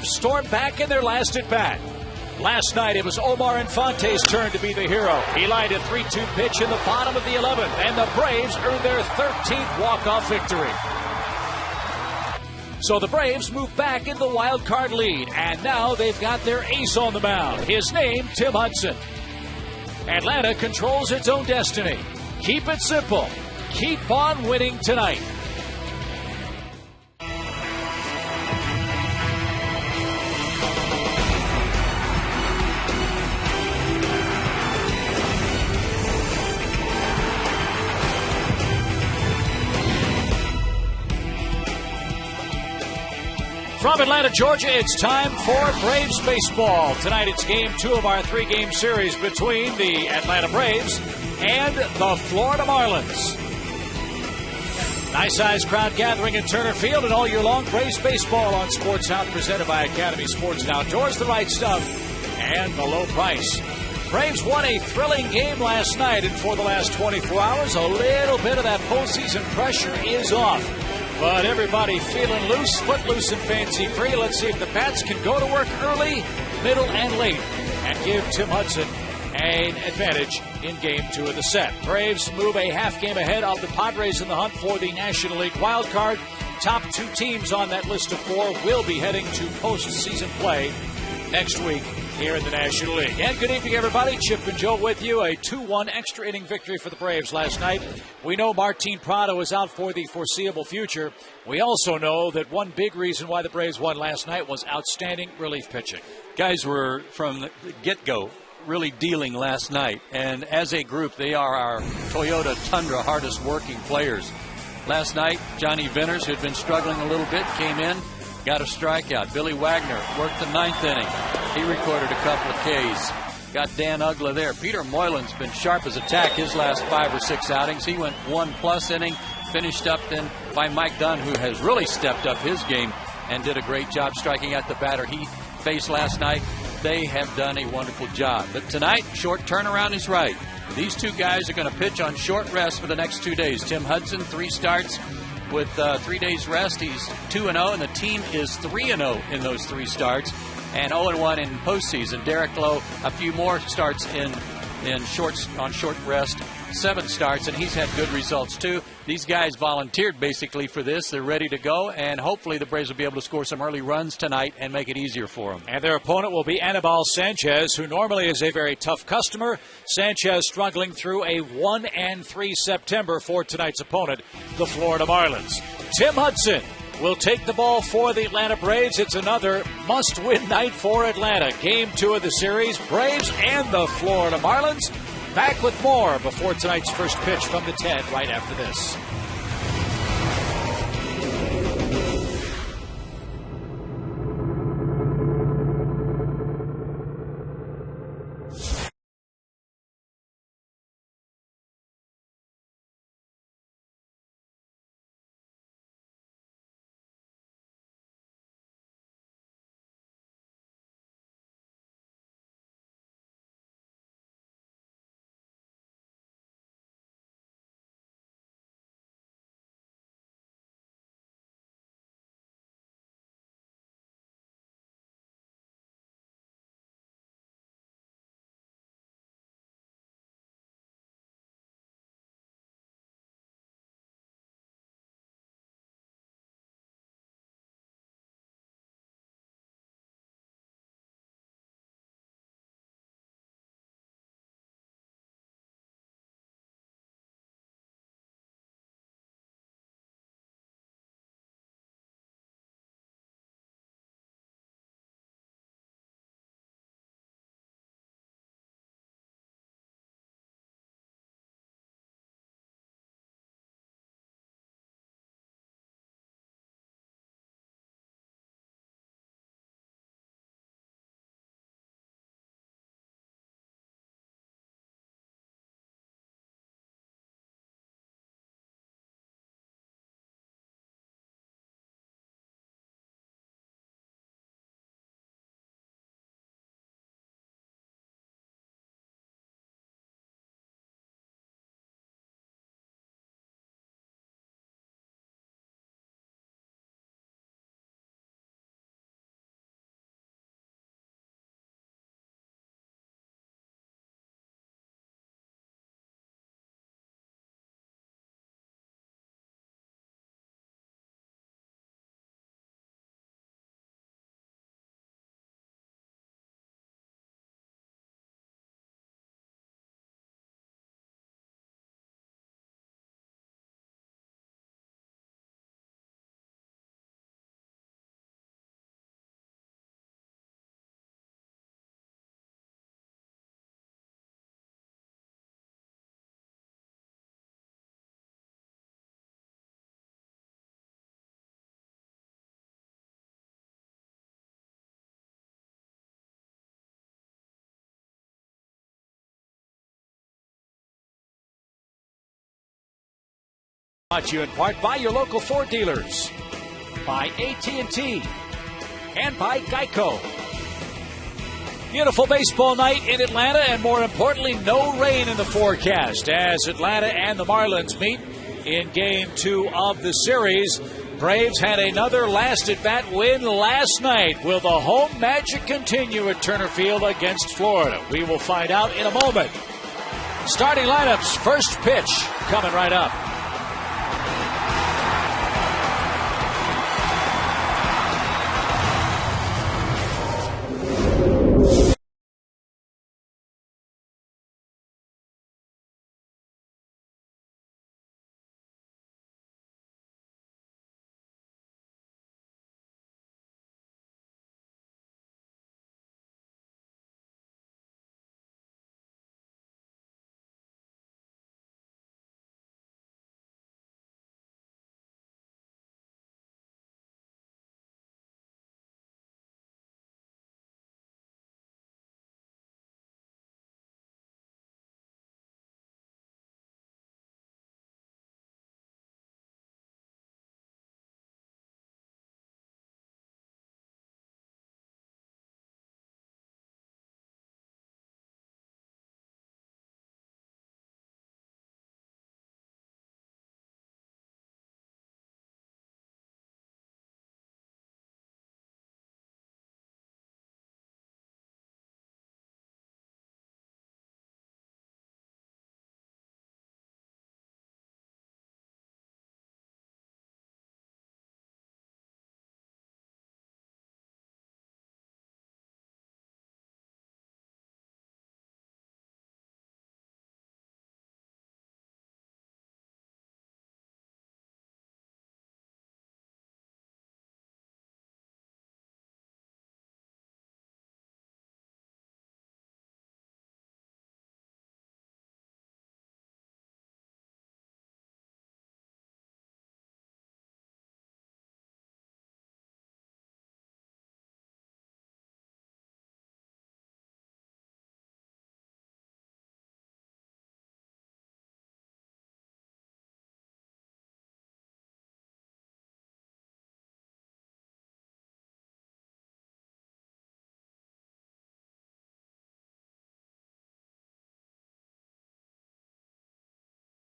Braves storm back in their last at-bat. Last night, it was Omar Infante's turn to be the hero. He lined a 3-2 pitch in the bottom of the 11th, and the Braves earned their 13th walk-off victory. So the Braves move back into the wild card lead, and now they've got their ace on the mound. His name, Tim Hudson. Atlanta controls its own destiny. Keep it simple. Keep on winning tonight. From Atlanta, Georgia, it's time for Braves baseball. Tonight it's game 2 of our 3-game series between the Atlanta Braves and the Florida Marlins. Nice-sized crowd gathering in Turner Field, and all year long, Braves baseball on Sports South, presented by Academy Sports and Outdoors, the right stuff, and the low price. Braves won a thrilling game last night, and for the last 24 hours, a little bit of that postseason pressure is off. But everybody feeling loose, footloose, and fancy-free. Let's see if the Pats can go to work early, middle, and late and give Tim Hudson an advantage in game 2 of the set. Braves move a half game ahead of the Padres in the hunt for the National League wild card. Top 2 teams on that list of 4 will be heading to postseason play next week here in the National League. And good evening, everybody. Chip and Joe with you. A 2-1 extra inning victory for the Braves last night. We know Martin Prado is out for the foreseeable future. We also know that one big reason why the Braves won last night was outstanding relief pitching. Guys were, from the get-go, really dealing last night. And as a group, they are our Toyota Tundra hardest working players. Last night, Johnny Venters, who had been struggling a little bit, came in, got a strikeout. Billy Wagner worked the 9th inning. He recorded a couple of Ks. Got Dan Ugla there. Peter Moylan's been sharp as a tack his last 5 or 6 outings. He went 1+ inning, finished up then by Mike Dunn, who has really stepped up his game and did a great job striking out the batter he faced last night. They have done a wonderful job. But tonight, short turnaround is right. These 2 guys are going to pitch on short rest for the next 2 days. Tim Hudson, 3 starts. With 3 days rest, he's 2-0, and the team is 3-0 in those 3 starts, and 0-1 in postseason. Derek Lowe, a few more starts on short rest, 7 starts, and he's had good results too. These guys volunteered basically for this. They're ready to go, and hopefully the Braves will be able to score some early runs tonight and make it easier for them. And their opponent will be Anibal Sanchez, who normally is a very tough customer. Sanchez struggling through a 1-3 September for tonight's opponent, the Florida Marlins. Tim Hudson will take the ball for the Atlanta Braves. It's another must-win night for Atlanta. Game 2 of the series, Braves and the Florida Marlins. Back with more before tonight's first pitch from the 10 right after this. Brought to you in part by your local Ford dealers, by AT&T, and by Geico. Beautiful baseball night in Atlanta, and more importantly, no rain in the forecast as Atlanta and the Marlins meet in Game 2 of the series. Braves had another last-at-bat win last night. Will the home magic continue at Turner Field against Florida? We will find out in a moment. Starting lineups, first pitch coming right up.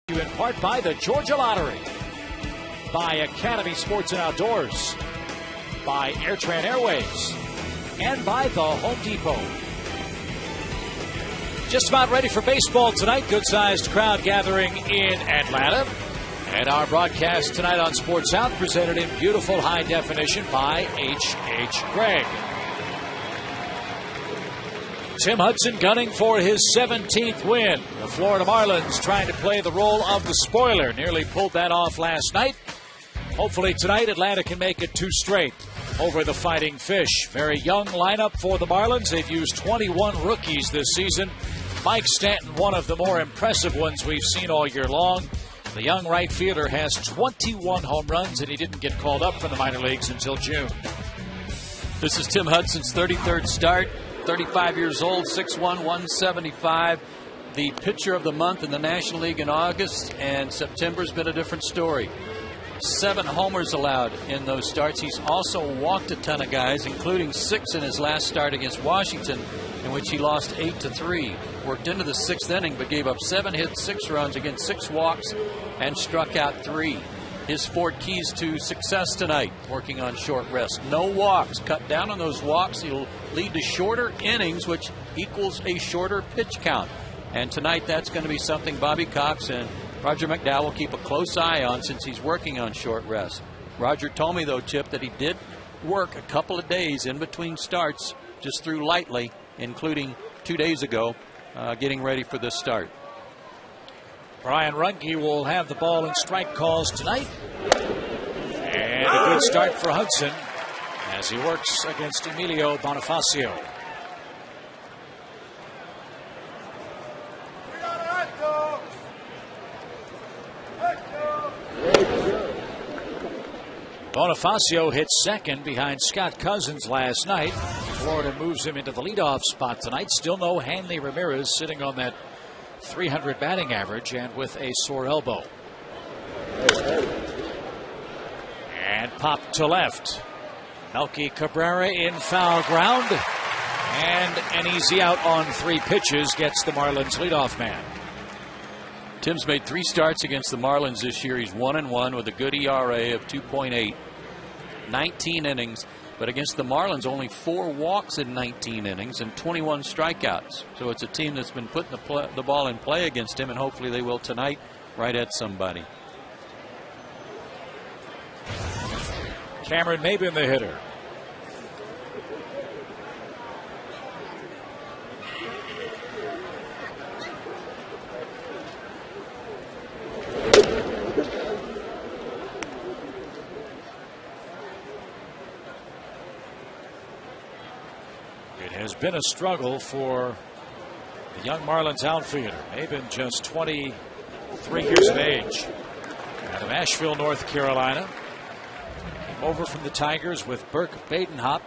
In part by the Georgia Lottery, by Academy Sports and Outdoors, by Airtran Airways, and by the Home Depot. Just about ready for baseball tonight. Good-sized crowd gathering in Atlanta. And our broadcast tonight on Sports South presented in beautiful high definition by H.H. Gregg. Tim Hudson gunning for his 17th win. The Florida Marlins trying to play the role of the spoiler. Nearly pulled that off last night. Hopefully tonight Atlanta can make it 2 straight over the Fighting Fish. Very young lineup for the Marlins. They've used 21 rookies this season. Mike Stanton, one of the more impressive ones we've seen all year long. The young right fielder has 21 home runs, and he didn't get called up from the minor leagues until June. This is Tim Hudson's 33rd start. 35 years old, 6'1", 175. The pitcher of the month in the National League in August, and September's been a different story. 7 homers allowed in those starts. He's also walked a ton of guys, including 6 in his last start against Washington, in which he lost 8-3. Worked into the 6th inning, but gave up 7 hits, 6 runs, again 6 walks, and struck out 3. His 4 keys to success tonight, working on short rest. No walks. Cut down on those walks. He'll lead to shorter innings, which equals a shorter pitch count. And tonight, that's going to be something Bobby Cox and Roger McDowell will keep a close eye on since he's working on short rest. Roger told me, though, Chip, that he did work a couple of days in between starts, just threw lightly, including 2 days ago, getting ready for this start. Brian Runge will have the ball and strike calls tonight. And a good start for Hudson as he works against Emilio Bonifacio. Bonifacio hit second behind Scott Cousins last night. Florida moves him into the leadoff spot tonight. Still no Hanley Ramirez, sitting on that .300 batting average and with a sore elbow. Pop to left. Melky Cabrera in foul ground. And an easy out on 3 pitches gets the Marlins leadoff man. Tim's made 3 starts against the Marlins this year. He's 1-1 with a good ERA of 2.8. 19 innings. But against the Marlins, only 4 walks in 19 innings and 21 strikeouts. So it's a team that's been putting the ball in play against him, and hopefully they will tonight right at somebody. Cameron Maben, the hitter. It has been a struggle for the young Marlins outfielder. Maben just 23 years of age. Out of Asheville, North Carolina. Came over from the Tigers with Burke Badenhop,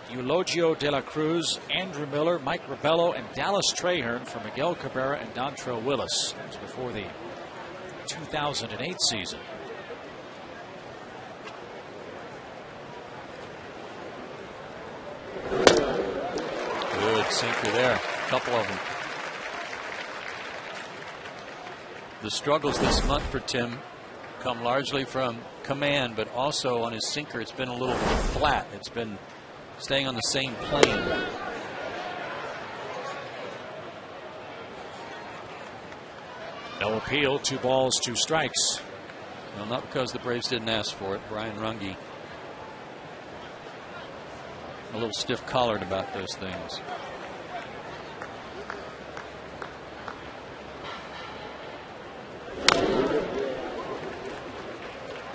Eulogio De La Cruz, Andrew Miller, Mike Rabello, and Dallas Traherne for Miguel Cabrera and Dontrell Willis. That was before the 2008 season. Good sinker there. A couple of them. The struggles this month for Tim come largely from command, but also on his sinker. It's been a little flat. It's been staying on the same plane. No appeal. 2 balls, 2 strikes. Well, not because the Braves didn't ask for it. Brian Runge a little stiff-collared about those things.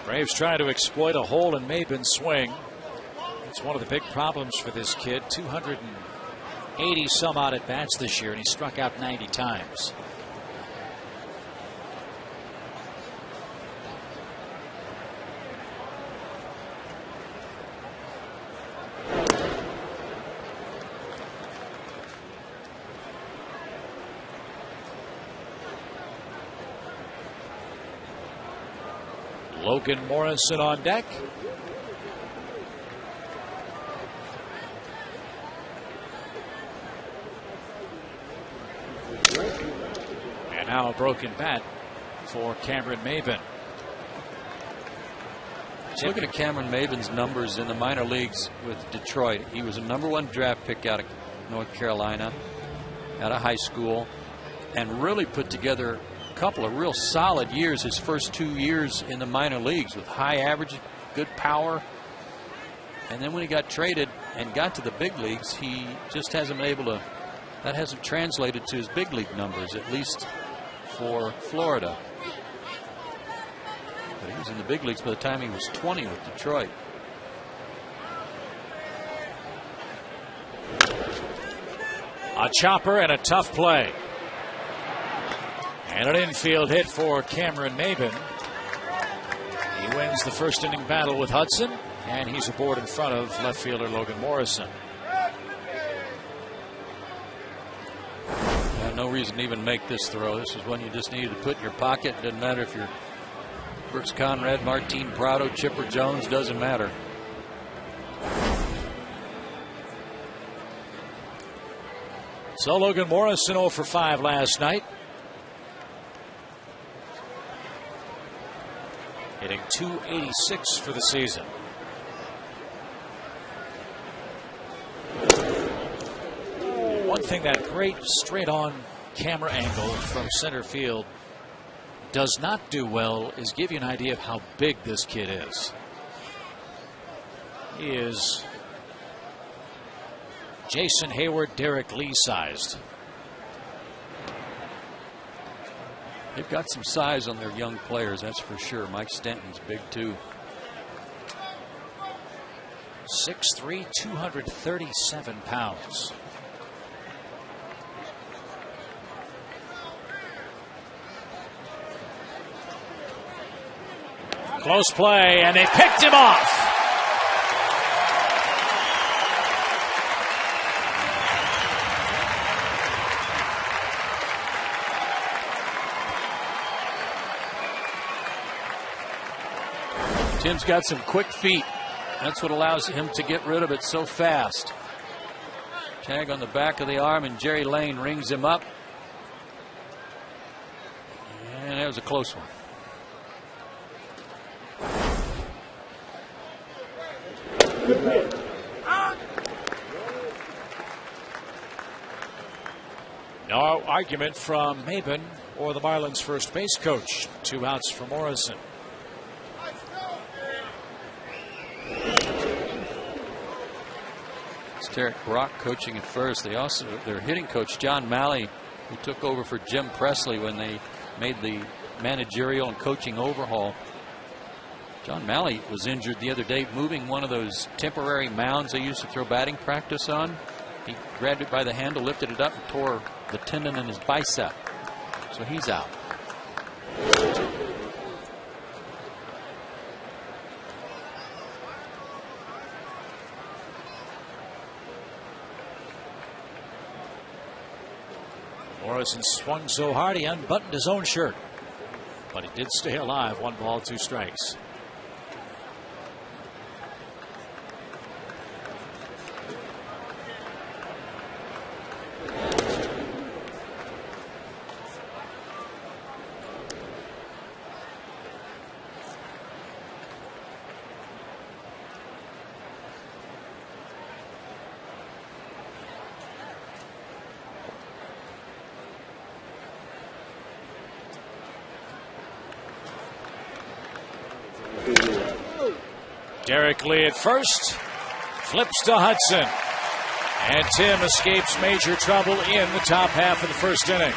Braves trying to exploit a hole in Maben's swing. It's one of the big problems for this kid. 280 some odd at bats this year, and he struck out 90 times. Logan Morrison on deck. And now a broken bat for Cameron Maben. Looking at Cameron Maben's numbers in the minor leagues with Detroit. He was a #1 draft pick out of North Carolina, out of high school, and really put together a couple of real solid years his first 2 years in the minor leagues with high average, good power. And then when he got traded and got to the big leagues, he just hasn't been able to, that hasn't translated to his big league numbers, at least for Florida. But he was in the big leagues by the time he was 20 with Detroit. A chopper and a tough play. And an infield hit for Cameron Maben. He wins the first inning battle with Hudson, and he's aboard in front of left fielder Logan Morrison. No reason to even make this throw. This is one you just needed to put in your pocket. Doesn't matter if you're Brooks Conrad, Martin Prado, Chipper Jones, doesn't matter. So Logan Morrison 0 for 5 last night. Hitting .286 for the season. One thing that great straight-on camera angle from center field does not do well is give you an idea of how big this kid is. He is Jason Hayward, Derek Lee sized. They've got some size on their young players, that's for sure. Mike Stanton's big too. 6'3", 237 pounds. Close play, and they picked him off. Tim's got some quick feet. That's what allows him to get rid of it so fast. Tag on the back of the arm, and Jerry Lane rings him up. And that was a close one. No argument from Maben or the Marlins first base coach. 2 outs for Morrison. It's Derek Brock coaching at first. Their hitting coach John Malley, who took over for Jim Presley when they made the managerial and coaching overhaul. John Malley was injured the other day moving one of those temporary mounds they used to throw batting practice on. He grabbed it by the handle, lifted it up, and tore the tendon in his bicep. So he's out. Morrison swung so hard he unbuttoned his own shirt. But he did stay alive. 1 ball, 2 strikes. Derek Lee at first, flips to Hudson, and Tim escapes major trouble in the top half of the first inning.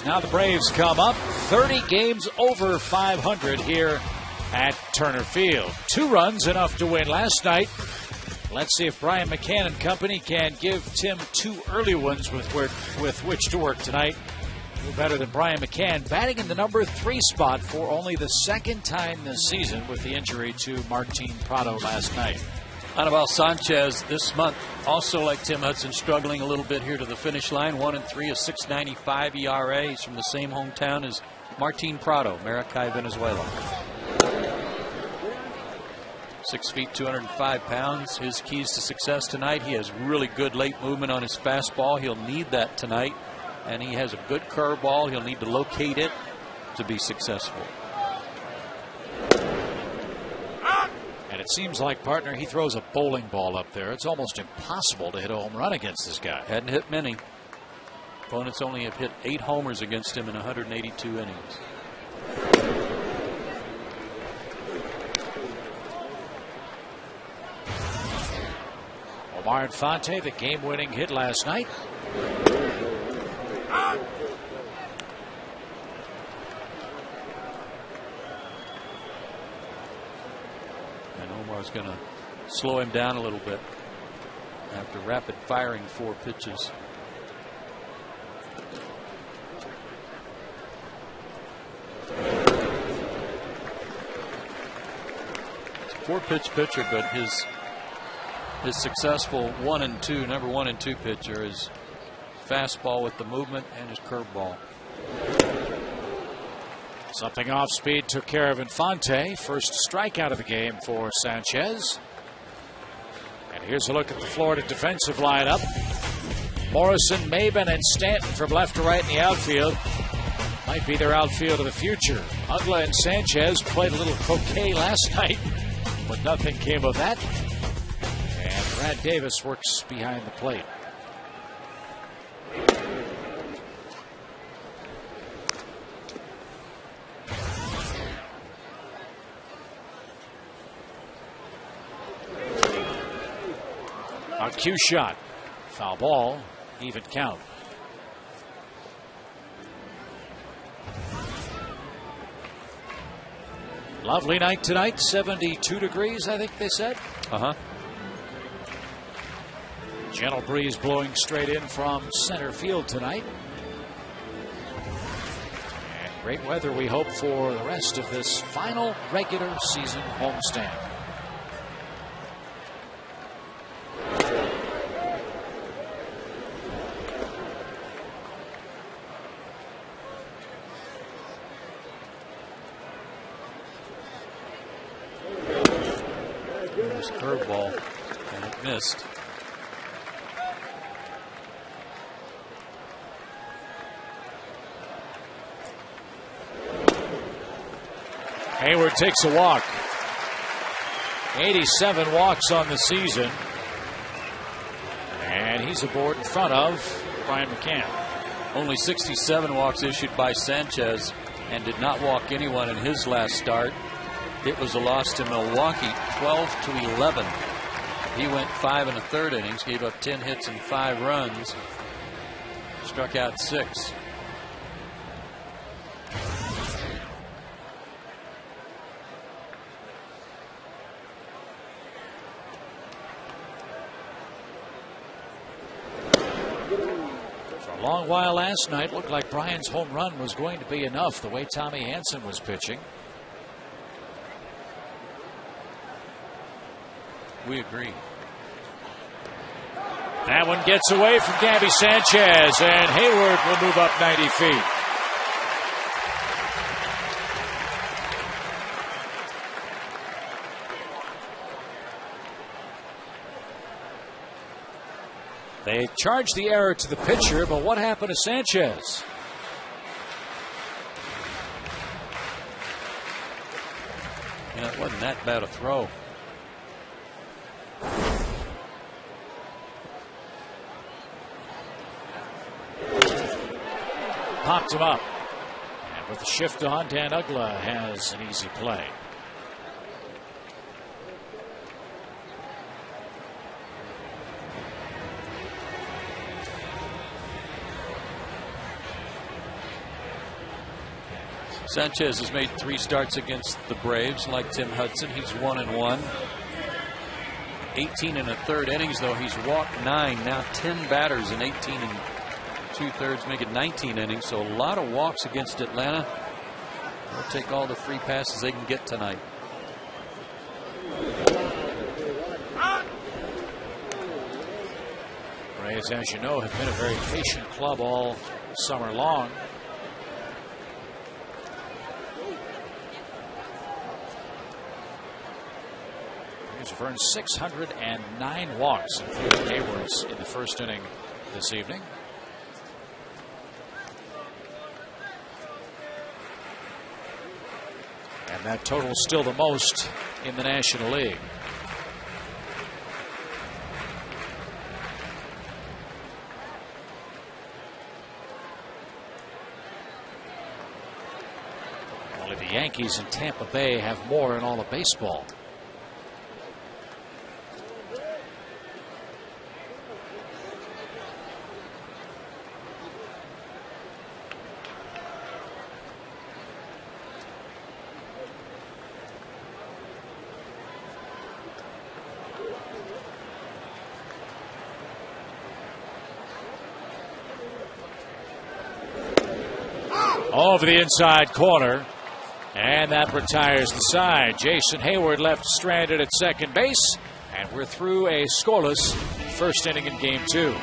Now the Braves come up 30 games over 500 here at Turner Field. 2 runs, enough to win last night. Let's see if Brian McCann and company can give Tim 2 early ones with which to work tonight. No better than Brian McCann, batting in the number 3 spot for only the 2nd time this season with the injury to Martin Prado last night. Anibal Sanchez this month, also like Tim Hudson, struggling a little bit here to the finish line. 1-3, a 6.95 ERA. He's from the same hometown as Martin Prado, Maracay, Venezuela. 6 feet, 205 pounds. His keys to success tonight: he has really good late movement on his fastball. He'll need that tonight. And he has a good curveball. He'll need to locate it to be successful. And it seems like, partner, he throws a bowling ball up there. It's almost impossible to hit a home run against this guy. Hadn't hit many. Opponents only have hit 8 homers against him in 182 innings. Omar Infante, the game-winning hit last night. is going to slow him down a little bit after rapid firing 4 pitches. 4-pitch pitcher, but his successful 1 and 2, number 1 and 2 pitcher is fastball with the movement and his curveball. Something off speed took care of Infante. First strikeout of the game for Sanchez. And here's a look at the Florida defensive lineup. Morrison, Maben, and Stanton from left to right in the outfield. Might be their outfield of the future. Ugla and Sanchez played a little croquet last night, but nothing came of that. And Brad Davis works behind the plate. A cue shot. Foul ball. Even count. Lovely night tonight. 72 degrees, I think they said. Gentle breeze blowing straight in from center field tonight. And great weather we hope for the rest of this final regular season homestand. Curveball, and it missed. Hayward takes a walk. 87 walks on the season. And he's aboard in front of Brian McCann. Only 67 walks issued by Sanchez and did not walk anyone in his last start. It was a loss to Milwaukee, 12-11. He went 5 1/3 innings, gave up 10 hits and 5 runs, struck out 6. For a long while last night, looked like Brian's home run was going to be enough the way Tommy Hanson was pitching. We agree. That one gets away from Gabby Sanchez, and Hayward will move up 90 feet. They charged the error to the pitcher, but what happened to Sanchez? Yeah, it wasn't that bad a throw. Popped him up. And with the shift on, Dan Ugla has an easy play. Sanchez has made 3 starts against the Braves. Like Tim Hudson, he's 1-1. 18 1/3 innings, though. He's walked 9. Now 10 batters in 18 2/3, make it 19 innings. So a lot of walks against Atlanta. They'll take all the free passes they can get tonight. Braves, as you know, have been a very patient club all summer long. Braves have earned 609 walks, including Hayward's in the first inning this evening. And that total is still the most in the National League. Only the Yankees and Tampa Bay have more in all of baseball. over the inside corner. And that retires the side. Jason Hayward left stranded at second base. And we're through a scoreless first inning in game 2.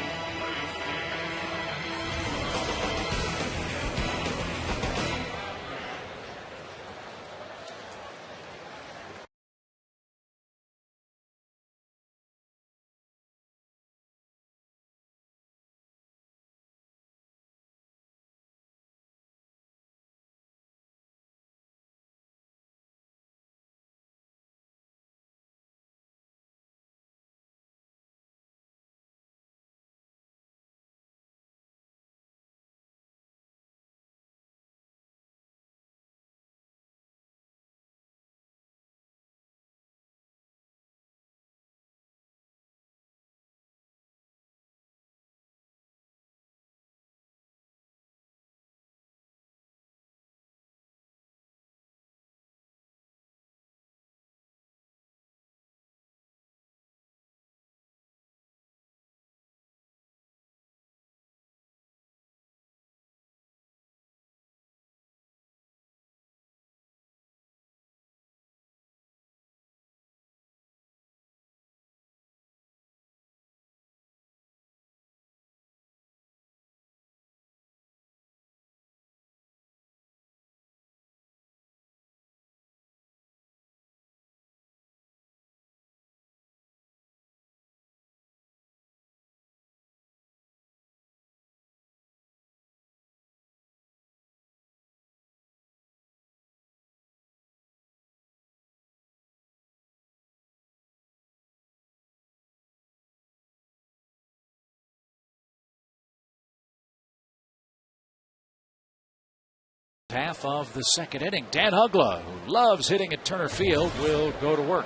Half of the second inning. Dan Hugla, who loves hitting at Turner Field, will go to work.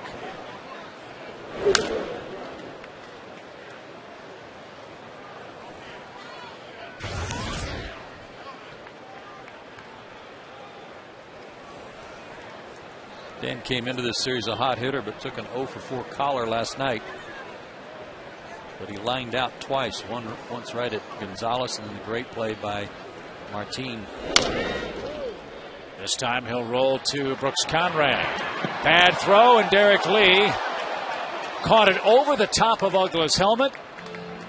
Dan came into this series a hot hitter, but took an 0 for 4 collar last night. But he lined out twice, once right at Gonzalez, and then the great play by Martin. This time he'll roll to Brooks Conrad. Bad throw, and Derek Lee caught it over the top of Ugla's helmet.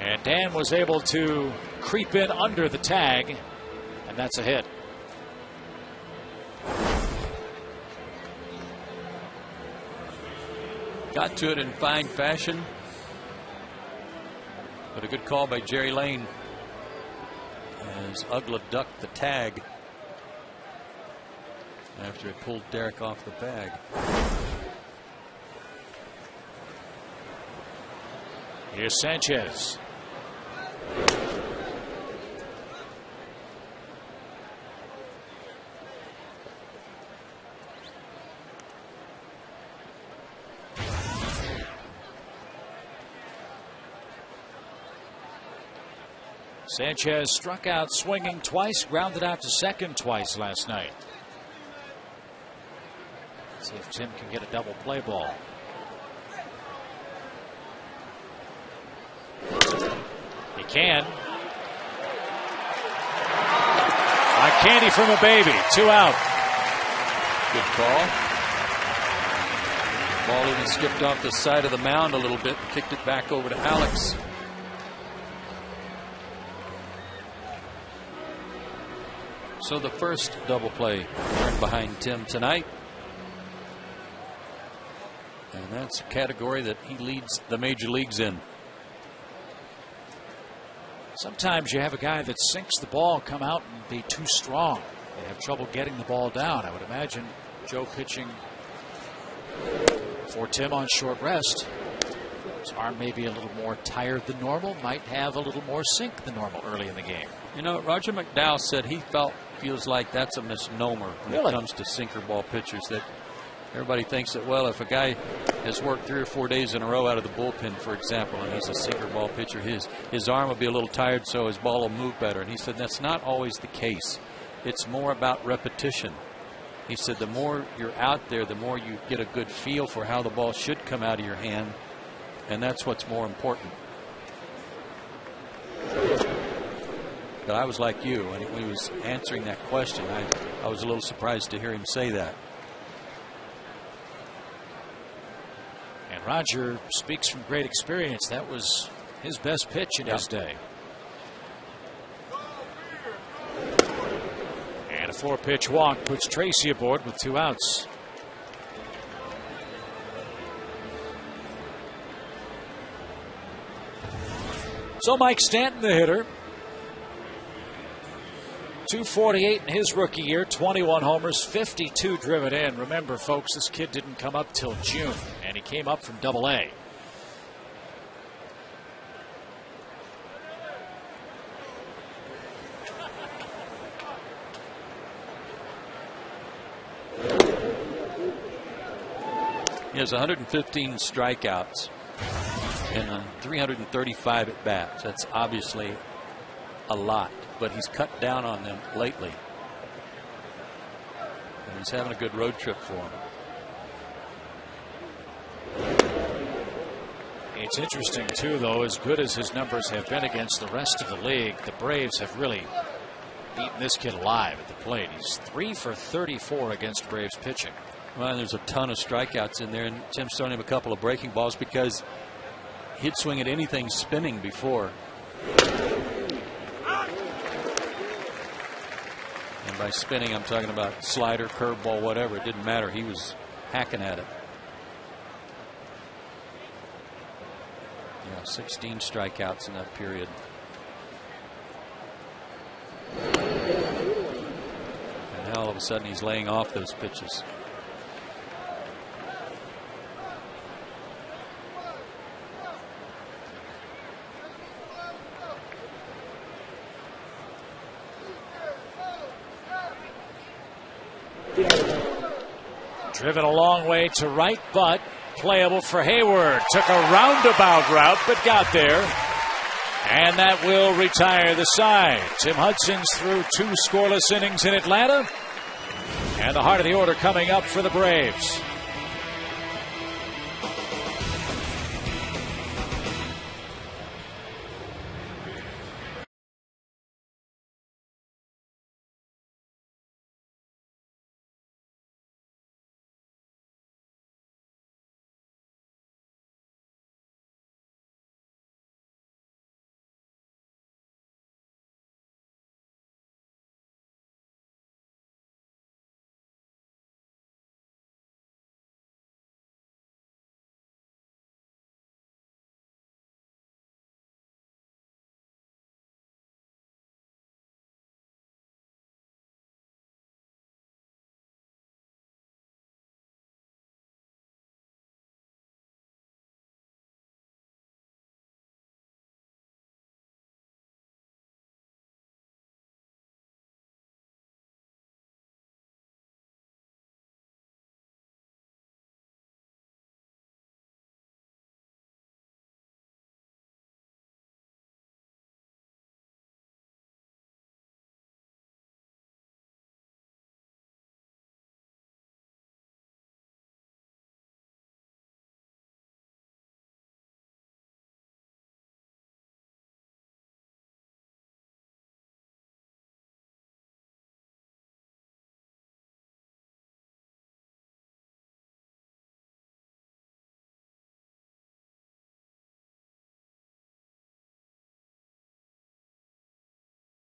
And Dan was able to creep in under the tag, and that's a hit. Got to it in fine fashion. But a good call by Jerry Lane as Ugla ducked the tag after it pulled Derek off the bag. Here's Sanchez. Sanchez struck out swinging twice, grounded out to second twice last night. See if Tim can get a double play ball. He can. A candy from a baby. 2 out. Good call. Ball even skipped off the side of the mound a little bit, kicked it back over to Alex. So the first double play earned behind Tim tonight. And that's a category that he leads the major leagues in. Sometimes you have a guy that sinks the ball come out and be too strong. They have trouble getting the ball down. I would imagine Joe pitching for Tim on short rest. His arm may be a little more tired than normal, might have a little more sink than normal early in the game. You know, Roger McDowell said he feels like that's a misnomer when it comes to sinker ball pitchers. That everybody thinks that, well, if a guy has worked 3 or 4 days in a row out of the bullpen, for example, and he's a sinker ball pitcher, his arm will be a little tired, so his ball will move better. And he said that's not always the case. It's more about repetition. He said the more you're out there, the more you get a good feel for how the ball should come out of your hand, and that's what's more important. But I was like you, when he was answering that question, I was a little surprised to hear him say that. And Roger speaks from great experience. That was his best pitch in his day. And a 4-pitch walk puts Tracy aboard with 2 outs. So Mike Stanton, the hitter, 248 in his rookie year, 21 homers, 52 driven in. Remember, folks, this kid didn't come up till June, and he came up from Double-A. He has 115 strikeouts and 335 at bats. That's obviously a lot, but he's cut down on them lately. And he's having a good road trip for him. It's interesting, too, though, as good as his numbers have been against the rest of the league, the Braves have really beaten this kid alive at the plate. He's 3 for 34 against Braves pitching. Well, there's a ton of strikeouts in there, and Tim's thrown him a couple of breaking balls because he'd swing at anything spinning before. And by spinning, I'm talking about slider, curveball, whatever. It didn't matter. He was hacking at it. Yeah, 16 strikeouts in that period. And now all of a sudden he's laying off those pitches. Driven a long way to right, but playable for Hayward. Took a roundabout route, but got there. And that will retire the side. Tim Hudson's through 2 scoreless innings in Atlanta. And the heart of the order coming up for the Braves.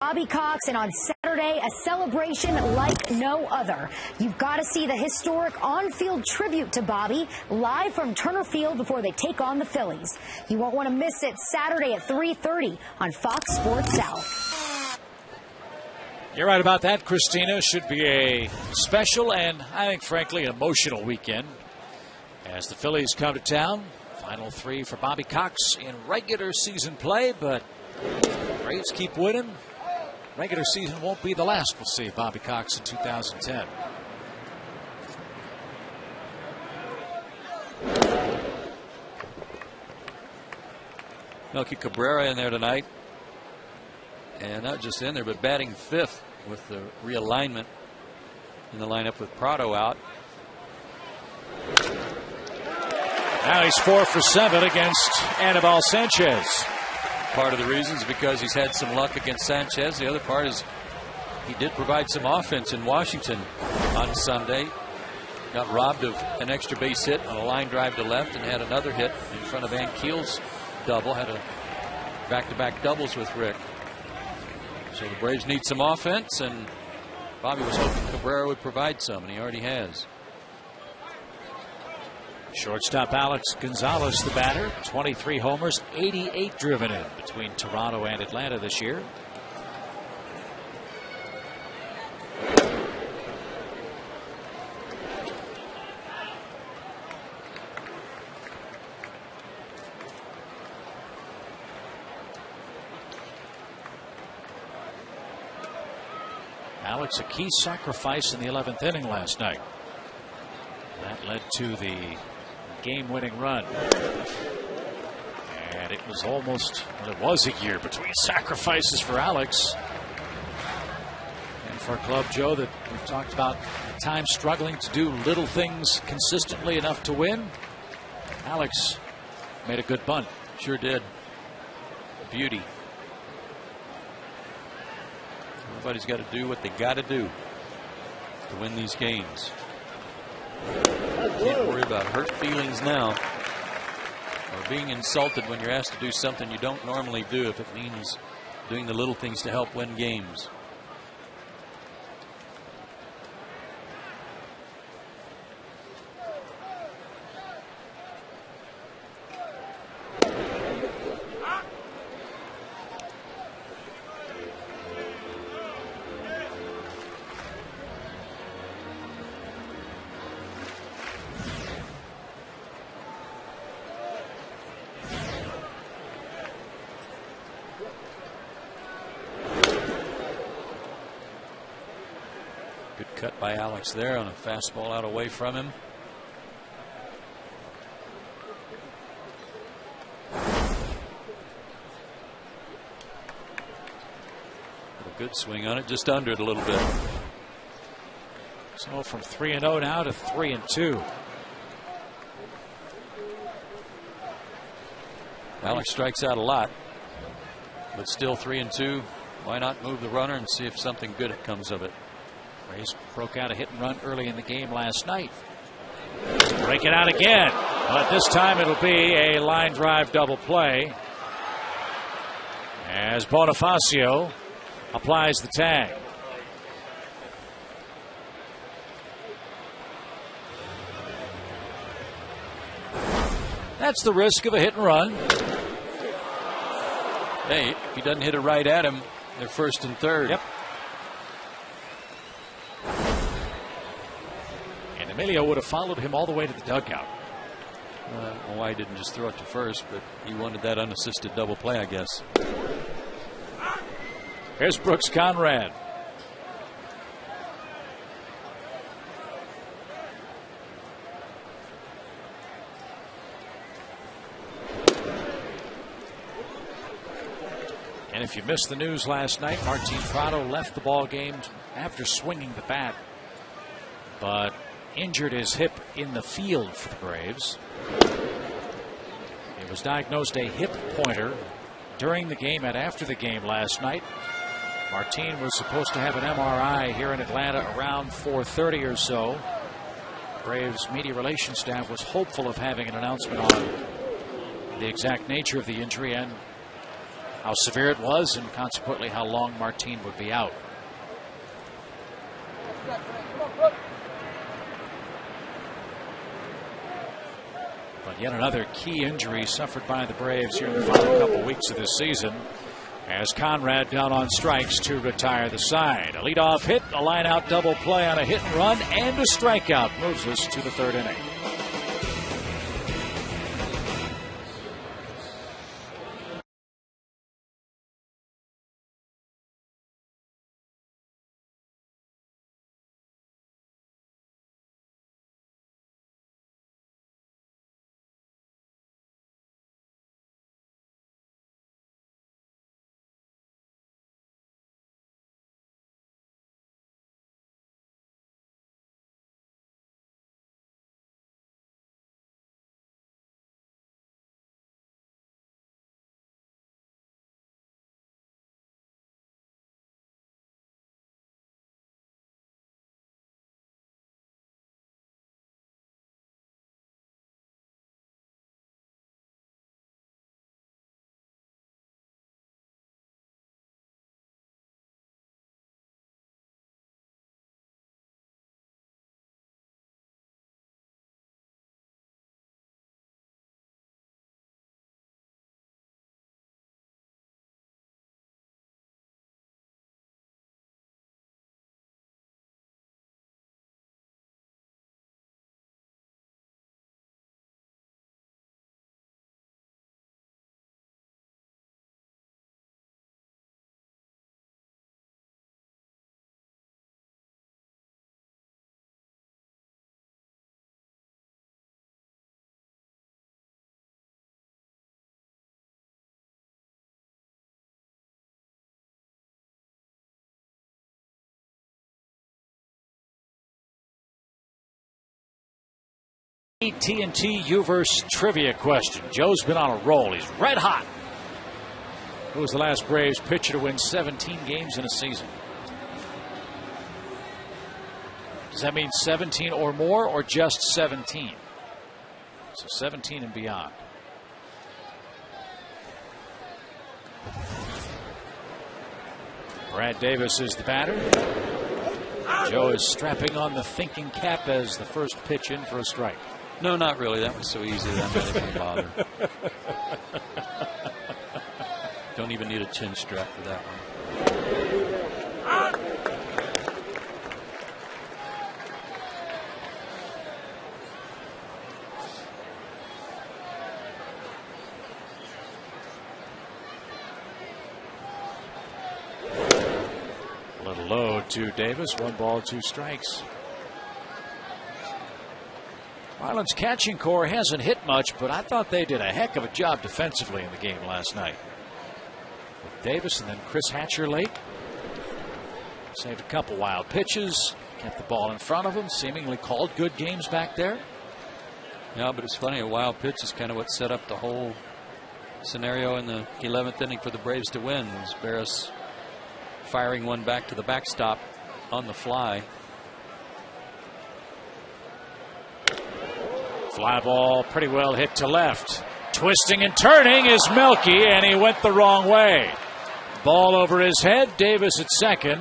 Bobby Cox, and on Saturday, a celebration like no other. You've got to see the historic on-field tribute to Bobby live from Turner Field before they take on the Phillies. You won't want to miss it Saturday at 3:30 on Fox Sports South. You're right about that, Christina. Should be a special and, I think, frankly, an emotional weekend as the Phillies come to town. Final 3 for Bobby Cox in regular season play, but Braves keep winning. Regular season won't be the last we'll see Bobby Cox in 2010. Melky Cabrera in there tonight. And not just in there, but batting 5th with the realignment in the lineup with Prado out. Now he's 4 for 7 against Anibal Sanchez. Part of the reason is because he's had some luck against Sanchez. The other part is he did provide some offense in Washington on Sunday. Got robbed of an extra base hit on a line drive to left and had another hit in front of Van Keel's double. Had a back-to-back doubles with Rick. So the Braves need some offense, and Bobby was hoping Cabrera would provide some, and he already has. Shortstop Alex Gonzalez, the batter. 23 homers, 88 driven in between Toronto and Atlanta this year. Alex, a key sacrifice in the 11th inning last night. That led to the game-winning run. And it was almost, well, it was a year between sacrifices for Alex. And for a club, Joe, that we've talked about at times struggling to do little things consistently enough to win, Alex made a good bunt. Sure did. Beauty. Everybody's got to do what they got to do to win these games. Can't worry about hurt feelings now or being insulted when you're asked to do something you don't normally do if it means doing the little things to help win games. Cut by Alex there on a fastball out away from him. A good swing on it, just under it a little bit. So from 3-0 now to 3-2. Alex strikes out a lot, but still 3-2. Why not move the runner and see if something good comes of it? Rays broke out a hit and run early in the game last night. Break it out again, but this time it'll be a line drive double play as Bonifacio applies the tag. That's the risk of a hit and run. Hey, if he doesn't hit it right at him, they're first and third. Yep. Emilio would have followed him all the way to the dugout. Well, why didn't just throw it to first, but he wanted that unassisted double play, I guess. Here's Brooks Conrad. And if you missed the news last night, Martin Prado left the ball game after swinging the bat, but injured his hip in the field for the Braves. It was diagnosed a hip pointer during the game and after the game last night. Martin was supposed to have an MRI here in Atlanta around 4:30 or so. Braves media relations staff was hopeful of having an announcement on the exact nature of the injury and how severe it was, and consequently how long Martin would be out. But yet another key injury suffered by the Braves here in the final couple weeks of this season, as Conrad down on strikes to retire the side. A leadoff hit, a line-out double play on a hit and run, and a strikeout moves us to the third inning. TNT U-verse trivia question. Joe's been on a roll. He's red hot. Who was the last Braves pitcher to win 17 games in a season? Does that mean 17 or more, or just 17? So 17 and beyond. Brad Davis is the batter. Joe is strapping on the thinking cap as the first pitch in for a strike. No, not really. That was so easy. That not even bother. Don't even need a chin strap for that one. A little low to Davis. 1 ball, 2 strikes. Marlins catching core hasn't hit much, but I thought they did a heck of a job defensively in the game last night. With Davis and then Chris Hatcher late. Saved a couple wild pitches. Kept the ball in front of him. Seemingly called good games back there. Yeah, but it's funny. A wild pitch is kind of what set up the whole scenario in the 11th inning for the Braves to win. It was Barris firing one back to the backstop on the fly. Fly ball pretty well hit to left. Twisting and turning is Melky, and he went the wrong way. Ball over his head. Davis at second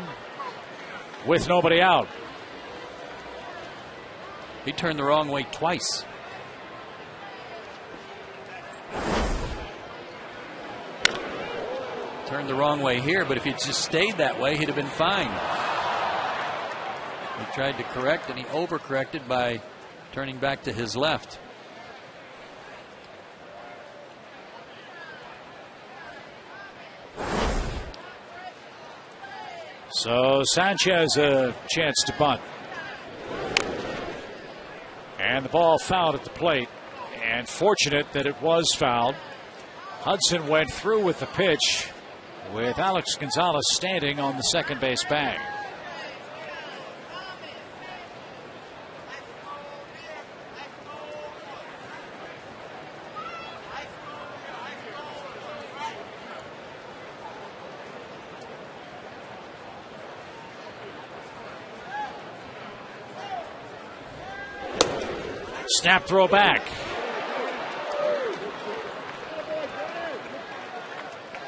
with nobody out. He turned the wrong way twice. Turned the wrong way here, but if he'd just stayed that way, he'd have been fine. He tried to correct, and he overcorrected by turning back to his left. So Sanchez a chance to bunt. And the ball fouled at the plate. And fortunate that it was fouled. Hudson went through with the pitch with Alex Gonzalez standing on the second base bag. Snap throw back.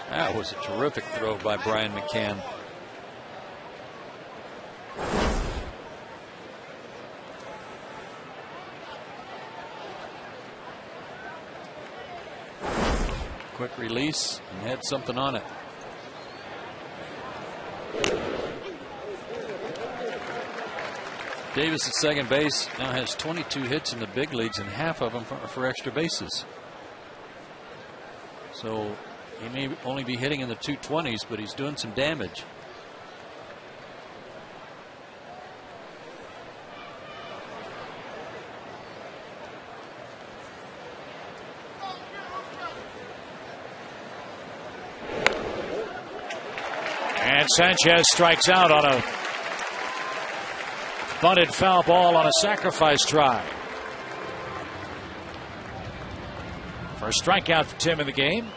That was a terrific throw by Brian McCann. Quick release and had something on it. Davis at second base now has 22 hits in the big leagues, and half of them for extra bases. So he may only be hitting in the 220s, but he's doing some damage. And Sanchez strikes out on a bunted foul ball on a sacrifice try. First strikeout for Tim in the game.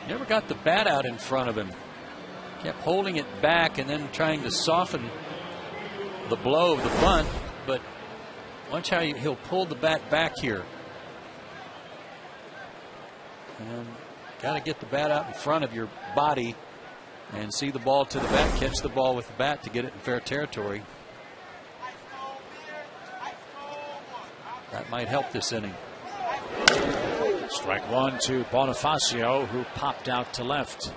Never got the bat out in front of him. Kept holding it back and then trying to soften the blow of the bunt. But watch how he'll pull the bat back here. And got to get the bat out in front of your body and see the ball to the bat. Catch the ball with the bat to get it in fair territory. That might help this inning. Strike one to Bonifacio, who popped out to left.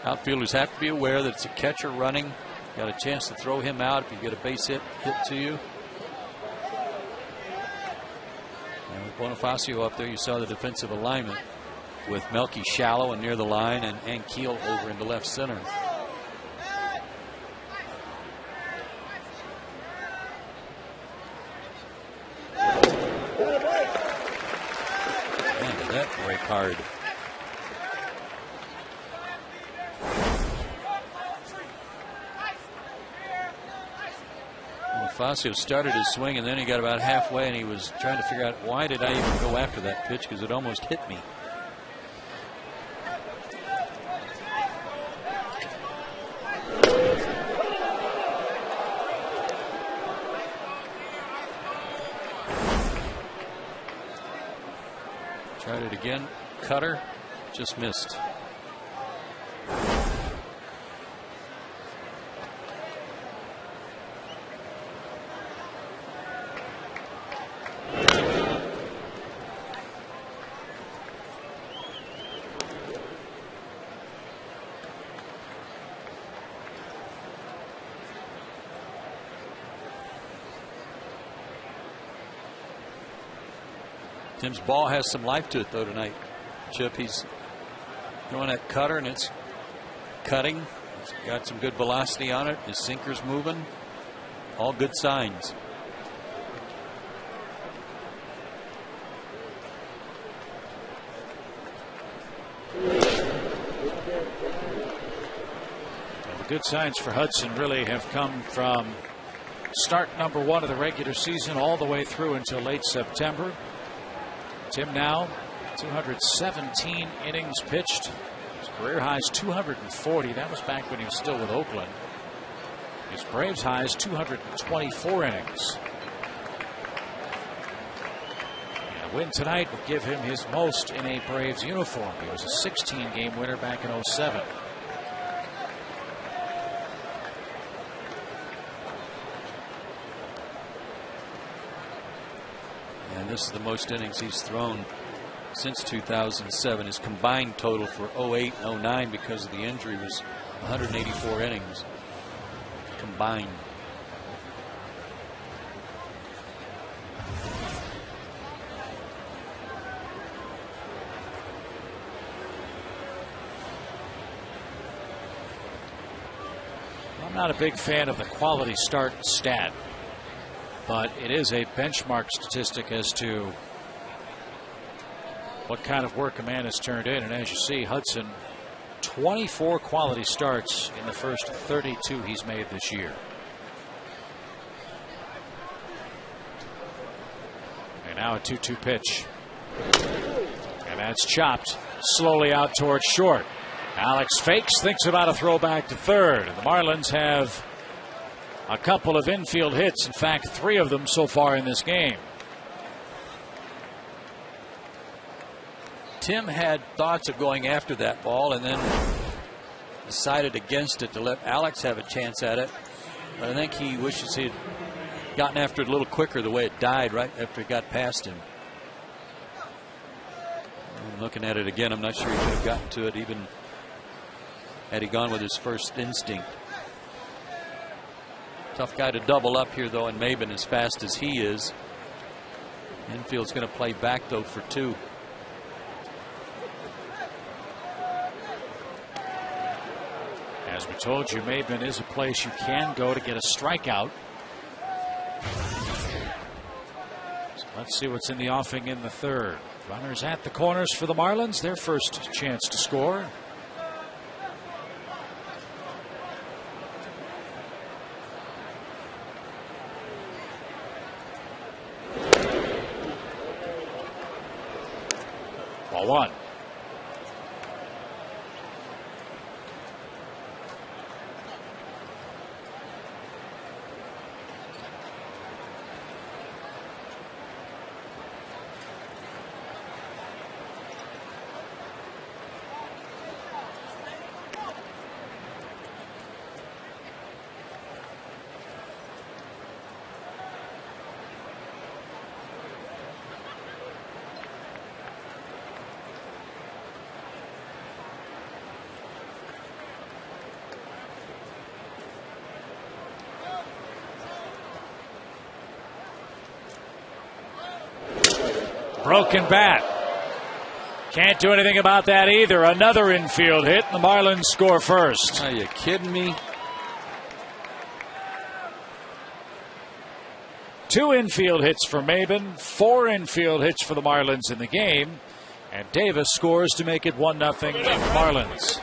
Outfielders have to be aware that it's a catcher running. Got a chance to throw him out if you get a base hit to you. And with Bonifacio up there, you saw the defensive alignment with Melky shallow and near the line, and Keel over into left center. That break hard. Bonifacio started his swing, and then he got about halfway, and he was trying to figure out, why did I even go after that pitch, because it almost hit me. Tried it again. Cutter. Just missed. Tim's ball has some life to it, though, tonight. Chip, he's throwing that cutter, and it's cutting. It's got some good velocity on it. His sinker's moving. All good signs. The good signs for Hudson really have come from start number 1 of the regular season all the way through until late September. Tim now 217 innings pitched. His career high is 240. That was back when he was still with Oakland. His Braves high is 224 innings. And a win tonight would give him his most in a Braves uniform. He was a 16-game winner back in 07. And this is the most innings he's thrown since 2007. His combined total for 08 and 09 because of the injury was 184 innings combined. I'm not a big fan of the quality start stat, but it is a benchmark statistic as to what kind of work a man has turned in. And as you see, Hudson, 24 quality starts in the first 32 he's made this year. And now a 2-2 pitch. And that's chopped slowly out towards short. Alex fakes, thinks about a throw back to third. And the Marlins have a couple of infield hits. In fact, 3 of them so far in this game. Tim had thoughts of going after that ball and then decided against it to let Alex have a chance at it. But I think he wishes he had gotten after it a little quicker the way it died right after it got past him. I'm looking at it again. I'm not sure he could have gotten to it even had he gone with his first instinct. Tough guy to double up here, though, and Maben as fast as he is. Infield's going to play back, though, for 2. As we told you, Maben is a place you can go to get a strikeout. So let's see what's in the offing in the third. Runners at the corners for the Marlins. Their first chance to score. Ball 1. Broken bat. Can't do anything about that either. Another infield hit, and the Marlins score first. Are you kidding me? 2 infield hits for Maben, 4 infield hits for the Marlins in the game, and Davis scores to make it 1-0 Marlins.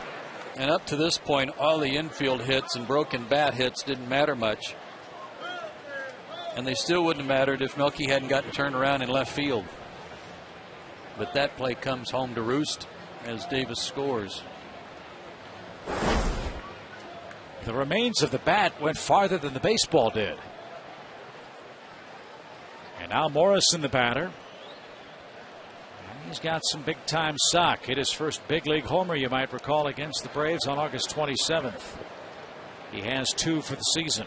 And up to this point, all the infield hits and broken bat hits didn't matter much. and they still wouldn't have mattered if Melky hadn't gotten turned around in left field. But that play comes home to roost as Davis scores. The remains of the bat went farther than the baseball did. And now Morrison, the batter. And he's got some big time sock. Hit his first big league homer, you might recall, against the Braves on August 27th. He has 2 for the season.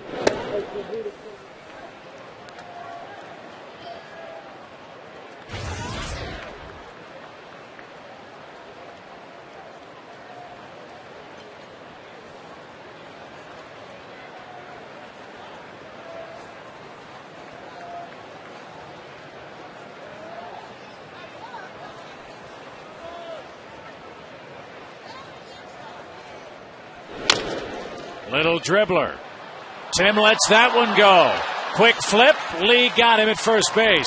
Little dribbler. Tim lets that one go. Quick flip. Lee got him at first base.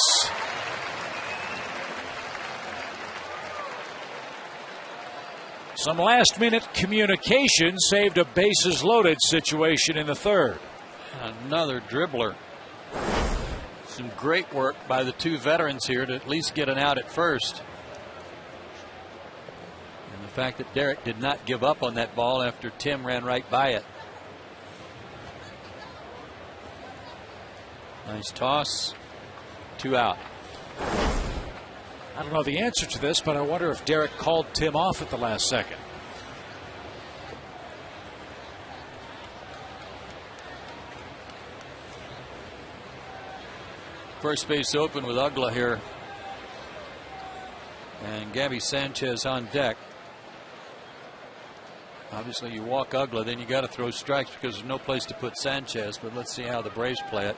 Some last minute communication saved a bases loaded situation in the third. Another dribbler. Some great work by the 2 veterans here to at least get an out at first. And the fact that Derek did not give up on that ball after Tim ran right by it. Nice toss. 2 out. I don't know the answer to this, but I wonder if Derek called Tim off at the last second. First base open with Ugla here. And Gabby Sanchez on deck. Obviously you walk Ugla, then you got to throw strikes because there's no place to put Sanchez. But let's see how the Braves play it.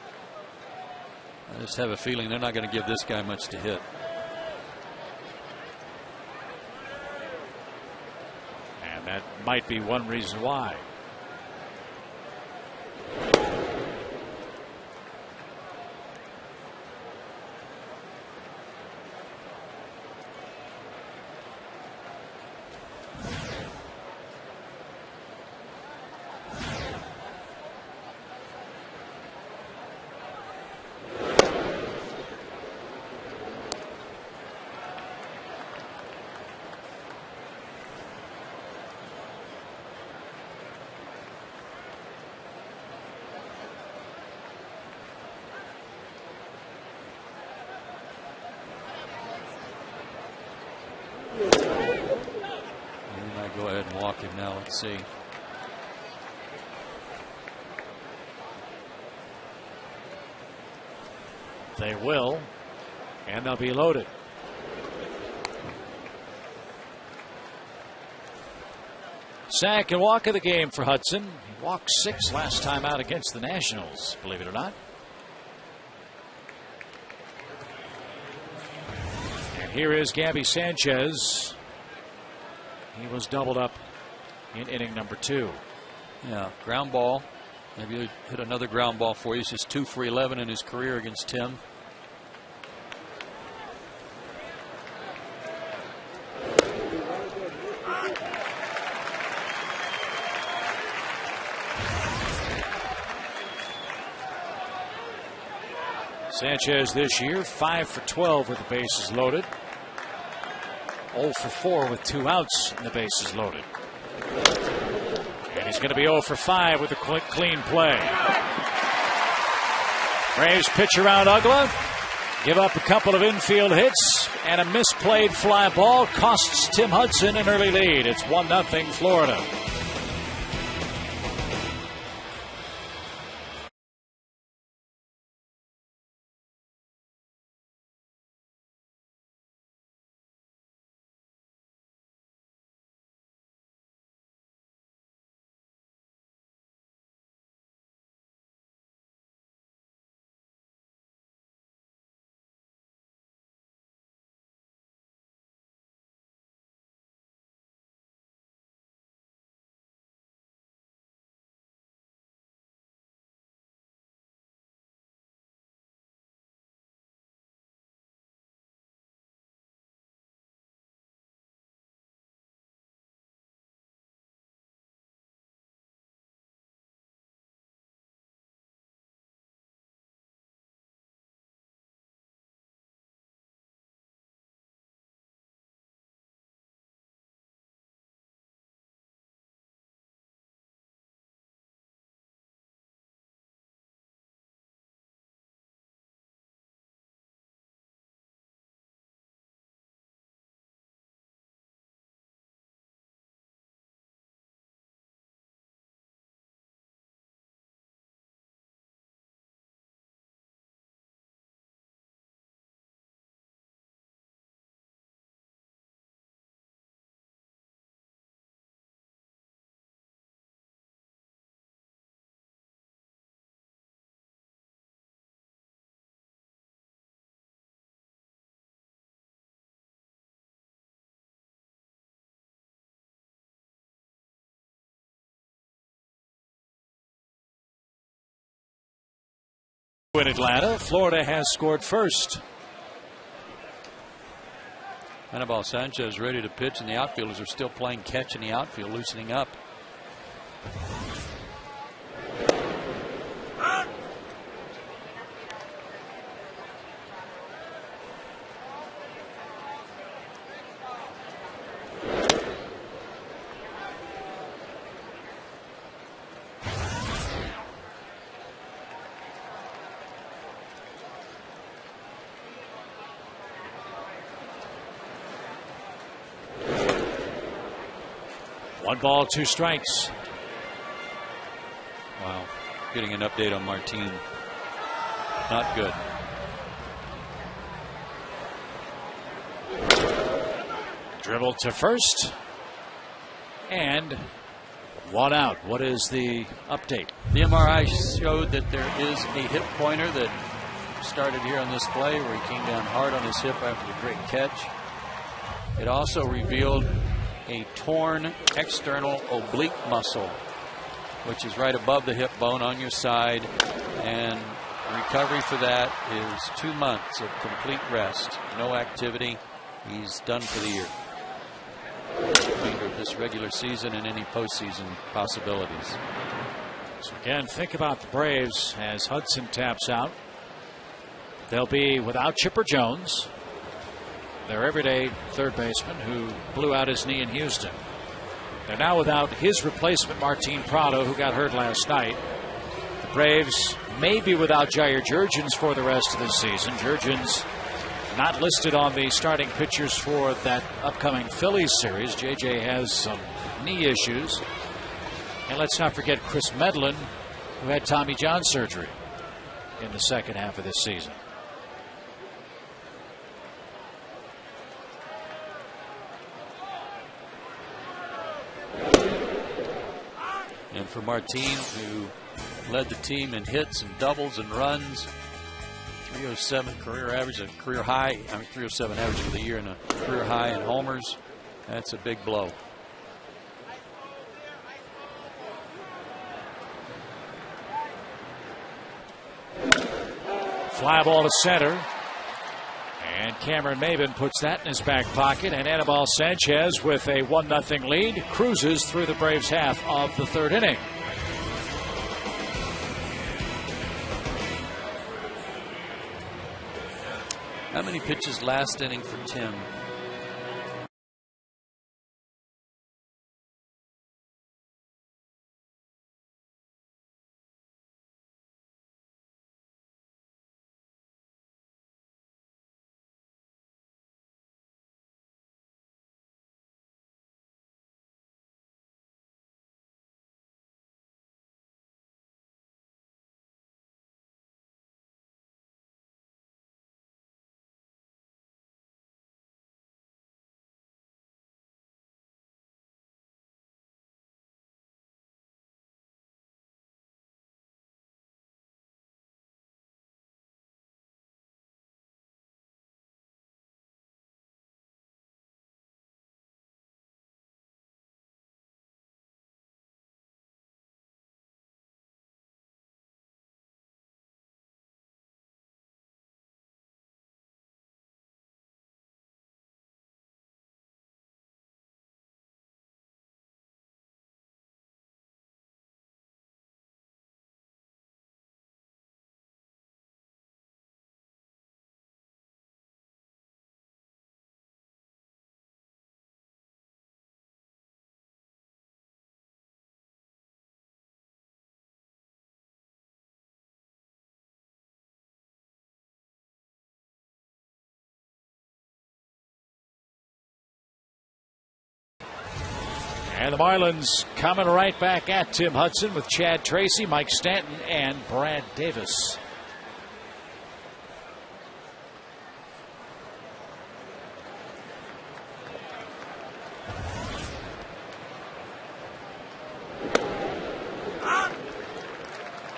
I just have a feeling they're not going to give this guy much to hit. And that might be one reason why. Go ahead and walk him now. Let's see. They will, and they'll be loaded. Sack and walk of the game for Hudson. He walked 6 last time out against the Nationals, believe it or not. And here is Gabby Sanchez. He was doubled up in inning number 2. Yeah, ground ball. Maybe he'll hit another ground ball for you. He's just 2 for 11 in his career against Tim. Sanchez this year 5 for 12 with the bases loaded. 0 for 4 with 2 outs and the bases loaded. And he's going to be 0 for 5 with a clean play. Braves pitch around Ugla. Give up a couple of infield hits and a misplayed fly ball costs Tim Hudson an early lead. It's 1-0 Florida. In Atlanta, Florida has scored first. Anibal Sanchez ready to pitch, and the outfielders are still playing catch in the outfield, loosening up. One ball, two strikes. Wow. Getting an update on Martin. Not good. Dribble to first. And one out. What is the update? The MRI showed that there is a hip pointer that started here on this play where he came down hard on his hip after the great catch. It also revealed a torn external oblique muscle, which is right above the hip bone on your side, and recovery for that is 2 months of complete rest, no activity. He's done for the year. Remainder of this regular season and any postseason possibilities. So again, think about the Braves as Hudson taps out. They'll be without Chipper Jones, their everyday third baseman who blew out his knee in Houston. They're now without his replacement, Martin Prado, who got hurt last night. The Braves may be without Jair Jurgens for the rest of the season. Jurgens not listed on the starting pitchers for that upcoming Phillies series. JJ has some knee issues. And let's not forget Chris Medlin, who had Tommy John surgery in the second half of this season. And for Martin, who led the team in hits and doubles and runs, 307 career average, a career high, 307 average for the year and a career high in homers. That's a big blow. Fly ball to center. And Cameron Maben puts that in his back pocket, and Anibal Sanchez, with a 1-0 lead, cruises through the Braves' half of the third inning. How many pitches last inning for Tim? And the Marlins coming right back at Tim Hudson with Chad Tracy, Mike Stanton, and Brad Davis.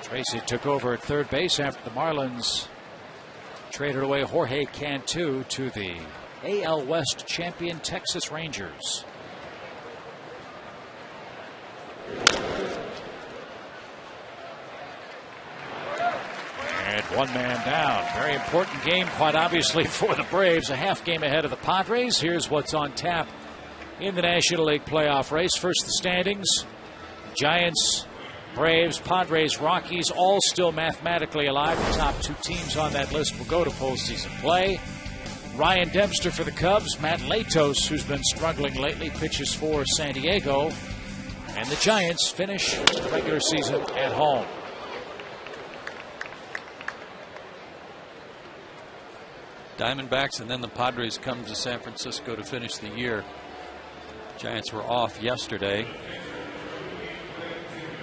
Tracy took over at third base after the Marlins traded away Jorge Cantu to the AL West champion Texas Rangers. And one man down. Very important game, quite obviously, for the Braves. A half game ahead of the Padres. Here's what's on tap in the National League playoff race. First, the standings. Giants, Braves, Padres, Rockies, all still mathematically alive. The top two teams on that list will go to postseason play. Ryan Dempster for the Cubs. Matt Latos, who's been struggling lately, pitches for San Diego. And the Giants finish the regular season at home. Diamondbacks and then the Padres come to San Francisco to finish the year. Giants were off yesterday.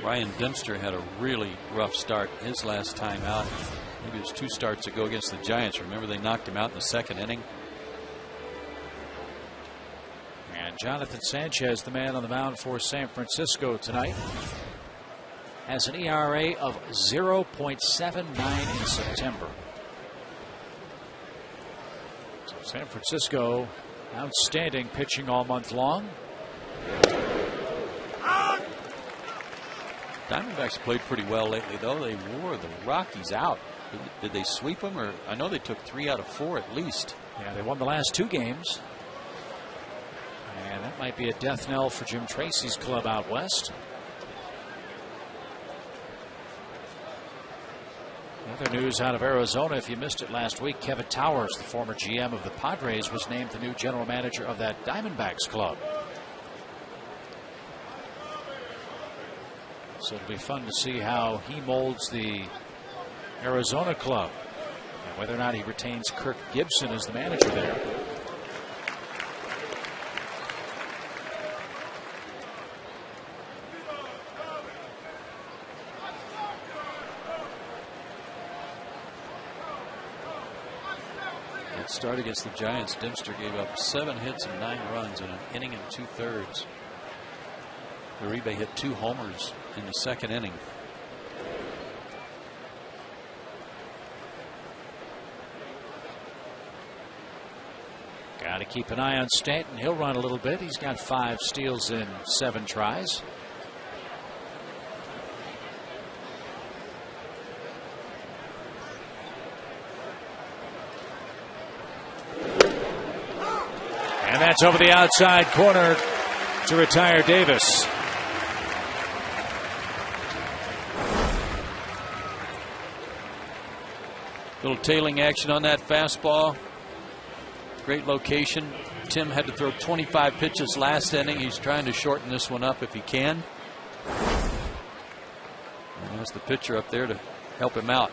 Ryan Dempster had a really rough start his last time out. Maybe it was 2 starts ago against the Giants. Remember, they knocked him out in the 2nd inning. And Jonathan Sanchez, the man on the mound for San Francisco tonight, has an ERA of 0.79 in September. So San Francisco outstanding pitching all month long. Diamondbacks played pretty well lately, though. They wore the Rockies out. Did they sweep them? Or I know they took 3 out of 4 at least. Yeah, they won the last 2 games. And that might be a death knell for Jim Tracy's club out west. Other news out of Arizona, if you missed it last week, Kevin Towers, the former GM of the Padres, was named the new general manager of that Diamondbacks club. So it'll be fun to see how he molds the Arizona club and whether or not he retains Kirk Gibson as the manager there. That start against the Giants, Dempster gave up 7 hits and 9 runs in an inning and 2/3. Uribe hit 2 homers in the 2nd inning. Got to keep an eye on Stanton. He'll run a little bit. He's got 5 steals in 7 tries. And that's over the outside corner to retire Davis. Little tailing action on that fastball. Great location. Tim had to throw 25 pitches last inning. He's trying to shorten this one up if he can. And there's the pitcher up there to help him out.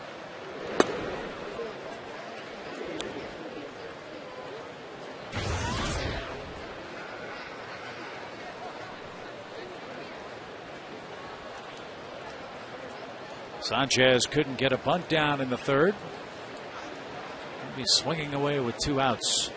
Sanchez couldn't get a bunt down in the 3rd. He'll be swinging away with 2 outs.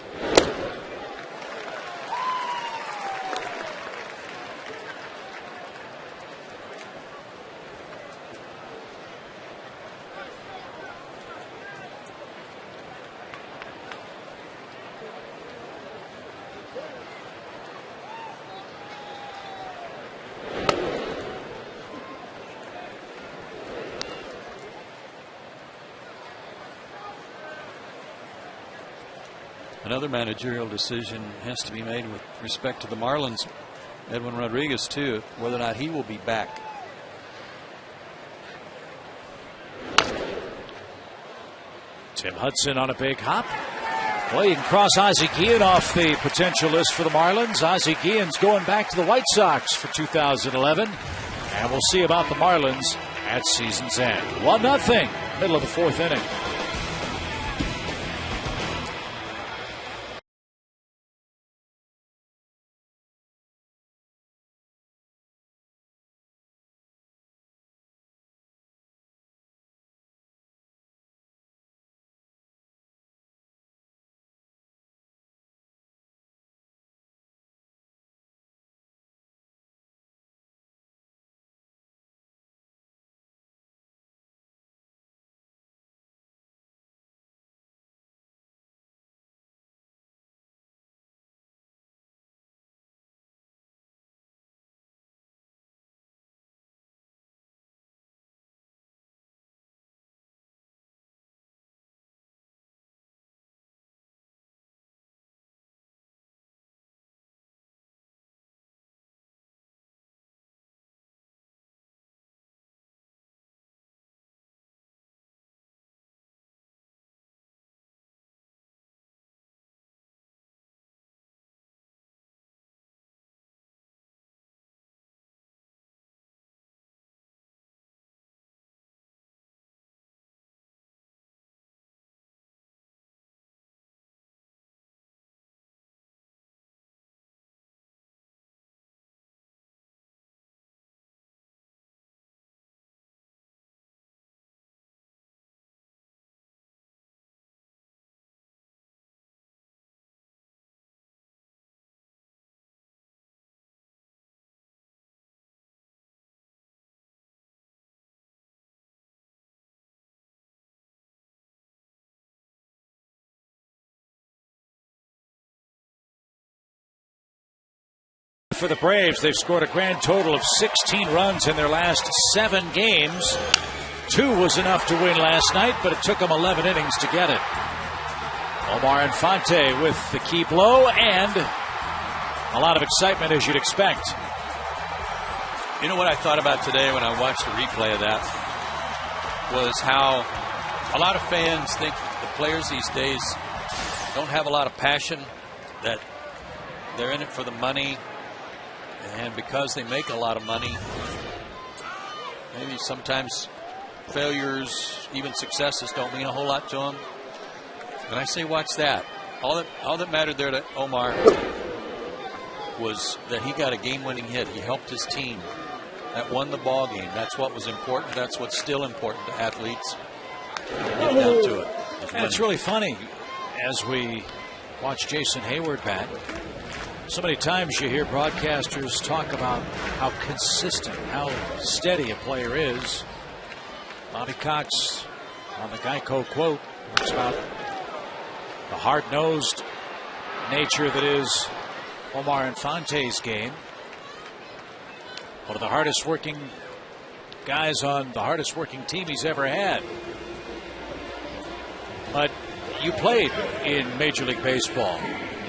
Another managerial decision has to be made with respect to the Marlins. Edwin Rodriguez, too, whether or not he will be back. Tim Hudson on a big hop. Well, you can cross Ozzie Guillen off the potential list for the Marlins. Ozzie Guillen's going back to the White Sox for 2011. And we'll see about the Marlins at season's end. 1-0, middle of the 4th inning. for the Braves. They've scored a grand total of 16 runs in their last 7 games. 2 was enough to win last night, but it took them 11 innings to get it. Omar Infante with the key blow and a lot of excitement, as you'd expect. You know what I thought about today when I watched the replay of that was how a lot of fans think the players these days don't have a lot of passion, that they're in it for the money, and because they make a lot of money, maybe sometimes failures, even successes, don't mean a whole lot to them. And I say, watch that. All that mattered there to Omar was that he got a game-winning hit. He helped his team. That won the ball game. That's what was important. That's what's still important to athletes. Get down to it. And it's really funny as we watch Jason Hayward bat. So many times you hear broadcasters talk about how consistent, how steady a player is. Bobby Cox on the Geico quote talks about the hard-nosed nature that is Omar Infante's game. One of the hardest working guys on the hardest working team he's ever had. But you played in Major League Baseball.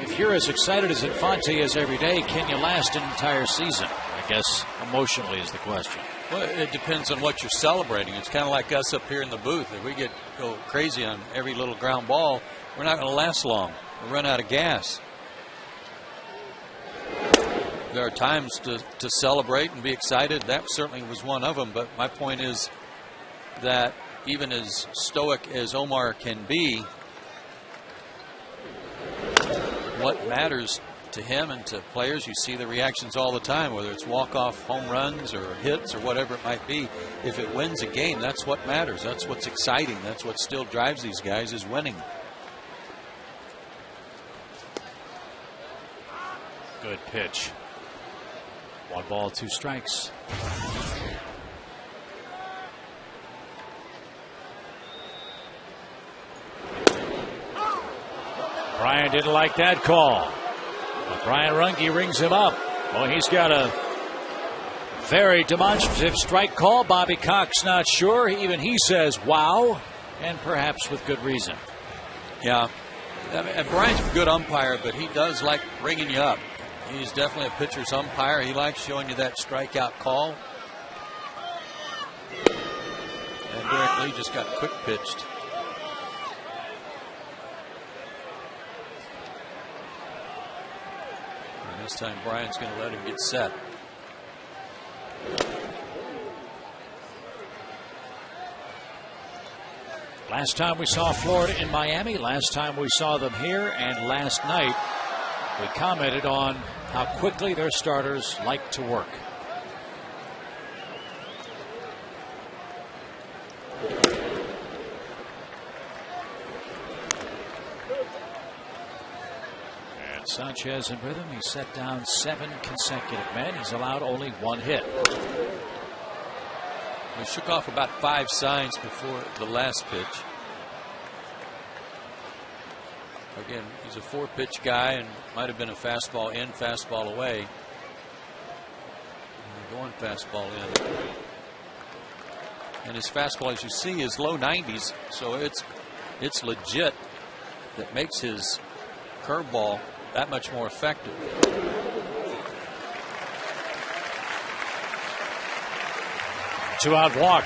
If you're as excited as Infante is every day, can you last an entire season? I guess emotionally is the question. Well, it depends on what you're celebrating. It's kind of like us up here in the booth. If we go crazy on every little ground ball, we're not going to last long. We'll run out of gas. There are times to celebrate and be excited. That certainly was one of them. But my point is that even as stoic as Omar can be, what matters to him and to players, you see the reactions all the time, whether it's walk-off home runs or hits or whatever it might be. If it wins a game, that's what matters. That's what's exciting. That's what still drives these guys, is winning. Good pitch. 1 ball, 2 strikes. Brian didn't like that call. But Brian Runge rings him up. Well, he's got a very demonstrative strike call. Bobby Cox not sure. Even he says, wow, and perhaps with good reason. Yeah. And Brian's a good umpire, but he does like ringing you up. He's definitely a pitcher's umpire. He likes showing you that strikeout call. And Derek Lee just got quick pitched. And this time Brian's going to let him get set. Last time we saw Florida in Miami, last time we saw them here, and last night we commented on how quickly their starters like to work. And Sanchez in rhythm. He set down 7 consecutive men. He's allowed only 1 hit. He shook off about 5 signs before the last pitch. Again, he's a 4-pitch guy and might have been a fastball in, fastball away. And going fastball in. And his fastball, as you see, is low 90s, so it's legit. That makes his curveball that much more effective. 2-out walk.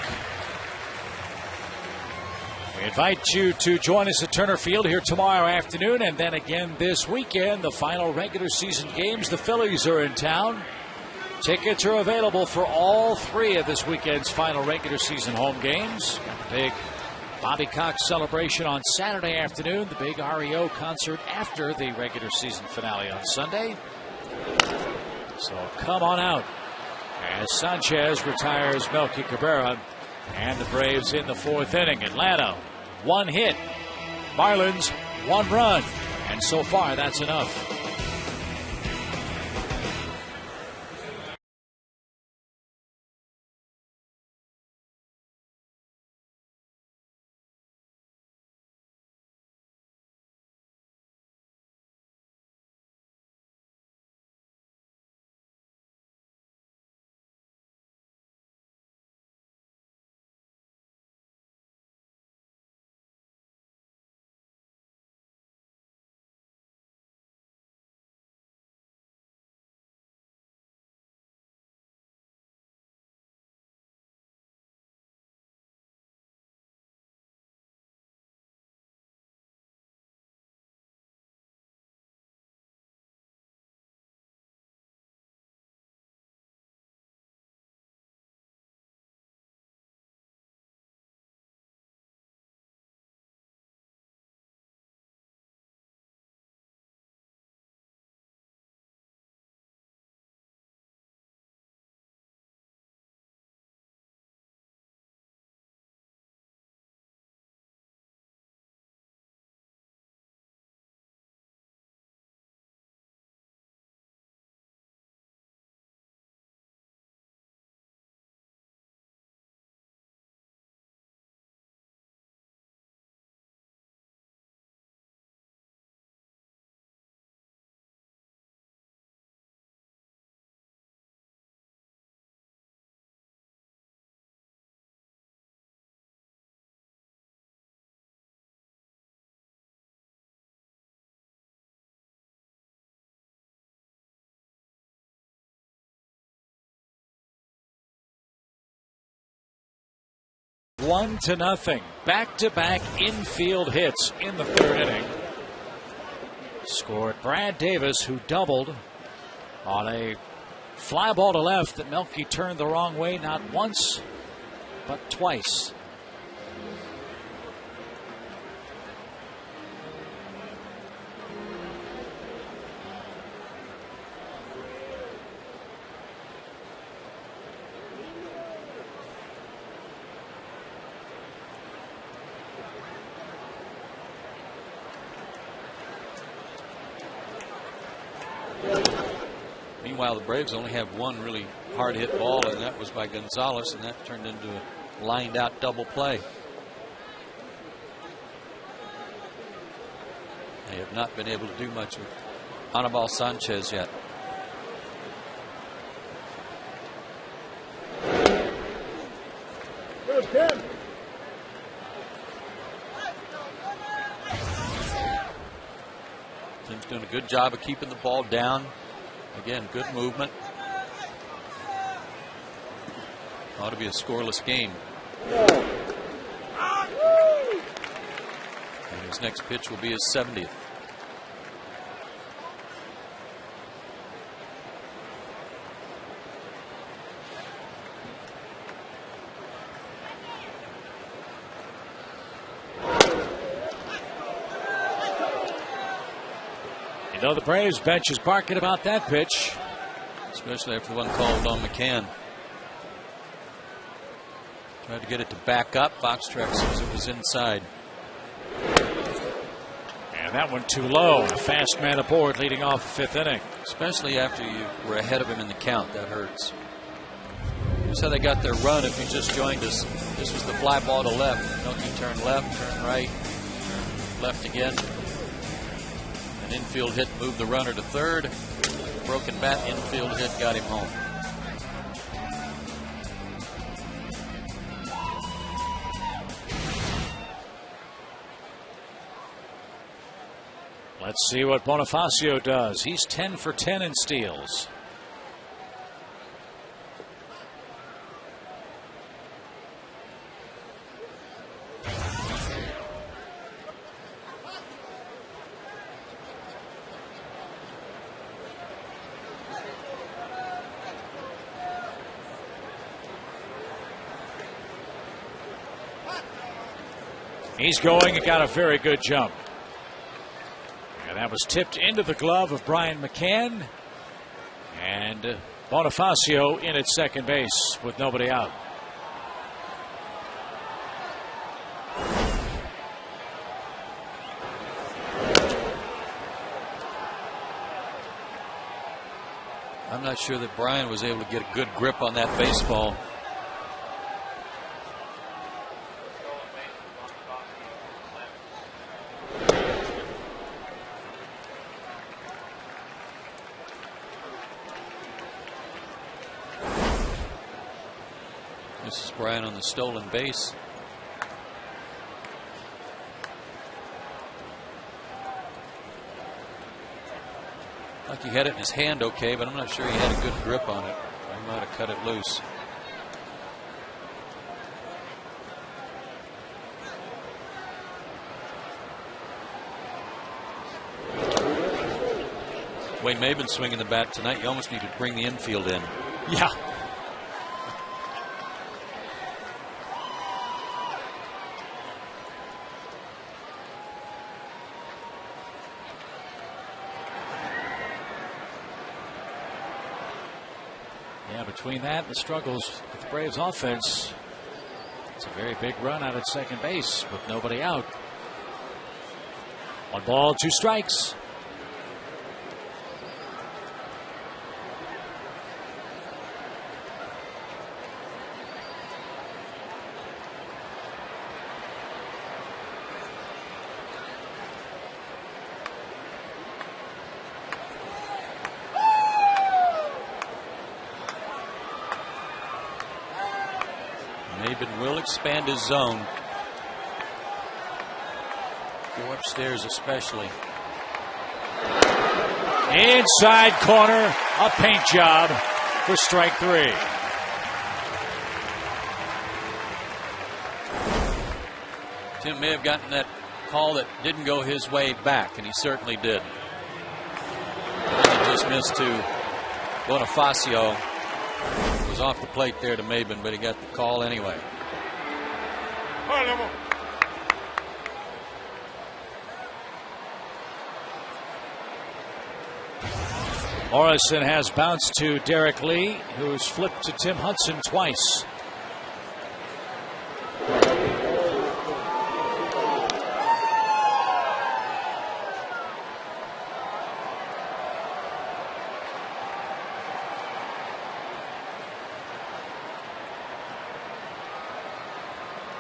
We invite you to join us at Turner Field here tomorrow afternoon and then again this weekend. The final regular season games. The Phillies are in town. Tickets are available for all 3 of this weekend's final regular season home games. Got the big Bobby Cox celebration on Saturday afternoon. The big REO concert after the regular season finale on Sunday. So come on out as Sanchez retires Melky Cabrera. And the Braves in the 4th inning. Atlanta, 1 hit. Marlins, 1 run. And so far, that's enough. 1-0. Back-to-back infield hits in the third inning. Scored Brad Davis, who doubled on a fly ball to left that Melky turned the wrong way not once, but twice. Meanwhile, the Braves only have one really hard hit ball, and that was by Gonzalez, and that turned into a lined out double play. They have not been able to do much with Anibal Sanchez yet. Tim's doing a good job of keeping the ball down. Again, good movement. Ought to be a scoreless game. And his next pitch will be his 70th. You know, the Braves bench is barking about that pitch. Especially after the one called on McCann. Tried to get it to back up. Foxtrax says it was inside. And that one too low. A fast man aboard leading off the fifth inning. Especially after you were ahead of him in the count. That hurts. Here's how they got their run. If you just joined us, this was the fly ball to left. Melky turned left, turn right, turn left again. An infield hit moved the runner to third. Broken bat infield hit got him home. Let's see what Bonifacio does. He's 10 for 10 in steals. He's going and got a very good jump. And that was tipped into the glove of Brian McCann. And Bonifacio in at second base with nobody out. I'm not sure that Brian was able to get a good grip on that baseball. This is Brian on the stolen base. Like he had it in his hand okay, but I'm not sure he had a good grip on it. He might have cut it loose. Wade Maben swinging the bat tonight. You almost need to bring the infield in. Yeah. Between that and the struggles with the Braves offense, it's a very big run out at second base with nobody out. 1 ball, 2 strikes. Maben will expand his zone. Go upstairs especially. Inside corner, a paint job for strike 3. Tim may have gotten that call that didn't go his way back, and he certainly did. And he just missed to Bonifacio. Was off the plate there to Maben, but he got the call anyway. Morrison has bounced to Derek Lee, who's flipped to Tim Hudson twice.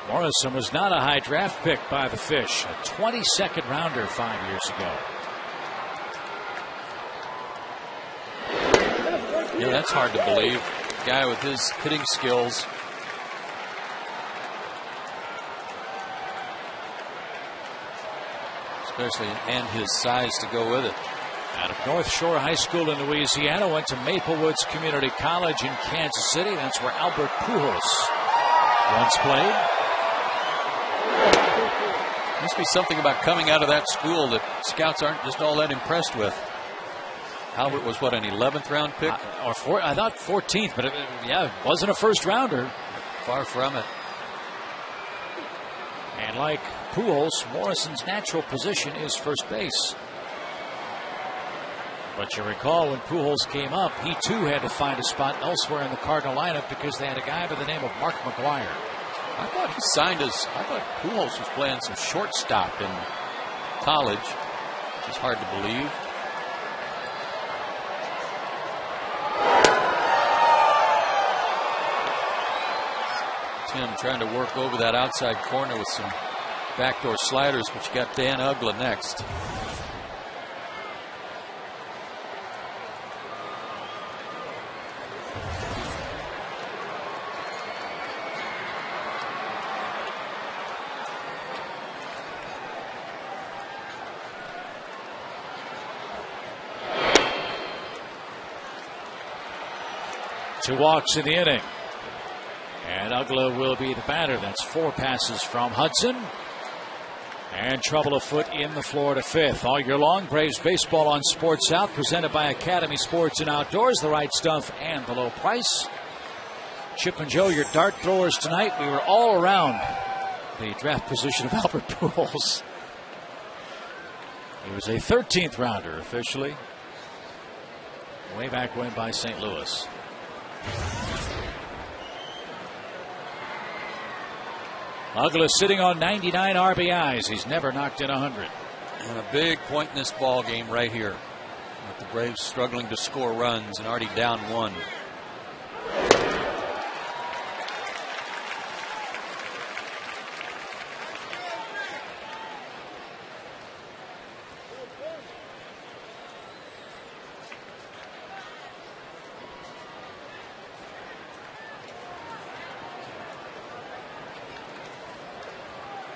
Morrison was not a high draft pick by the Fish, a 22nd rounder 5 years ago. Yeah, that's hard to believe. A guy with his hitting skills. Especially, and his size to go with it. Out of North Shore High School in Louisiana, went to Maple Woods Community College in Kansas City. That's where Albert Pujols once played. Must be something about coming out of that school that scouts aren't just all that impressed with. Albert was what, an 11th round pick? I thought 14th, but it wasn't a first rounder. Far from it. And like Pujols, Morrison's natural position is first base. But you recall when Pujols came up, he too had to find a spot elsewhere in the Cardinal lineup because they had a guy by the name of Mark McGwire. I thought Pujols was playing some shortstop in college, which is hard to believe. Tim trying to work over that outside corner with some backdoor sliders, but you got Dan Ugla next. Two walks in the inning. And Ugla will be the batter. That's 4 passes from Hudson. And trouble afoot in the Florida fifth. All year long, Braves baseball on Sports South, presented by Academy Sports and Outdoors, the right stuff and the low price. Chip and Joe, your dart throwers tonight. We were all around the draft position of Albert Pujols. He was a 13th rounder officially, way back when by St. Louis. Ugla sitting on 99 RBIs. He's never knocked in 100. And a big point in this ball game right here, with the Braves struggling to score runs and already down 1.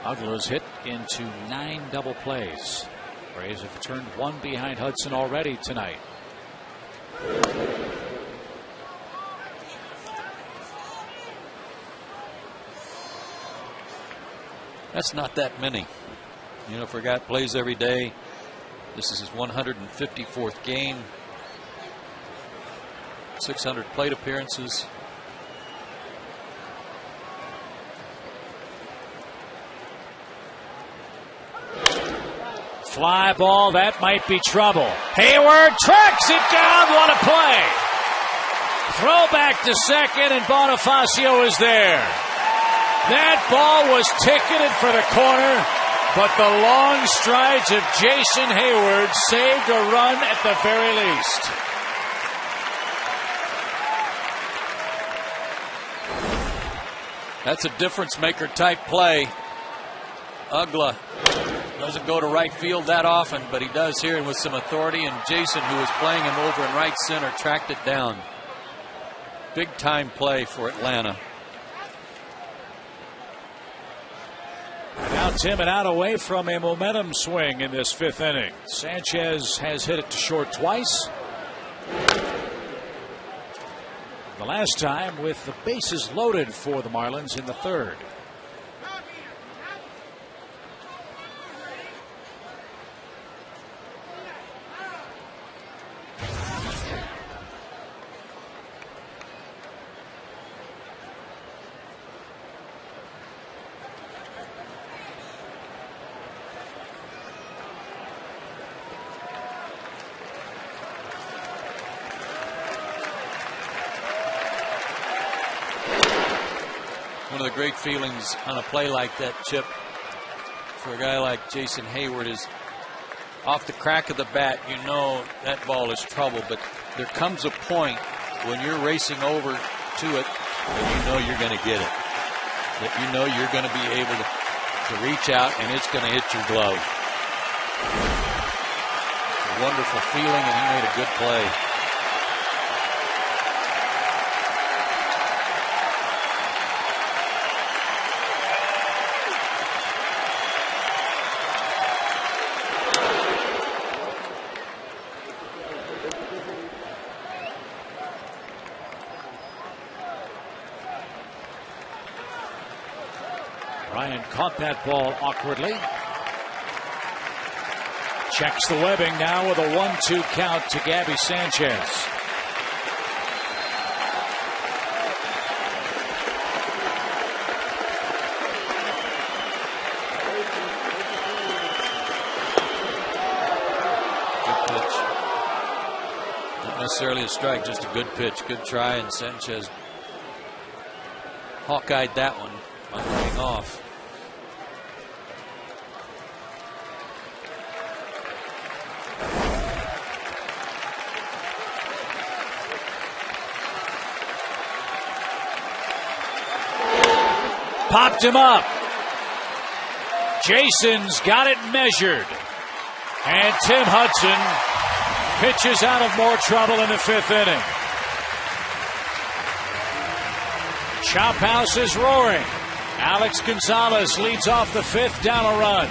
Ugla's hit into 9 double plays. Braves have turned 1 behind Hudson already tonight. That's not that many. You know, for a guy that plays every day, this is his 154th game. 600 plate appearances. Fly ball, that might be trouble. Hayward tracks it down, what a play. Throw back to second, and Bonifacio is there. That ball was ticketed for the corner, but the long strides of Jason Hayward saved a run at the very least. That's a difference maker type play. Ugla doesn't go to right field that often, but he does here and with some authority, and Jason, who was playing him over in right center, tracked it down. Big time play for Atlanta. Now Tim and out away from a momentum swing in this 5th inning. Sanchez has hit it to short twice. The last time with the bases loaded for the Marlins in the 3rd. One of the great feelings on a play like that, Chip, for a guy like Jason Hayward is off the crack of the bat, you know that ball is trouble, but there comes a point when you're racing over to it that you know you're going to get it, that you know you're going to be able to reach out and it's going to hit your glove. It's a wonderful feeling, and he made a good play. Ryan caught that ball awkwardly. Checks the webbing now with a 1-2 count to Gabby Sanchez. Good pitch. Not necessarily a strike, just a good pitch. Good try, and Sanchez hawk-eyed that one by laying off. Popped him up. Jason's got it measured. And Tim Hudson pitches out of more trouble in the 5th inning. Chop House is roaring. Alex Gonzalez leads off the 5th, down a run.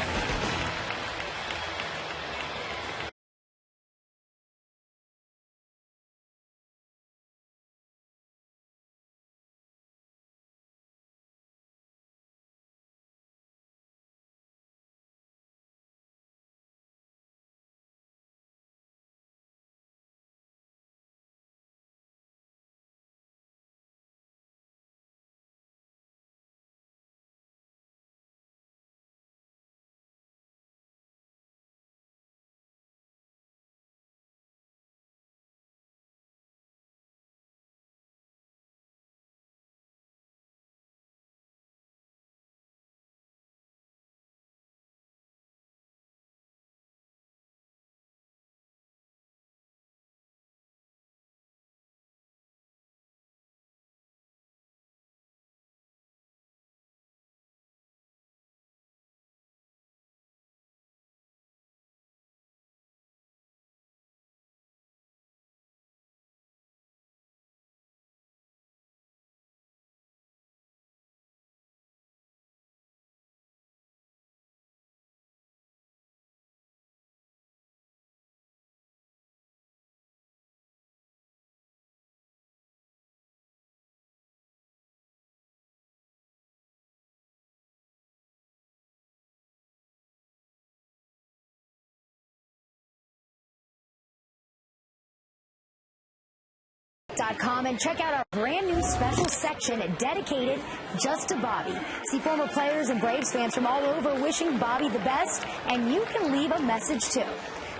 .com and check out our brand new special section dedicated just to Bobby. See former players and Braves fans from all over wishing Bobby the best, and you can leave a message too.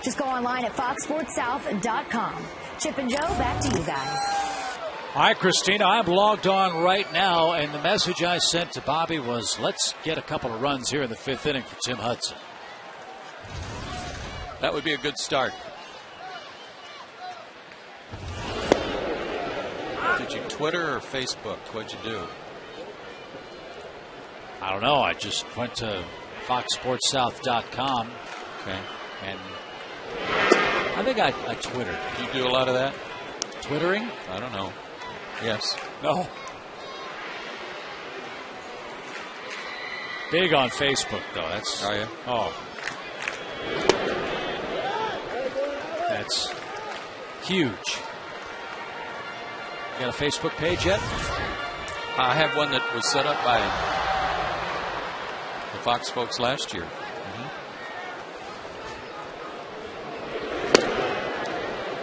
Just go online at foxsportssouth.com. Chip and Joe, back to you guys. Hi, Christina. I'm logged on right now, and the message I sent to Bobby was, let's get a couple of runs here in the 5th inning for Tim Hudson. That would be a good start. Did you Twitter or Facebook? What'd you do? I don't know. I just went to foxsportssouth.com. Okay. And I think I Twittered. Did you do a lot of that? Twittering? I don't know. Yes. No. Big on Facebook, though. That's. Are you? Oh. That's huge. You got a Facebook page yet? I have one that was set up by the Fox folks last year. Mm-hmm.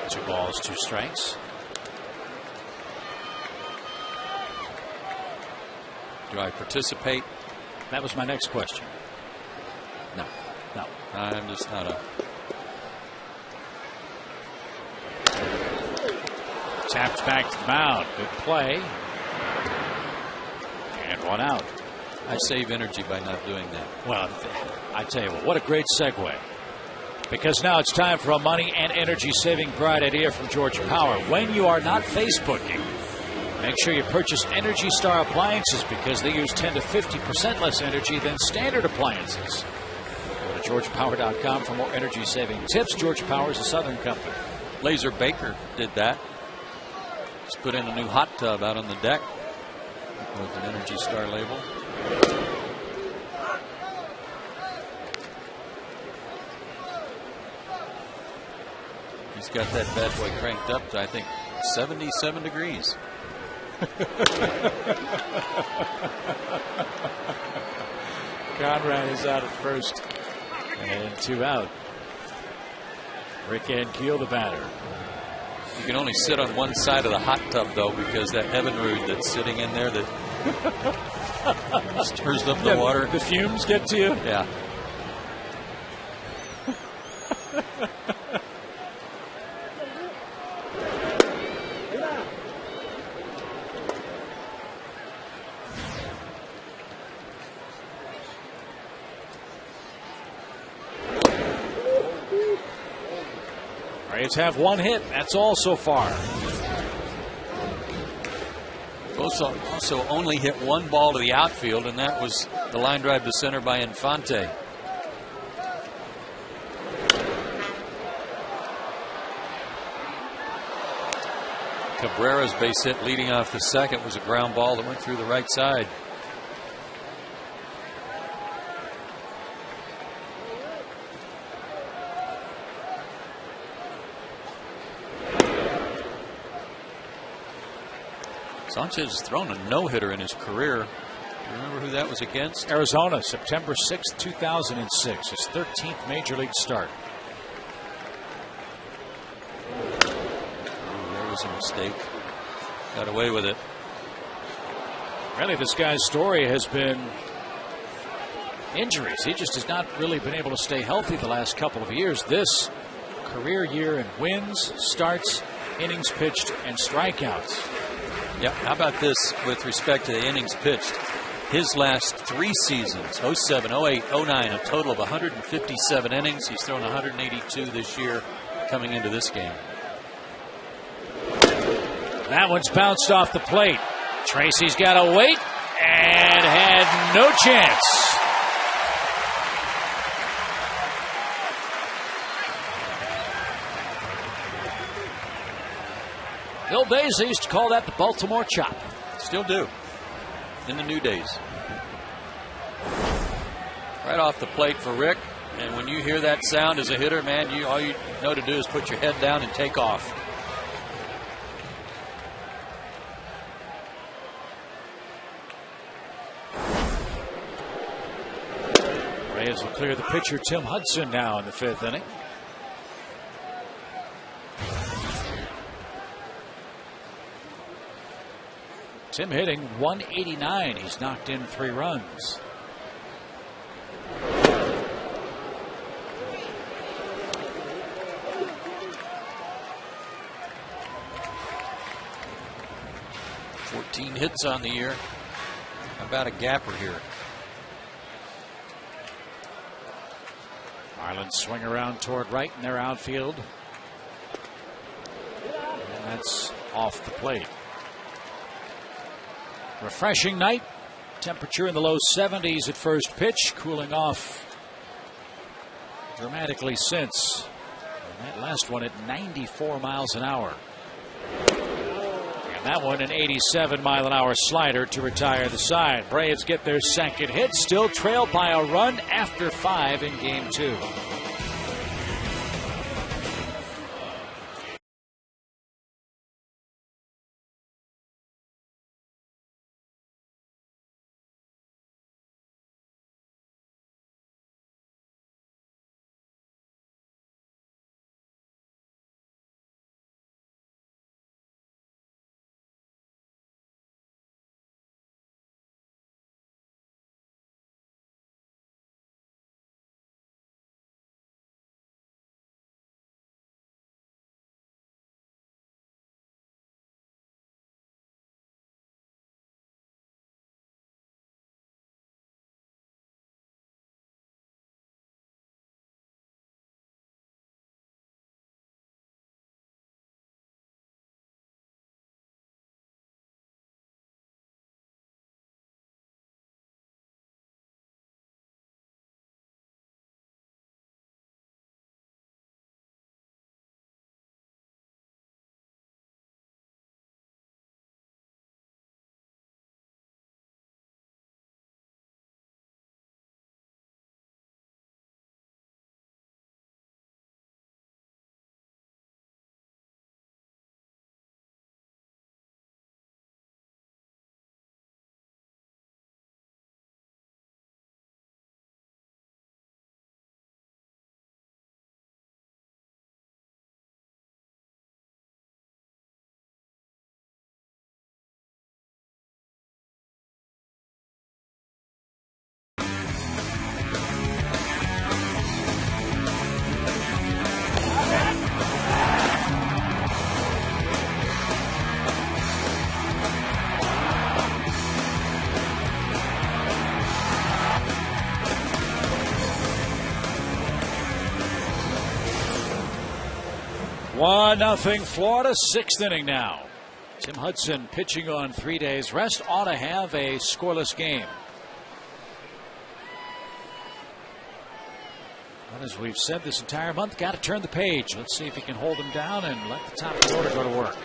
2 balls, 2 strikes. Do I participate? That was my next question. No. No. I'm just not a... Tapped back to the mound. Good play. And One out. I save energy by not doing that. Well, I tell you what a great segue. Because now it's time for a money and energy saving bright idea from Georgia Power. When you are not Facebooking, make sure you purchase Energy Star appliances because they use 10 to 50% less energy than standard appliances. Go to GeorgiaPower.com for more energy saving tips. Georgia Power is a Southern company. Laser Baker did that. Just put in a new hot tub out on the deck with an Energy Star label. He's got that bad boy cranked up to, I think, 77 degrees. Conrad is out at first. And 2 out. Rick Ankiel, the batter. You can only sit on one side of the hot tub, though, because that Evinrude that's sitting in there that stirs up the water. The fumes get to you? Yeah. Braves have 1 hit. That's all so far. Also only hit 1 ball to the outfield, and that was the line drive to center by Infante. Cabrera's base hit leading off the second was a ground ball that went through the right side. Sanchez has thrown a no-hitter in his career. Do you remember who that was against? Arizona, September 6th, 2006. His 13th major league start. There was a mistake. Got away with it. Really, this guy's story has been injuries. He just has not really been able to stay healthy the last couple of years. This career year in wins, starts, innings pitched, and strikeouts. Yeah, how about this with respect to the innings pitched? His last 3 seasons, 07, 08, 09, a total of 157 innings. He's thrown 182 this year coming into this game. That one's bounced off the plate. Tracy's got to wait and had no chance. The old days, they used to call that the Baltimore chop. Still do. In the new days. Right off the plate for Rick. And when you hear that sound as a hitter, man, all you know to do is put your head down and take off. Braves will clear the pitcher, Tim Hudson, now in the 5th inning. Tim hitting 189. He's knocked in 3 runs. $14 hits on the year. How about a gapper here? Marlins swing around toward right in their outfield. And that's off the plate. Refreshing night. Temperature in the low 70s at first pitch, cooling off dramatically since. And that last one at 94 miles an hour. And that one an 87-mile-an-hour slider to retire the side. Braves get their second hit, still trailed by a run after 5 in Game 2. 1-0 Florida, 6th inning now. Tim Hudson pitching on 3 days rest, ought to have a scoreless game. But as we've said this entire month, got to turn the page. Let's see if he can hold him down and let the top of the order go to work.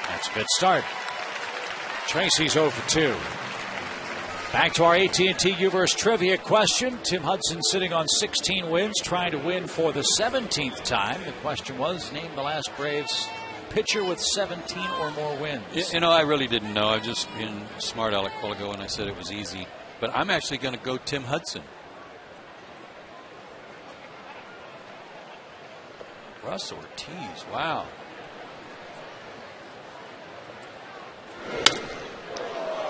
That's a good start. Tracy's 0 for 2. Back to our AT&T Uverse trivia question. Tim Hudson sitting on 16 wins, trying to win for the 17th time. The question was, name the last Braves pitcher with 17 or more wins. You know, I really didn't know. I just been smart aleck while ago, and I said it was easy. But I'm actually going to go Tim Hudson. Russ Ortiz, wow.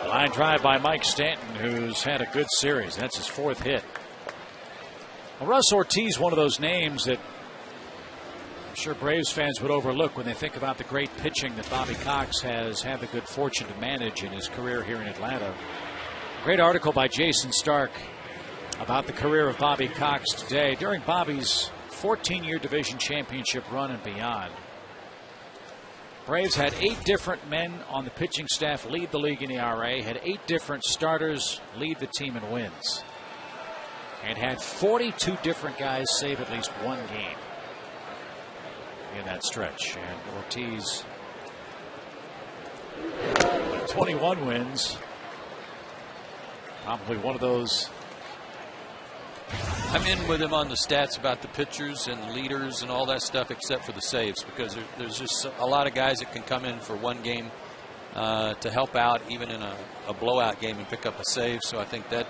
Line drive by Mike Stanton, who's had a good series. That's his 4th hit. Well, Russ Ortiz, one of those names that I'm sure Braves fans would overlook when they think about the great pitching that Bobby Cox has had the good fortune to manage in his career here in Atlanta. Great article by Jason Stark about the career of Bobby Cox today. During Bobby's 14-year division championship run and beyond, Braves had 8 different men on the pitching staff lead the league in ERA, had 8 different starters lead the team in wins, and had 42 different guys save at least one game in that stretch. And Ortiz, with 21 wins, probably one of those. I'm in with him on the stats about the pitchers and leaders and all that stuff, except for the saves, because there's just a lot of guys that can come in for one game to help out, even in a blowout game, and pick up a save. So I think that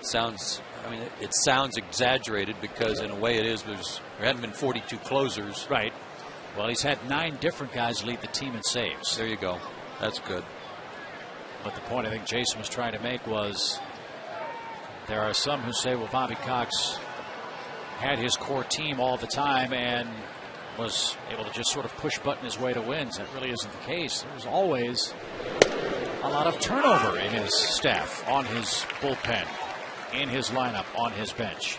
sounds, I mean, it sounds exaggerated, because in a way it is. There hadn't been 42 closers. Right. Well, he's had 9 different guys lead the team in saves. There you go. That's good. But the point I think Jason was trying to make was, there are some who say, well, Bobby Cox had his core team all the time and was able to just sort of push button his way to wins. That really isn't the case. There was always a lot of turnover in his staff, on his bullpen, in his lineup, on his bench.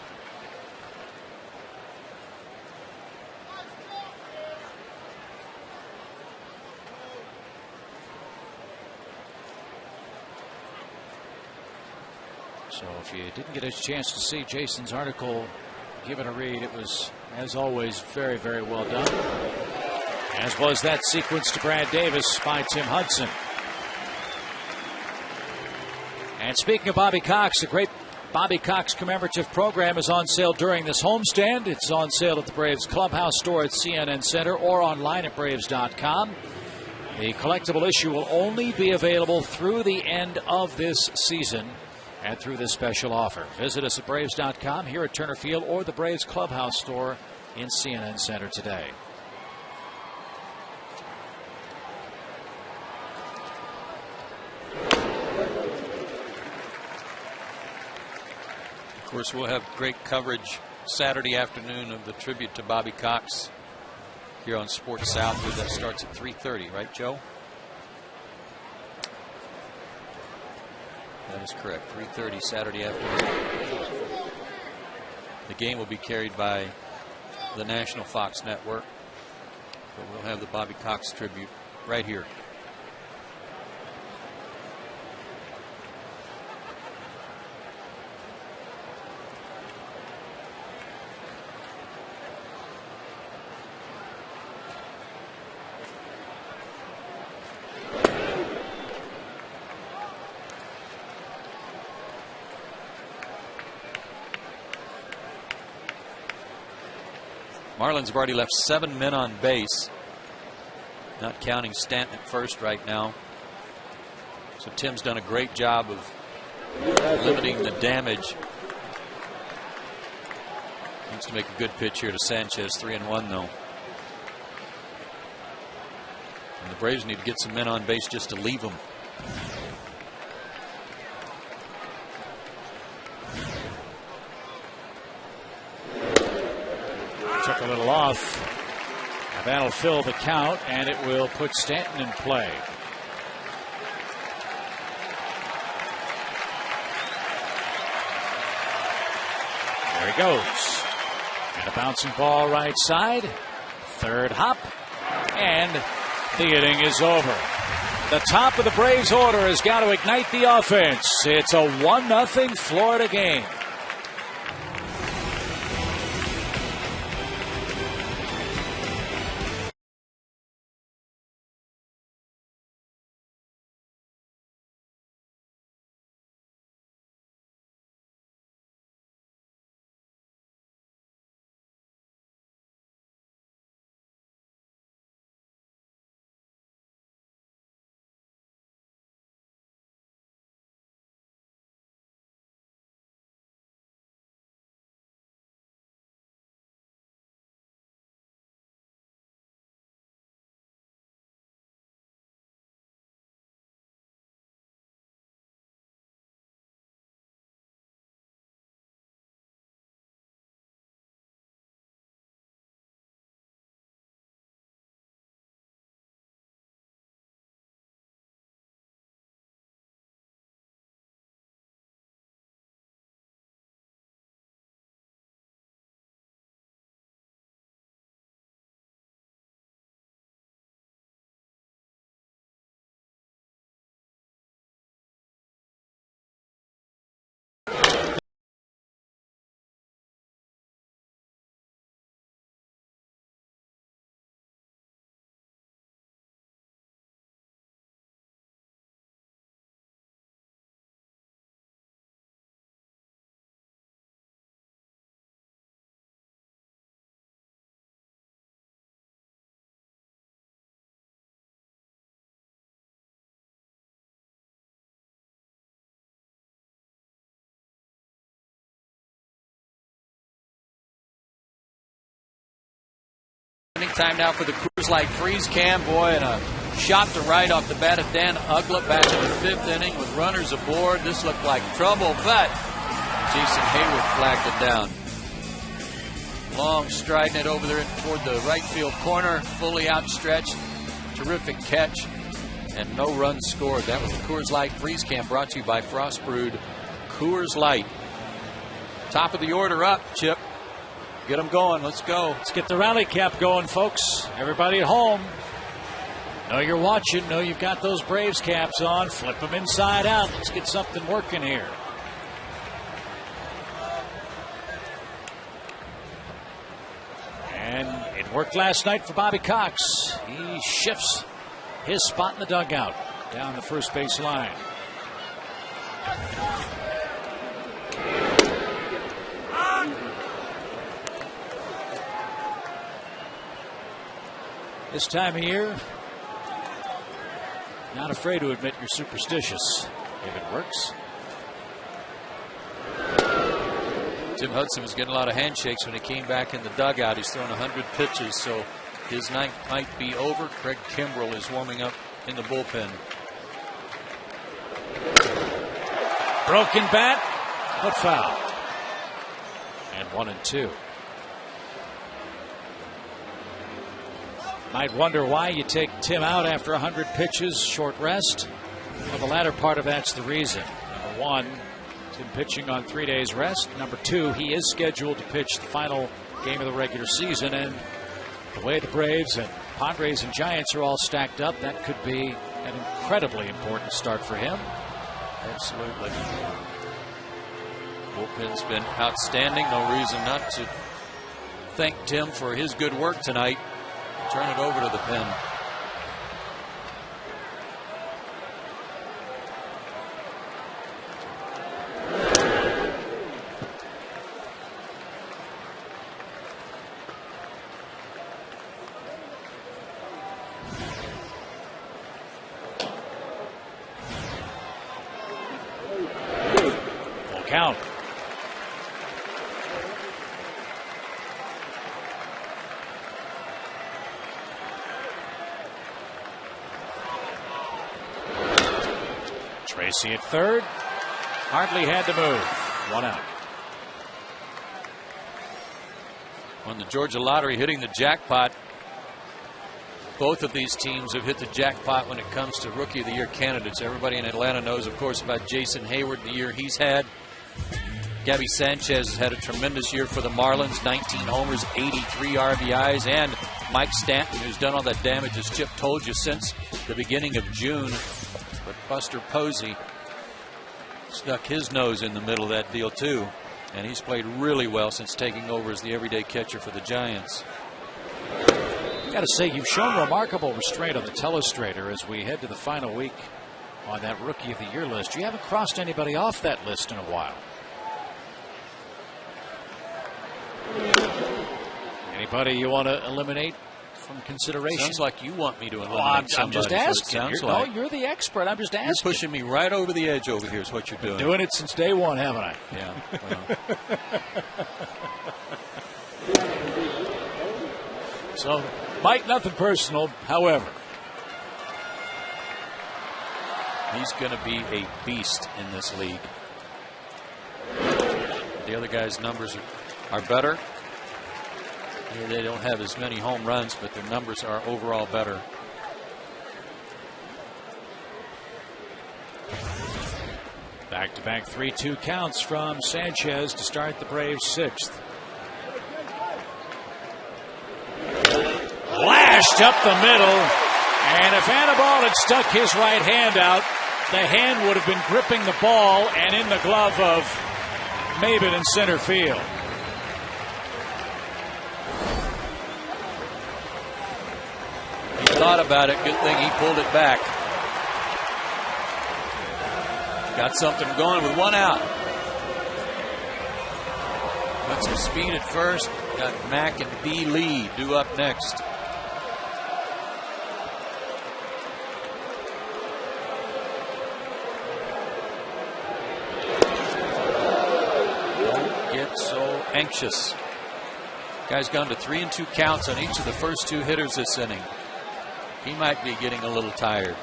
So if you didn't get a chance to see Jason's article, give it a read. It was, as always, very, very well done. As was that sequence to Brad Davis by Tim Hudson. And speaking of Bobby Cox, the great Bobby Cox commemorative program is on sale during this homestand. It's on sale at the Braves Clubhouse store at CNN Center or online at Braves.com. The collectible issue will only be available through the end of this season and through this special offer. Visit us at Braves.com, here at Turner Field, or the Braves Clubhouse store in CNN Center today. Of course, we'll have great coverage Saturday afternoon of the tribute to Bobby Cox here on Sports South. That starts at 3:30, right, Joe? That is correct. 3:30 Saturday afternoon. The game will be carried by the National Fox Network, but we'll have the Bobby Cox tribute right here. Marlins have already left 7 men on base, not counting Stanton at first right now. So Tim's done a great job of limiting the damage. Needs to make a good pitch here to Sanchez. 3-1 though. And the Braves need to get some men on base just to leave them. Took a little off. And that'll fill the count, and it will put Stanton in play. There he goes. And a bouncing ball right side. Third hop, and the inning is over. The top of the Braves order has got to ignite the offense. It's a 1-0 Florida game. Time now for the Coors Light Freeze Cam. Boy, and a shot to right off the bat of Dan Uggla back in the 5th inning with runners aboard. This looked like trouble, but Jason Hayward flagged it down. Long striding it over there toward the right field corner, fully outstretched. Terrific catch, and no runs scored. That was the Coors Light Freeze Cam, brought to you by Frost Brewed Coors Light. Top of the order up, Chip. Get them going. Let's go. Let's get the rally cap going, folks. Everybody at home, know you're watching. Know you've got those Braves caps on. Flip them inside out. Let's get something working here. And it worked last night for Bobby Cox. He shifts his spot in the dugout down the first base line. This time of year, not afraid to admit you're superstitious if it works. Tim Hudson was getting a lot of handshakes when he came back in the dugout. He's thrown 100 pitches, so his night might be over. Craig Kimbrell is warming up in the bullpen. Broken bat, but foul. And 1-2. Might wonder why you take Tim out after 100 pitches, short rest. Well, the latter part of that's the reason. Number one, Tim pitching on 3 days rest. Number two, he is scheduled to pitch the final game of the regular season. And the way the Braves and Padres and Giants are all stacked up, that could be an incredibly important start for him. Absolutely. Bullpen's been outstanding. No reason not to thank Tim for his good work tonight. Turn it over to the pen. Full count. Tracy at third. Hardly had to move. 1 out. On the Georgia Lottery, hitting the jackpot. Both of these teams have hit the jackpot when it comes to Rookie of the Year candidates. Everybody in Atlanta knows, of course, about Jason Hayward, the year he's had. Gabby Sanchez has had a tremendous year for the Marlins. 19 homers, 83 RBIs, and Mike Stanton, who's done all that damage, as Chip told you, since the beginning of June. But Buster Posey stuck his nose in the middle of that deal, too. And he's played really well since taking over as the everyday catcher for the Giants. Got to say, you've shown remarkable restraint on the telestrator as we head to the final week on that Rookie of the Year list. You haven't crossed anybody off that list in a while. Anybody you want to eliminate from consideration? Sounds like you want me to eliminate somebody. I'm just asking. You're the expert. I'm just asking. You're pushing me right over the edge over here is what you're doing. Doing it since day one, haven't I? Yeah. Well. So, Mike, nothing personal. However, he's going to be a beast in this league. The other guys' numbers are better. They don't have as many home runs, but their numbers are overall better. Back-to-back 3-2 counts from Sanchez to start the Braves' sixth. Lashed up the middle, and if Anibal had stuck his right hand out, the hand would have been gripping the ball and in the glove of Maben in center field. He thought about it. Good thing he pulled it back. Got something going with one out. Got some speed at first. Got Mack and B. Lee due up next. Don't get so anxious. Guy's gone to 3-2 counts on each of the first two hitters this inning. He might be getting a little tired.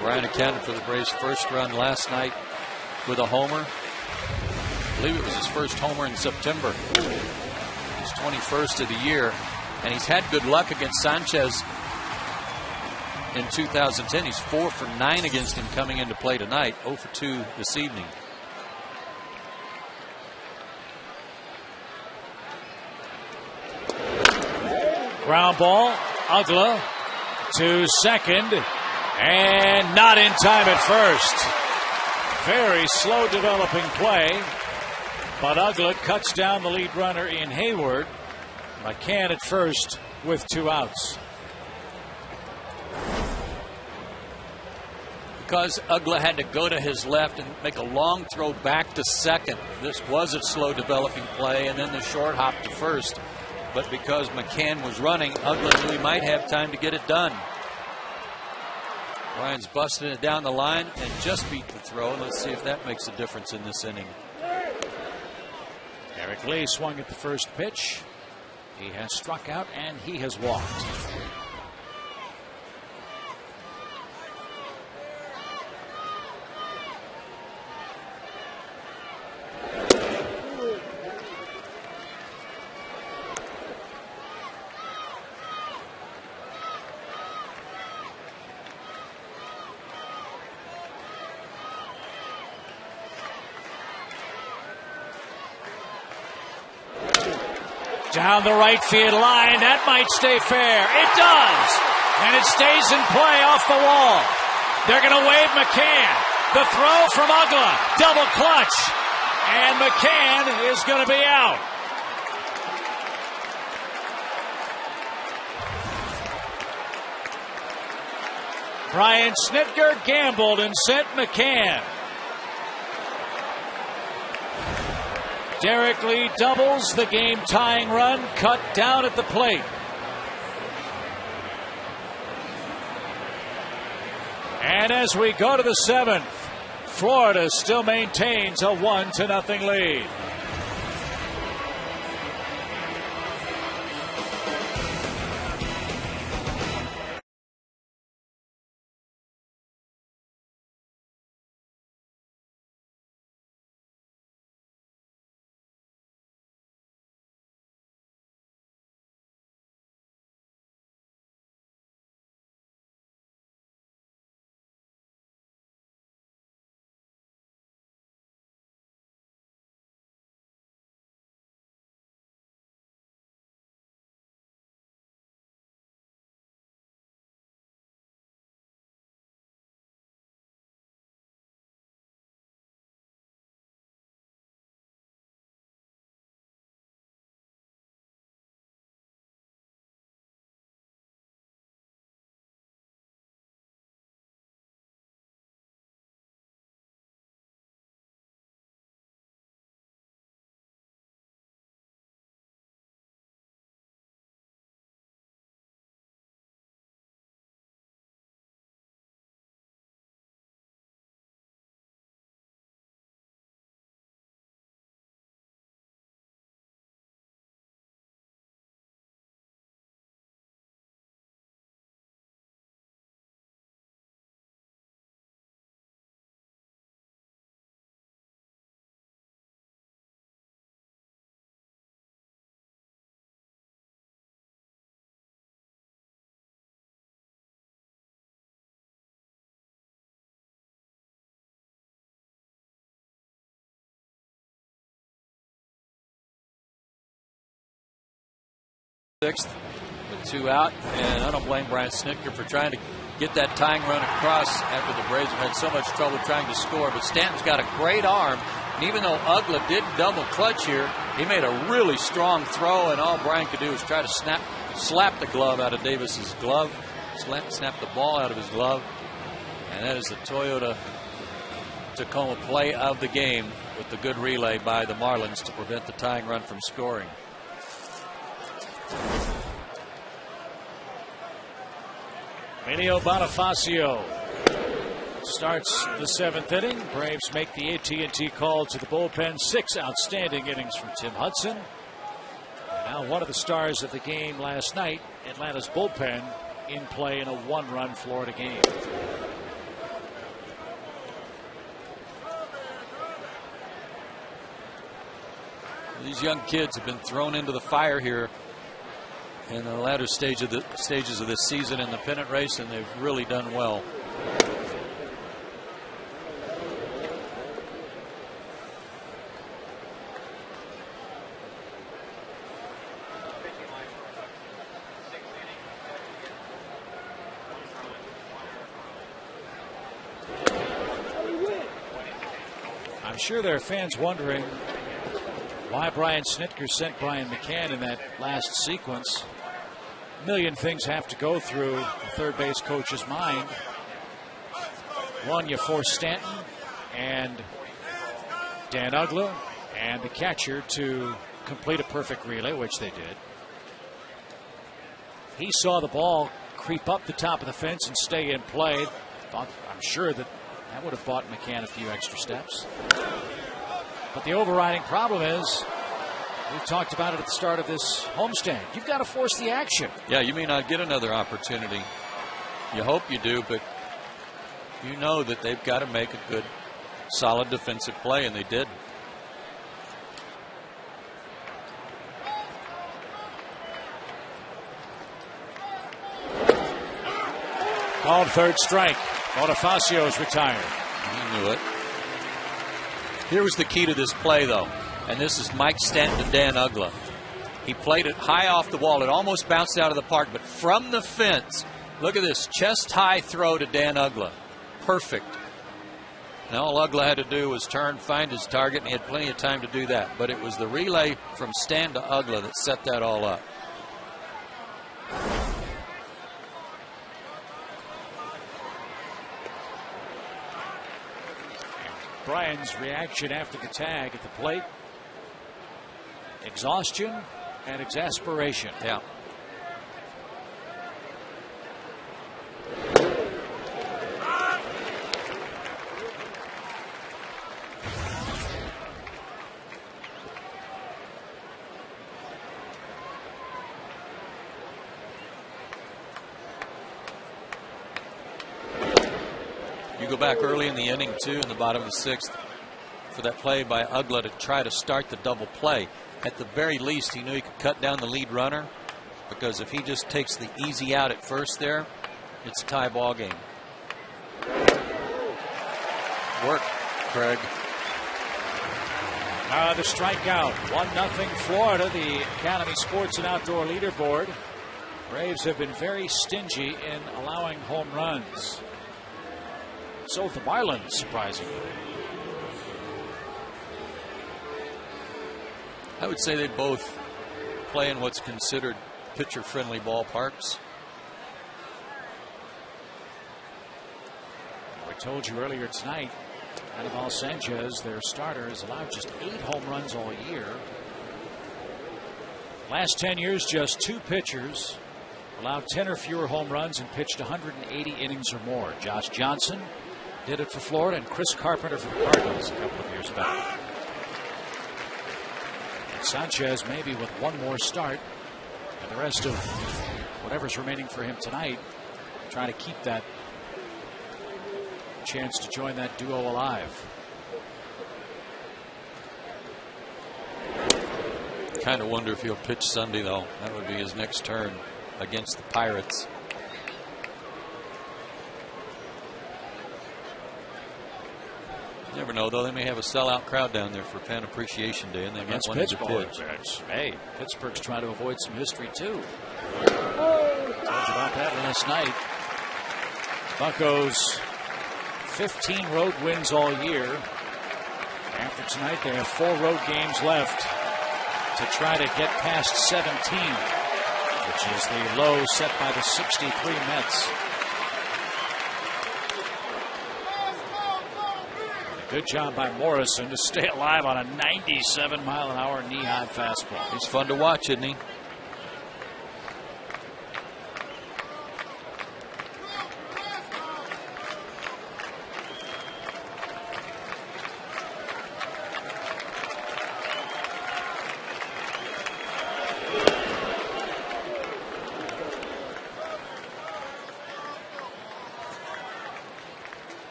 Brian accounted for the Braves' first run last night with a homer. I believe it was his first homer in September. His 21st of the year. And he's had good luck against Sanchez in 2010. He's 4 for 9 against him coming into play tonight. 0 for 2 this evening. Ground ball, Ugla to second. And not in time at first. Very slow developing play. But Ugla cuts down the lead runner in Hayward. McCann at first with 2 outs. Because Ugla had to go to his left and make a long throw back to second. This was a slow developing play, and then the short hop to first. But because McCann was running, Ugla knew he might have time to get it done. Ryan's busting it down the line and just beat the throw. Let's see if that makes a difference in this inning. Eric Lee swung at the first pitch. He has struck out and he has walked. Down the right field line. That might stay fair. It does. And it stays in play off the wall. They're going to wave McCann. The throw from Ugla. Double clutch. And McCann is going to be out. Brian Snitker gambled and sent McCann. Derek Lee doubles the game-tying run, cut down at the plate. And as we go to the 7th, Florida still maintains a 1-0 lead. 6th with 2 out, and I don't blame Brian Snitker for trying to get that tying run across after the Braves have had so much trouble trying to score. But Stanton's got a great arm, and even though Uggla did double clutch here, he made a really strong throw, and all Brian could do was try to slap the glove out of Davis's glove, snap the ball out of his glove, and that is the Toyota Tacoma play of the game, with the good relay by the Marlins to prevent the tying run from scoring. Emilio Bonifacio starts the 7th inning. Braves make the AT&T call to the bullpen. 6 outstanding innings from Tim Hudson. Now one of the stars of the game last night, Atlanta's bullpen, in play in a 1-run Florida game. These young kids have been thrown into the fire here in the latter stages of this season in the pennant race, and they've really done well. I'm sure there are fans wondering why Brian Snitker sent Brian McCann in that last sequence. A million things have to go through the third base coach's mind. One, you force Stanton and Dan Uggla and the catcher to complete a perfect relay, which they did. He saw the ball creep up the top of the fence and stay in play. I'm sure that would have bought McCann a few extra steps. But the overriding problem is, we've talked about it at the start of this homestand, you've got to force the action. Yeah, you may not get another opportunity. You hope you do, but you know that they've got to make a good, solid defensive play, and they did. Called third strike. Bonifacio is retired. He knew it. Here was the key to this play, though, and this is Mike Stanton to Dan Uggla. He played it high off the wall. It almost bounced out of the park, but from the fence, look at this chest-high throw to Dan Uggla. Perfect. And all Uggla had to do was turn, find his target, and he had plenty of time to do that. But it was the relay from Stan to Uggla that set that all up. Brian's reaction after the tag at the plate: exhaustion and exasperation. Yeah. You go back early in the inning, too, in the bottom of the 6th, for that play by Uggla to try to start the double play. At the very least, he knew he could cut down the lead runner, because if he just takes the easy out at first there, it's a tie ball game. Work, Craig. The strikeout. 1-0 Florida, the Academy Sports and Outdoor Leaderboard. Braves have been very stingy in allowing home runs. So the Marlins, surprisingly. I would say they both play in what's considered pitcher-friendly ballparks. We told you earlier tonight, Anibal Sanchez, their starter, has allowed just 8 home runs all year. Last 10 years, just 2 pitchers allowed 10 or fewer home runs and pitched 180 innings or more. Josh Johnson did it for Florida, and Chris Carpenter for the Cardinals a couple of years back. And Sanchez maybe with one more start, and the rest of whatever's remaining for him tonight, trying to keep that chance to join that duo alive. Kind of wonder if he'll pitch Sunday, though. That would be his next turn against the Pirates. You never know, though. They may have a sellout crowd down there for Fan Appreciation Day, and they might want to pitch. Hey, Pittsburgh's trying to avoid some history, too. Told you about that last night. Buccos, 15 road wins all year. After tonight, they have 4 road games left to try to get past 17, which is the low set by the 63 Mets. Good job by Morrison to stay alive on a 97-mile-an-hour knee-high fastball. He's fun to watch, isn't he?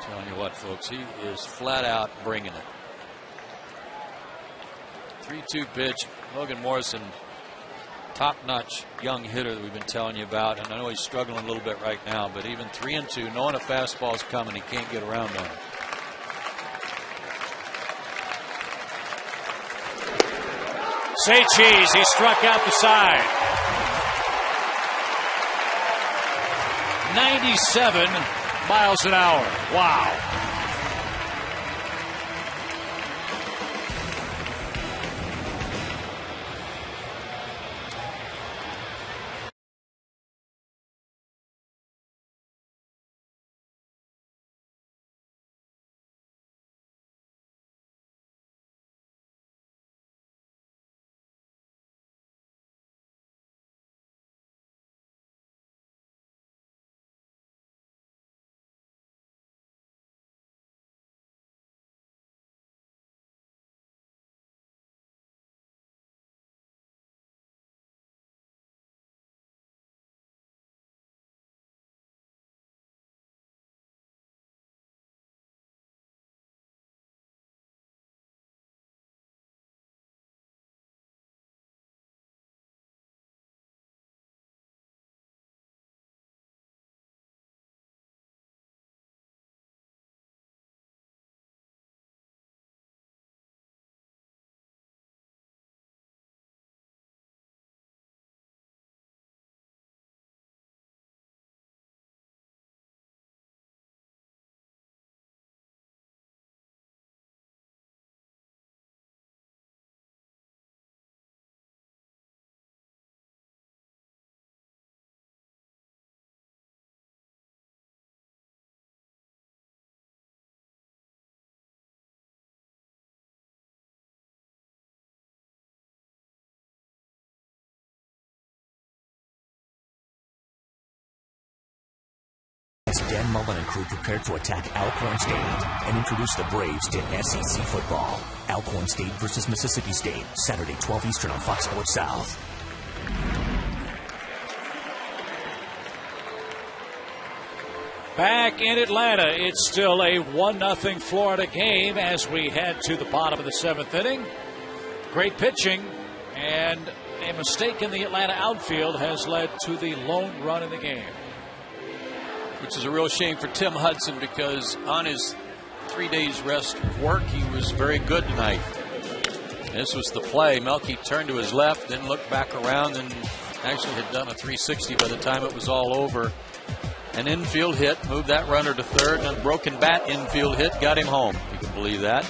Telling you what, folks, he is flat out bringing it. 3-2 pitch. Logan Morrison, top-notch young hitter that we've been telling you about, and I know he's struggling a little bit right now, but even 3-2, knowing a fastball's coming, he can't get around on it. Say cheese, he struck out the side. 97 miles an hour. Wow. As Dan Mullen and crew prepare to attack Alcorn State and introduce the Braves to SEC football. Alcorn State versus Mississippi State, Saturday 12 Eastern on Fox Sports South. Back in Atlanta, it's still a 1-0 Florida game as we head to the bottom of the 7th inning. Great pitching, and a mistake in the Atlanta outfield has led to the lone run in the game. Which is a real shame for Tim Hudson, because on his 3 days rest of work, he was very good tonight. This was the play. Melky turned to his left, then looked back around, and actually had done a 360 by the time it was all over. An infield hit, moved that runner to third, and a broken bat infield hit got him home. You can believe that.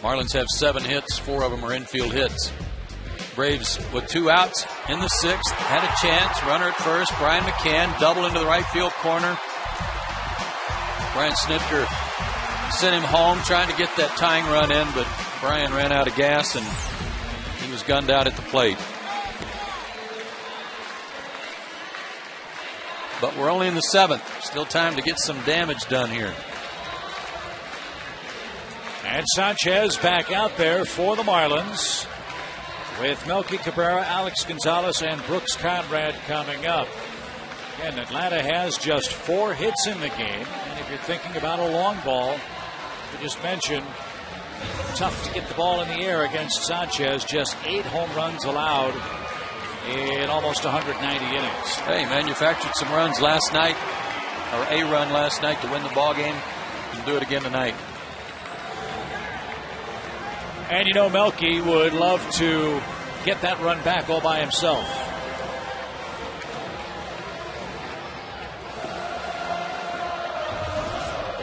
Marlins have 7 hits, 4 of them are infield hits. Braves with 2 outs in the 6th, had a chance. Runner at first, Brian McCann, double into the right field corner. Brian Snitker sent him home, trying to get that tying run in, but Brian ran out of gas and he was gunned out at the plate. But we're only in the 7th. Still time to get some damage done here. And Sanchez back out there for the Marlins, with Melky Cabrera, Alex Gonzalez, and Brooks Conrad coming up. And Atlanta has just 4 hits in the game. And if you're thinking about a long ball, we just mentioned, tough to get the ball in the air against Sanchez. Just 8 home runs allowed in almost 190 innings. Hey, manufactured some runs last night, or a run last night to win the ball game. You can do it again tonight. And you know Melky would love to get that run back all by himself.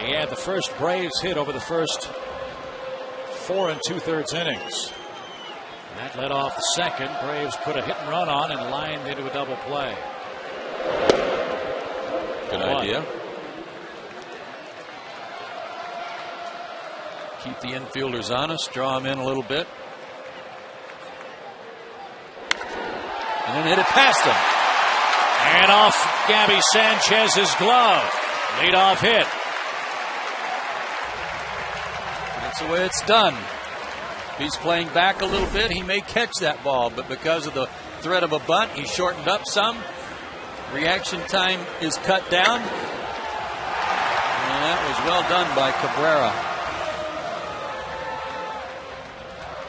He had the first Braves hit over the first 4 2/3 innings. That led off the second. Braves put a hit and run on and lined into a double play. Good idea. Keep the infielders honest, draw them in a little bit. And then hit it past him. And off Gabby Sanchez's glove. Leadoff hit. That's the way it's done. If he's playing back a little bit, he may catch that ball, but because of the threat of a bunt, he shortened up some. Reaction time is cut down. And that was well done by Cabrera.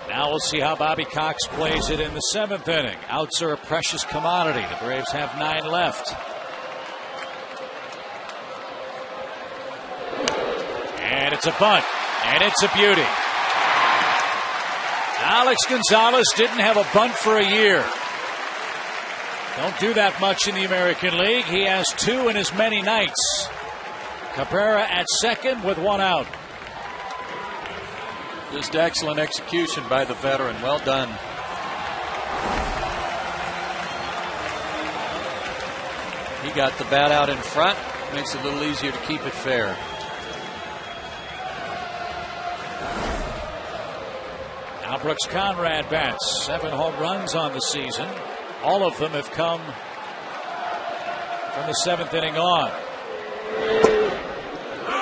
Now we'll see how Bobby Cox plays it in the 7th inning. Outs are a precious commodity. The Braves have 9 left. And it's a bunt. And it's a beauty. Alex Gonzalez didn't have a bunt for a year. Don't do that much in the American League. He has 2 in as many nights. Cabrera at second with 1 out. Just excellent execution by the veteran. Well done. He got the bat out in front. Makes it a little easier to keep it fair. Now Brooks Conrad bats. 7 home runs on the season. All of them have come from the 7th inning on.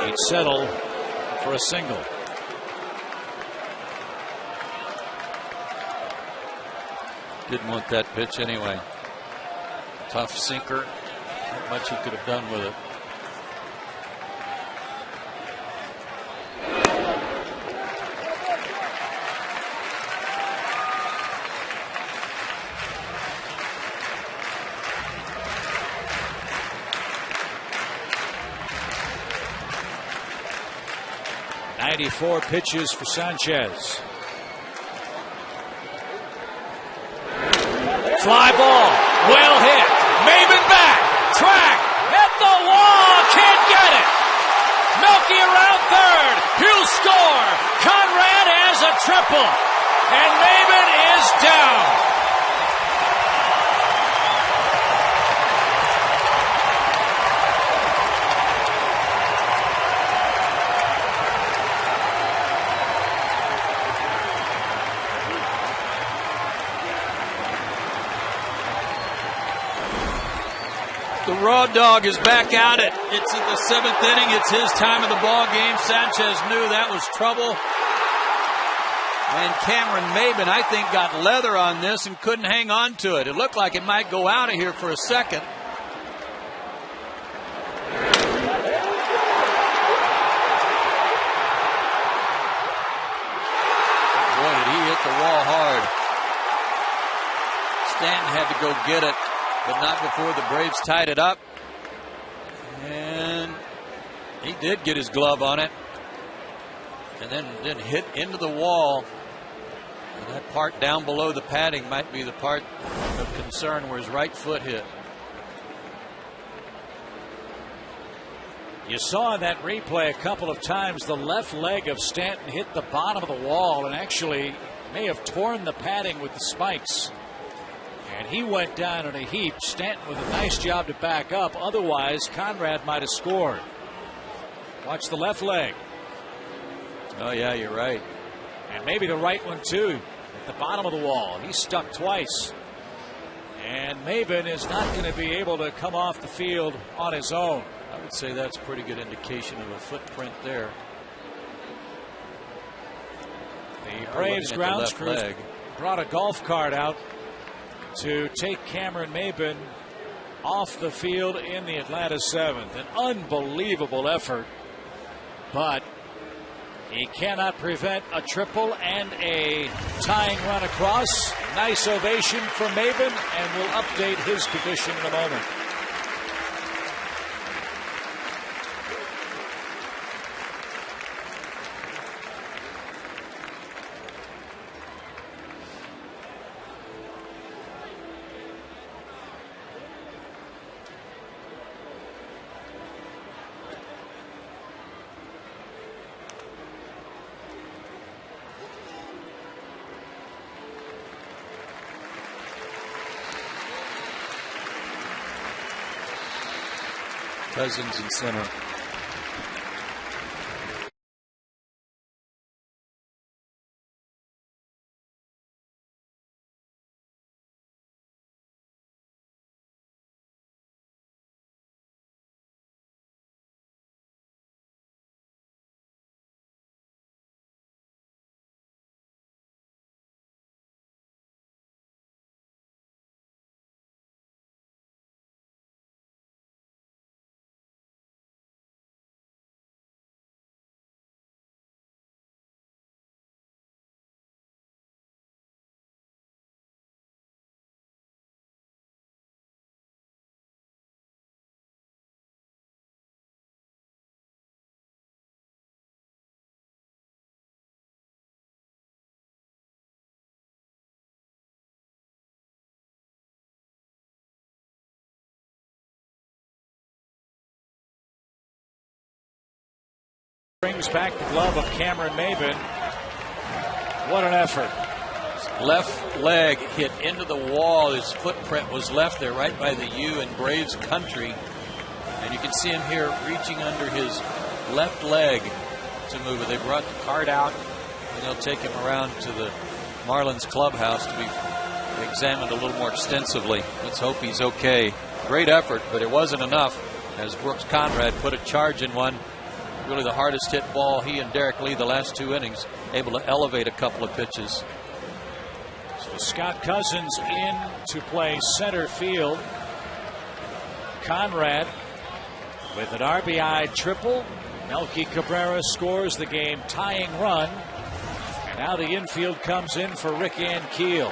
He'd settle for a single. Didn't want that pitch anyway. Tough sinker. Not much he could have done with it. Four pitches for Sanchez. Fly ball, well hit. Maven back, track, hit the wall, can't get it. Melky around third, he'll score. Conrad has a triple, and Maven is down. The Raw Dog is back at it. It's in the 7th inning. It's his time of the ball game. Sanchez knew that was trouble. And Cameron Maben, I think, got leather on this and couldn't hang on to it. It looked like it might go out of here for a second. Boy, did he hit the wall hard. Stanton had to go get it, but not before the Braves tied it up. And he did get his glove on it. And then hit into the wall. And that part down below the padding might be the part of concern where his right foot hit. You saw in that replay a couple of times the left leg of Stanton hit the bottom of the wall and actually may have torn the padding with the spikes. And he went down in a heap. Stanton with a nice job to back up. Otherwise, Conrad might have scored. Watch the left leg. Oh, yeah, you're right. And maybe the right one, too, at the bottom of the wall. He's stuck twice. And Maben is not going to be able to come off the field on his own. I would say that's a pretty good indication of a footprint there. The Braves grounds crew brought a golf cart out to take Cameron Maben off the field in the Atlanta 7th. An unbelievable effort, but he cannot prevent a triple and a tying run across. Nice ovation for Maben, and we'll update his condition in a moment. Cousins in center. Brings back the glove of Cameron Maben. What an effort. Left leg hit into the wall. His footprint was left there right by the U in Braves country. And you can see him here reaching under his left leg to move it. They brought the cart out, and they'll take him around to the Marlins clubhouse to be examined a little more extensively. Let's hope he's okay. Great effort, but it wasn't enough as Brooks Conrad put a charge in one. Really the hardest hit ball. He and Derek Lee the last 2 innings able to elevate a couple of pitches. So Scott Cousins in to play center field. Conrad with an RBI triple. Melky Cabrera scores the game tying run. And now the infield comes in for Rick Ankiel.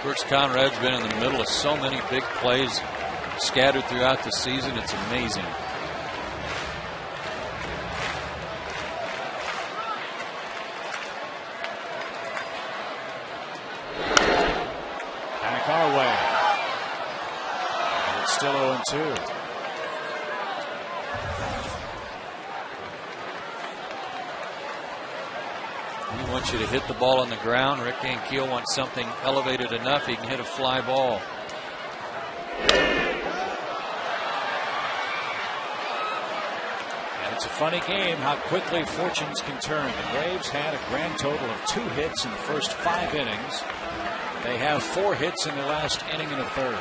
Brooks Conrad's been in the middle of so many big plays scattered throughout the season. It's amazing. Back our way. And it's still 0-2. He wants you to hit the ball on the ground. Rick Ankiel wants something elevated enough he can hit a fly ball. And it's a funny game how quickly fortunes can turn. The Braves had a grand total of 2 hits in the first 5 innings. They have 4 hits in the last inning and a third.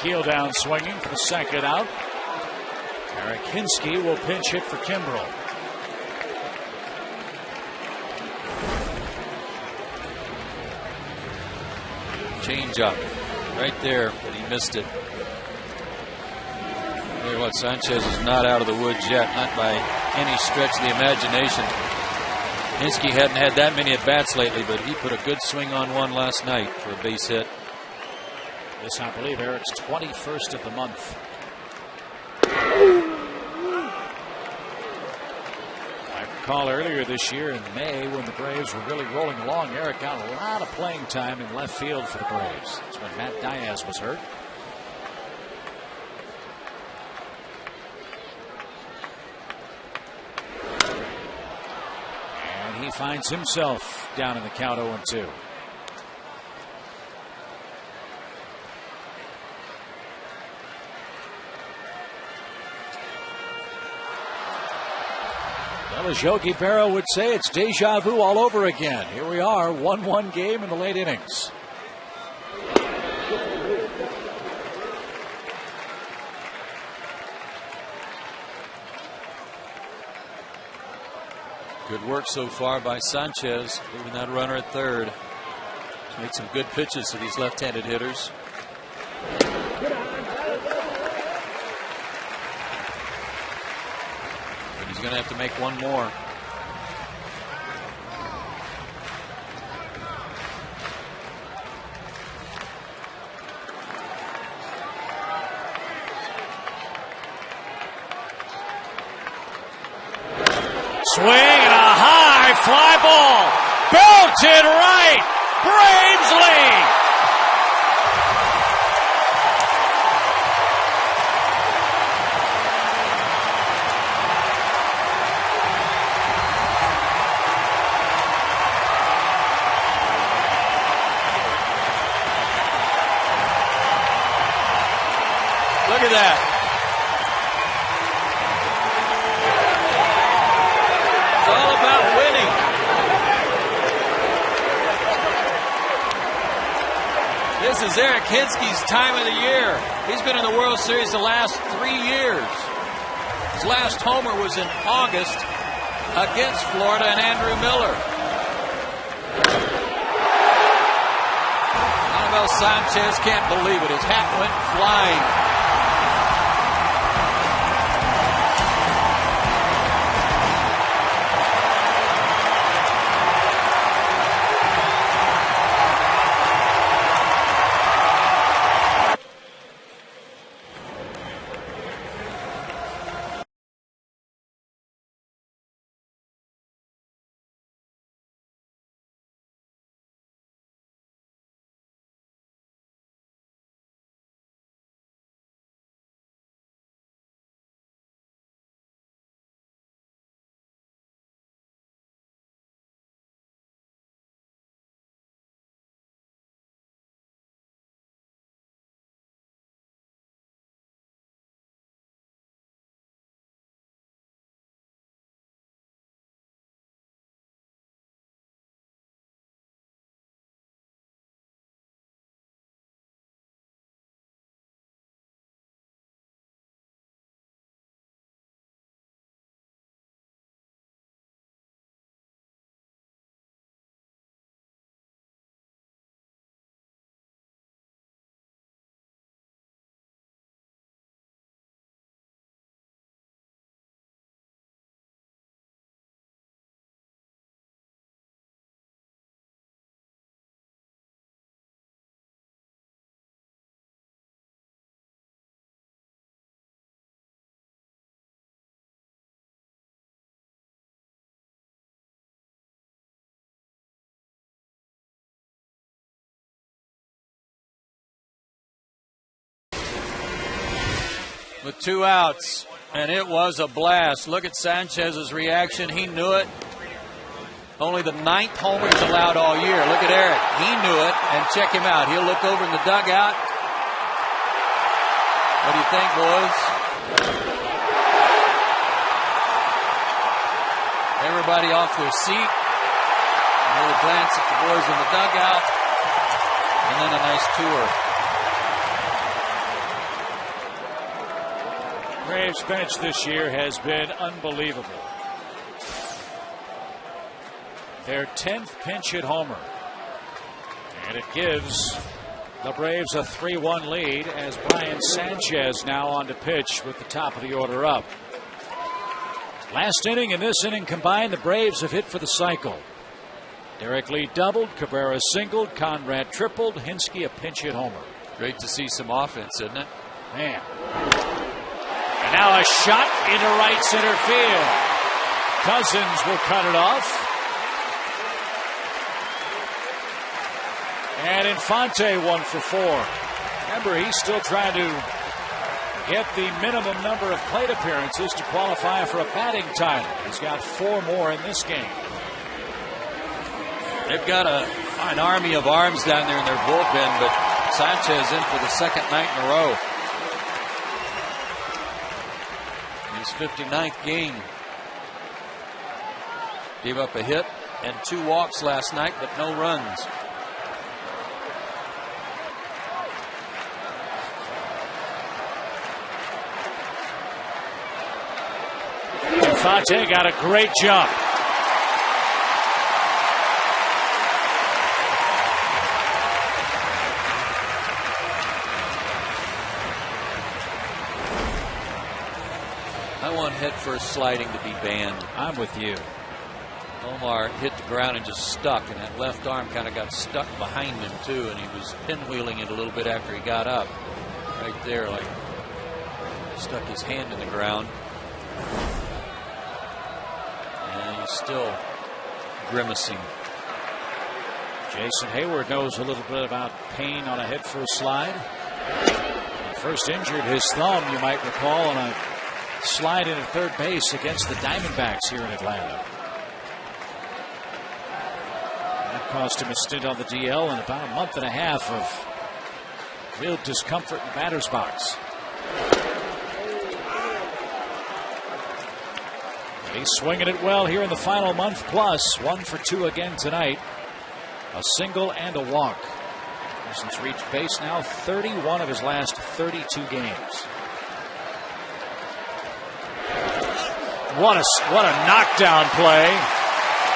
Keel down swinging for the second out. Eric Hinsky will pinch hit for Kimbrel. Change up right there, but he missed it. Tell you what, Sanchez is not out of the woods yet, not by any stretch of the imagination. Hinsky hadn't had that many at bats lately, but he put a good swing on one last night for a base hit. This, I believe, Eric's 21st of the month. I recall earlier this year in May when the Braves were really rolling along, Eric got a lot of playing time in left field for the Braves. That's when Matt Diaz was hurt. And he finds himself down in the count 0-2. Well, as Yogi Berra would say, it's deja vu all over again. Here we are, 1-1 game in the late innings. Good work so far by Sanchez, leaving that runner at third. He's made some good pitches to these left-handed hitters. But he's going to have to make one more. Swing and a high fly ball. Belted right. Braves lead. Look at that. This is Eric Hinsky's time of the year. He's been in the World Series the last 3 years. His last homer was in August against Florida and Andrew Miller. Anibal Sanchez can't believe it. His hat went flying. With 2 outs, and it was a blast. Look at Sanchez's reaction. He knew it. Only the 9th homer he's allowed all year. Look at Eric. He knew it, and check him out. He'll look over in the dugout. What do you think, boys? Everybody off their seat. Another glance at the boys in the dugout, and then a nice tour. Braves bench this year has been unbelievable. Their 10th pinch hit homer. And it gives the Braves a 3-1 lead as Brian Sanchez now on to pitch with the top of the order up. Last inning and this inning combined, the Braves have hit for the cycle. Derek Lee doubled, Cabrera singled, Conrad tripled, Hinsky a pinch hit homer. Great to see some offense, isn't it? Man. And now a shot into right center field. Cousins will cut it off. And Infante 1 for 4. Remember, he's still trying to get the minimum number of plate appearances to qualify for a batting title. He's got 4 more in this game. They've got an army of arms down there in their bullpen, but Sanchez in for the second night in a row. His 59th game. Gave up a hit and 2 walks last night, but no runs. Infante got a great jump. I want head first sliding to be banned. I'm with you. Omar hit the ground and just stuck, and that left arm kind of got stuck behind him too, and he was pinwheeling it a little bit after he got up. Right there, like stuck his hand in the ground. And he's still grimacing. Jason Hayward knows a little bit about pain on a head first slide. He first injured his thumb, you might recall, on a slide into third base against the Diamondbacks here in Atlanta. That cost him a stint on the DL and about a month and a half of real discomfort in batter's box. He's swinging it well here in the final month plus. 1 for 2 again tonight. A single and a walk. He's reached base now 31 of his last 32 games. What a knockdown play.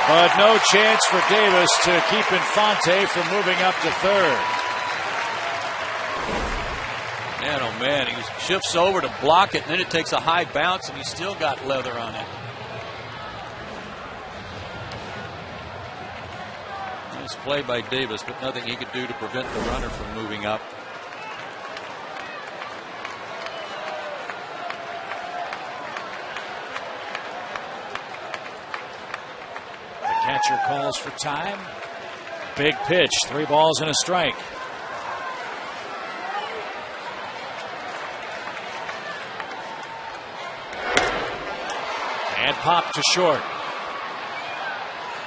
But no chance for Davis to keep Infante from moving up to third. Man, oh man, he shifts over to block it, and then it takes a high bounce, and he's still got leather on it. Nice play by Davis, but nothing he could do to prevent the runner from moving up. Catcher calls for time. Big pitch, 3 balls and a strike. And popped to short.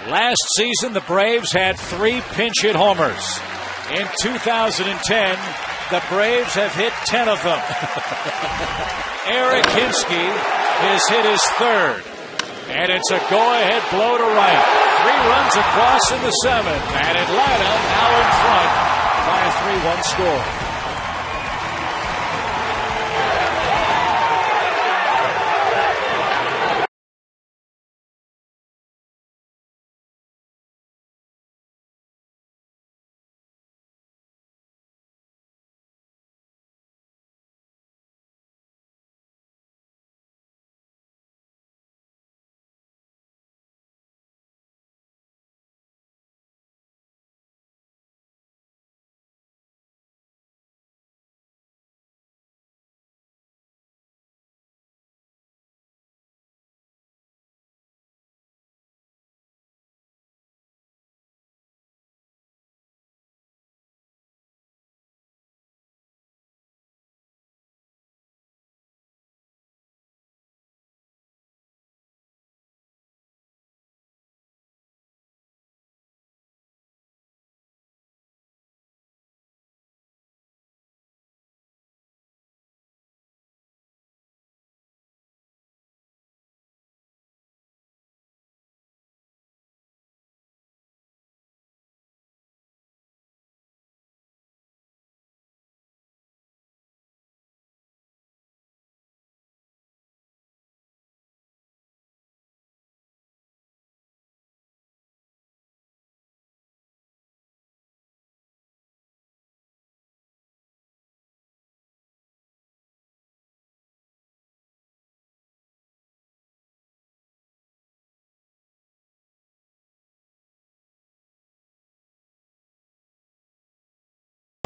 Last season, the Braves had 3 pinch hit homers. In 2010, the Braves have hit 10 of them. Eric Hinsky has hit his 3rd. And it's a go-ahead blow to right. 3 runs across in the 7th. And Atlanta now in front by a 3-1 score.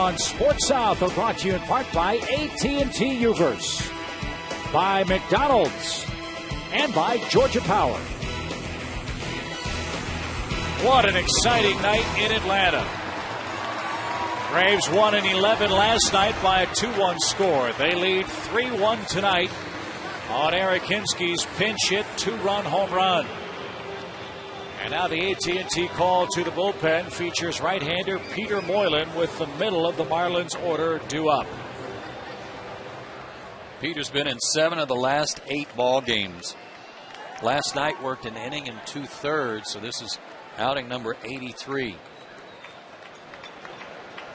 On Sports South are brought to you in part by AT&T Uverse, by McDonald's, and by Georgia Power. What an exciting night in Atlanta. Braves won in 11 last night by a 2-1 score. They lead 3-1 tonight on Eric Hinsky's pinch hit 2-run home run. And now the AT&T call to the bullpen features right-hander Peter Moylan with the middle of the Marlins order due up. Peter's been in 7 of the last 8 ball games. last night worked an inning and 2/3, so this is outing number 83.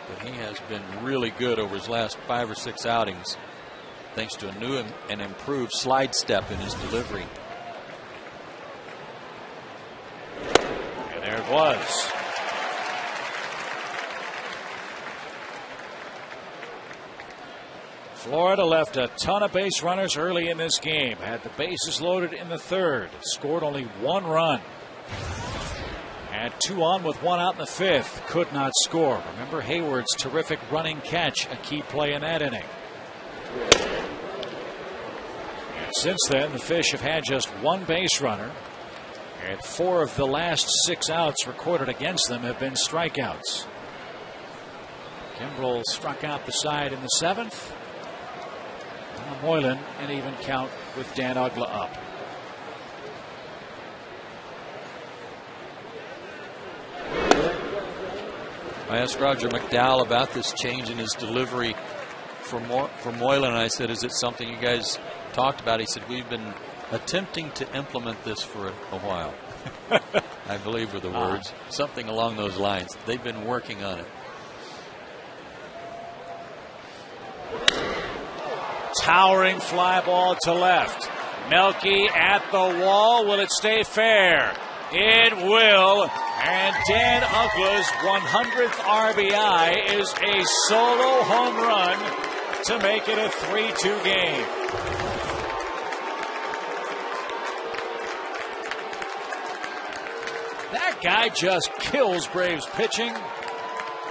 But he has been really good over his last 5 or 6 outings, thanks to a new and improved slide step in his delivery. And there it was. Florida left a ton of base runners early in this game. Had the bases loaded in the 3rd. Scored only 1 run. Had 2 on with 1 out in the 5th. Could not score. Remember Hayward's terrific running catch, a key play in that inning. And since then, the Fish have had just 1 base runner. And 4 of the last 6 outs recorded against them have been strikeouts. Kimbrel struck out the side in the 7th. Moylan an even count with Dan Uggla up. I asked Roger McDowell about this change in his delivery for Moylan, and I said, is it something you guys talked about? He said, we've been attempting to implement this for a while. I believe were the words. Something along those lines. They've been working on it. Towering fly ball to left. Melky at the wall. Will it stay fair? It will. And Dan Uggla's 100th RBI is a solo home run to make it a 3-2 game. That guy just kills Braves pitching.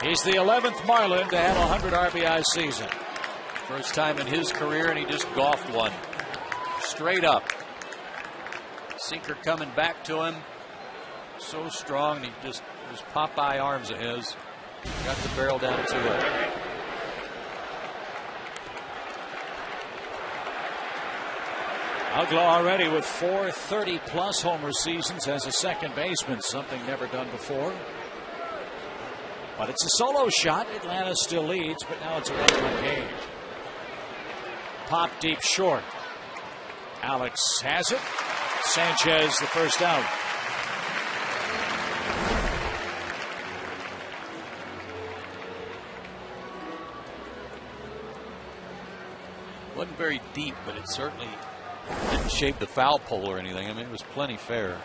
He's the 11th Marlin to have a 100 RBI season. First time in his career, and he just golfed one straight up. Sinker coming back to him. So strong, and he just, those Popeye arms of his, got the barrel down to it. Uggla already with 4 30-plus homer seasons as a second baseman, something never done before. But it's a solo shot. Atlanta still leads, but now it's a 1-run game. Pop deep short. Alex has it. Sanchez the first out. Wasn't very deep, but it certainly didn't shape the foul pole or anything. I mean, it was plenty fair.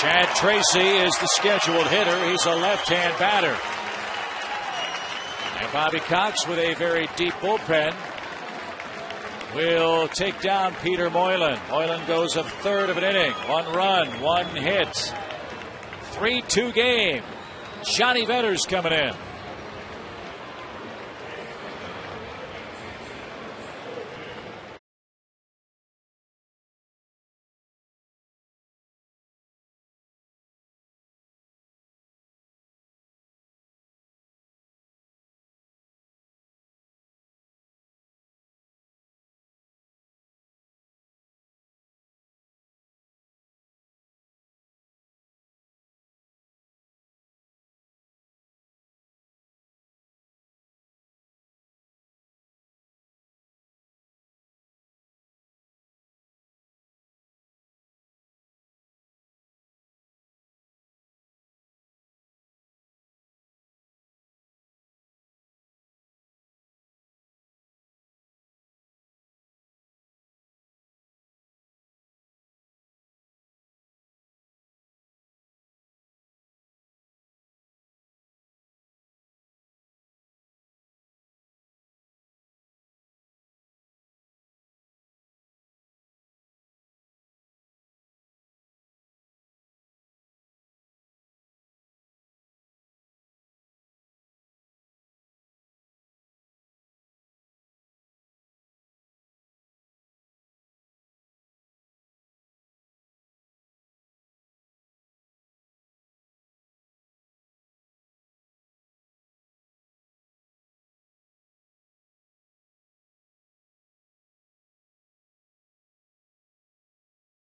Chad Tracy is the scheduled hitter. He's a left-hand batter. And Bobby Cox with a very deep bullpen will take down Peter Moylan. Moylan goes a 1/3 of an inning. 1 run, 1 hit. 3-2 game. Johnny Venner's coming in.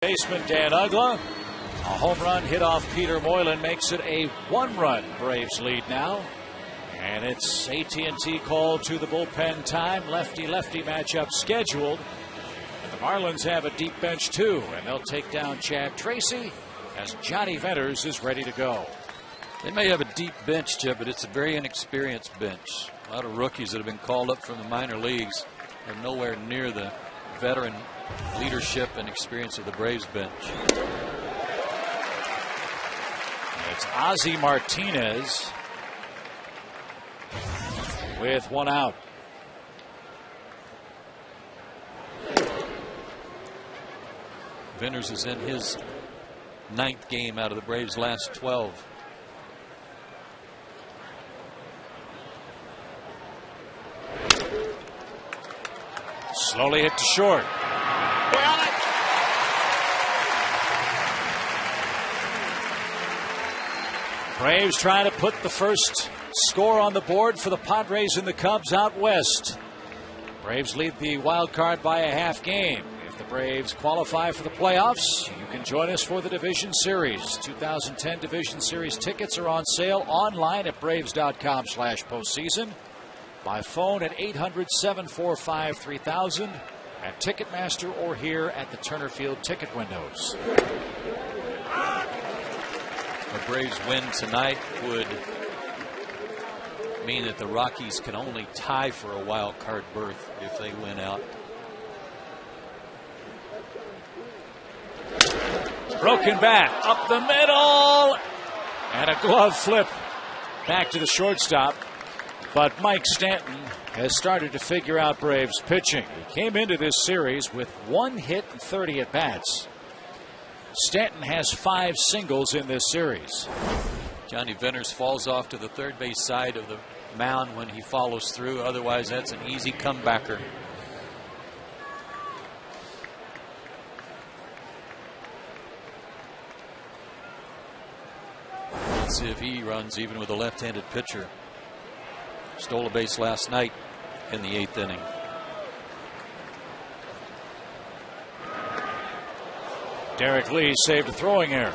Baseman Dan Uggla. A home run hit off Peter Moylan makes it a 1-run Braves lead now. And it's AT&T call to the bullpen time. Lefty-lefty matchup scheduled. But the Marlins have a deep bench too, and they'll take down Chad Tracy as Johnny Venters is ready to go. They may have a deep bench, Chip, but it's a very inexperienced bench. A lot of rookies that have been called up from the minor leagues are nowhere near the veteran leadership and experience of the Braves bench. It's Ozzie Martinez with one out. Venters is in his 9th game out of the Braves' last 12. Slowly hit to short. Braves trying to put the first score on the board for the Padres and the Cubs out west. Braves lead the wild card by a half game. If the Braves qualify for the playoffs, you can join us for the Division Series. 2010 Division Series tickets are on sale online at Braves.com/postseason. By phone at 800-745-3000 at Ticketmaster or here at the Turner Field ticket windows. A Braves win tonight would mean that the Rockies can only tie for a wild card berth if they win out. Broken bat up the middle and a glove flip back to the shortstop. But Mike Stanton has started to figure out Braves pitching. He came into this series with 1 hit and 30 at bats. Stanton has 5 singles in this series. Johnny Venters falls off to the third base side of the mound when he follows through. Otherwise, that's an easy comebacker. Let's see if he runs even with a left-handed pitcher. Stole a base last night in the 8th inning. Derek Lee saved a throwing error.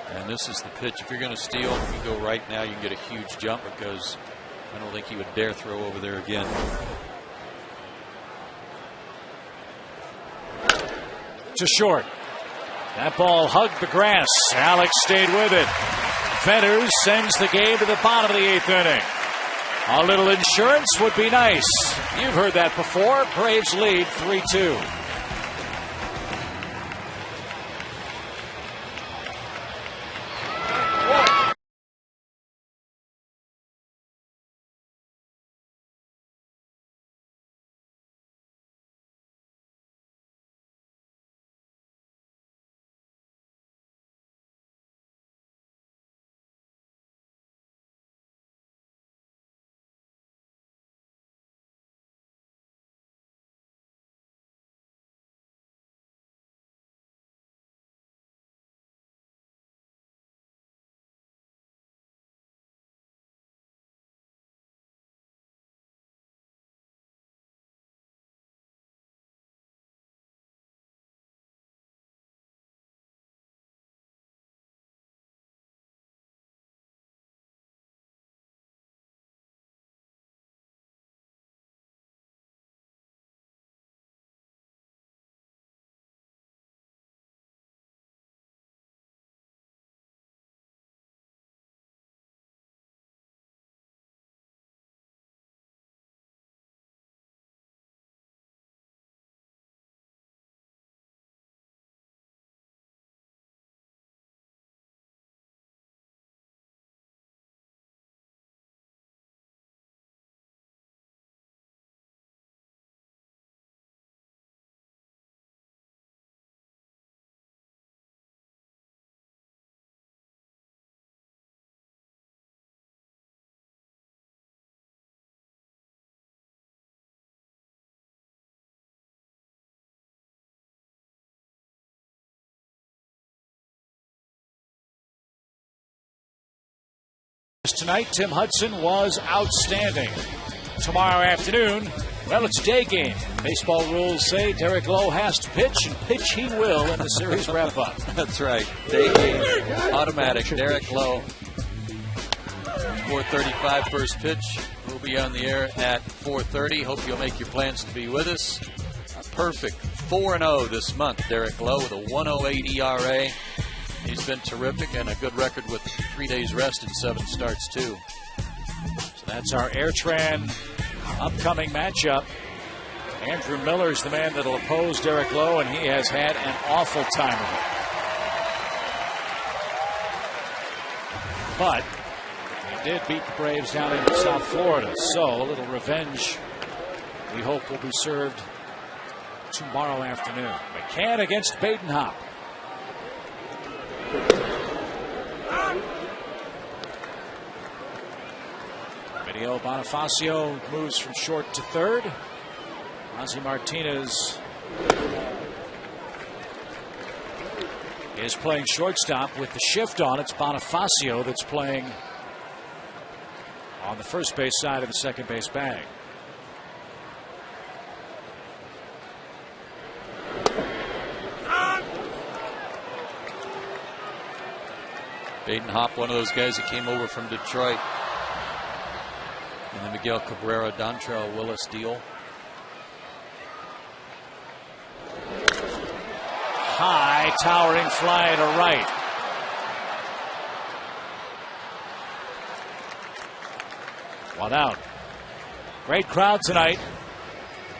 And this is the pitch. If you're going to steal, if you go right now, you can get a huge jump because I don't think he would dare throw over there again. To short. That ball hugged the grass. Alex stayed with it. Venters sends the game to the bottom of the 8th inning. A little insurance would be nice. You've heard that before. Braves lead 3-2. Tonight, Tim Hudson was outstanding. Tomorrow afternoon, Well, it's a day game. Baseball rules say Derek Lowe has to pitch, and pitch he will in the series wrap-up. That's right. Day game, automatic. Derek Lowe, 4:35 first pitch. We'll be on the air at 4:30. Hope you'll make your plans to be with us. A perfect 4-0 this month, Derek Lowe, with a 1.08 ERA. He's been terrific and a good record with 3 days rest and 7 starts, too. So that's our Airtran upcoming matchup. Andrew Miller's the man that'll oppose Derek Lowe, and he has had an awful time of it. But he did beat the Braves down in South Florida, so a little revenge, we hope, will be served tomorrow afternoon. McCann against Badenhop. Video Bonifacio moves from short to third. Ozzie Martinez is playing shortstop with the shift on. It's Bonifacio that's playing on the first base side of the second base bag. Badenhop, one of those guys that came over from Detroit in the Miguel Cabrera, Dontrell Willis deal. High towering fly to right. One out. Great crowd tonight.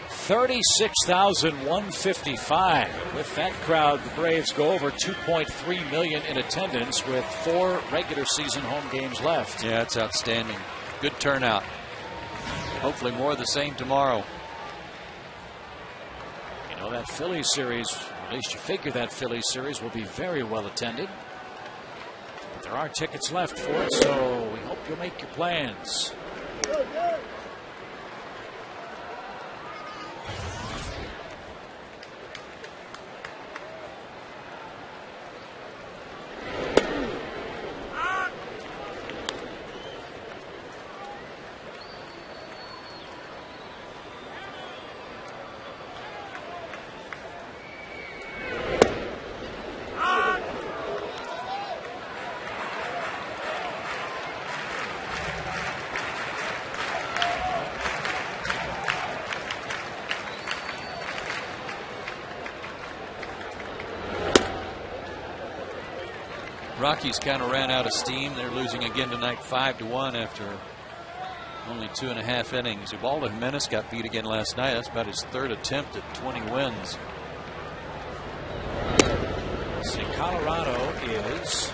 36,155. With that crowd, the Braves go over 2.3 million in attendance with 4 regular season home games left. Yeah, it's outstanding. Good turnout. Hopefully more of the same tomorrow. You know, that Phillies series, at least you figure that Phillies series will be very well attended. But there are tickets left for it, so we hope you'll make your plans. Rockies kind of ran out of steam. They're losing again tonight 5-1 after only 2.5 innings. Ubaldo Jimenez got beat again last night. That's about his 3rd attempt at 20 wins. See, Colorado is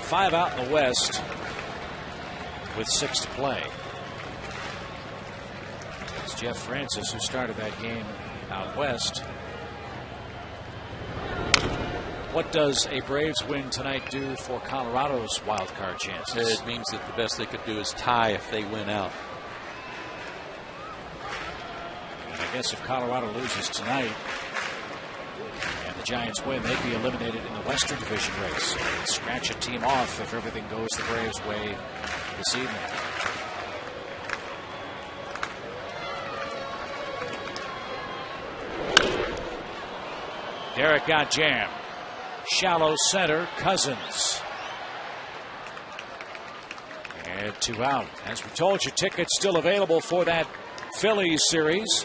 5 out in the West with 6 to play. It's Jeff Francis who started that game out west. What does a Braves win tonight do for Colorado's wild card chances? It means that the best they could do is tie if they win out. And I guess if Colorado loses tonight and the Giants win, they'd be eliminated in the Western Division race. They'd scratch a team off if everything goes the Braves' way this evening. Derek got jammed. Shallow center, Cousins. And 2 out. As we told you, tickets still available for that Phillies series.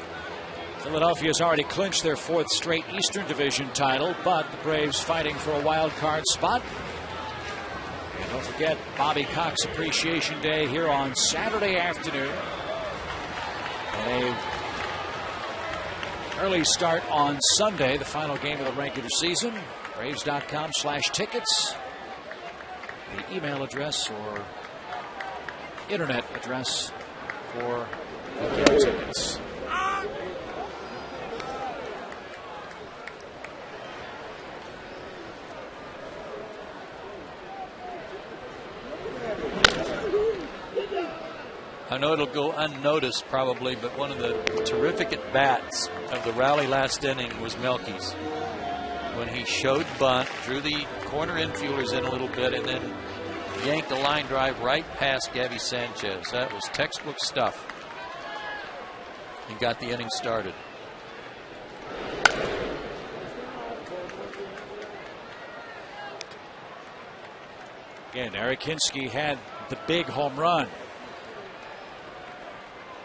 Philadelphia's already clinched their 4th straight Eastern Division title, but the Braves fighting for a wild card spot. And don't forget Bobby Cox Appreciation Day here on Saturday afternoon. And a early start on Sunday, the final game of the regular season. Braves.com/tickets. The email address or internet address for weekend tickets. I know it'll go unnoticed probably, but one of the terrific at-bats of the rally last inning was Melky's. When he showed bunt, drew the corner infielders in a little bit, and then yanked a line drive right past Gabby Sanchez. That was textbook stuff. and got the inning started. Again, Eric Hinske had the big home run.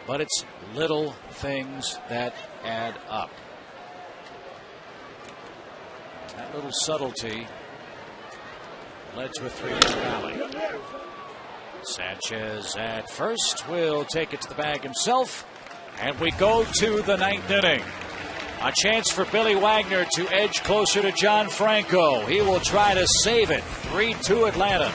But it's little things that add up. That little subtlety led to a 3-run rally. Sanchez at first will take it to the bag himself. And we go to the 9th inning. A chance for Billy Wagner to edge closer to John Franco. He will try to save it. 3-2 Atlanta.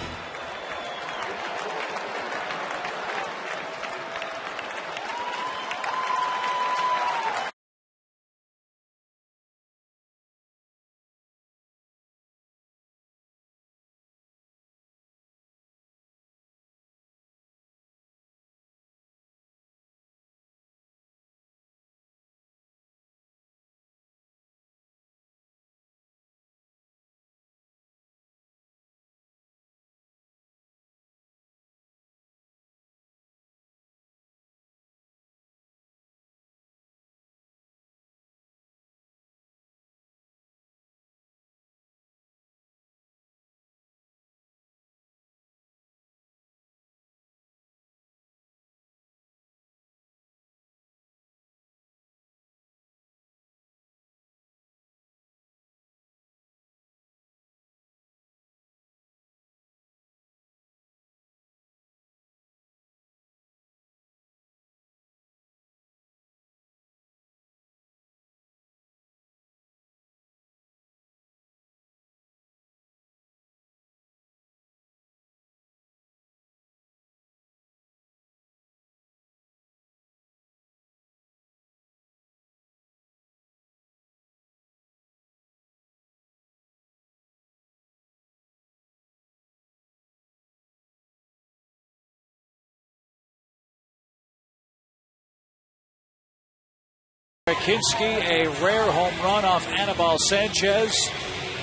Hinske, a rare home run off Anibal Sanchez.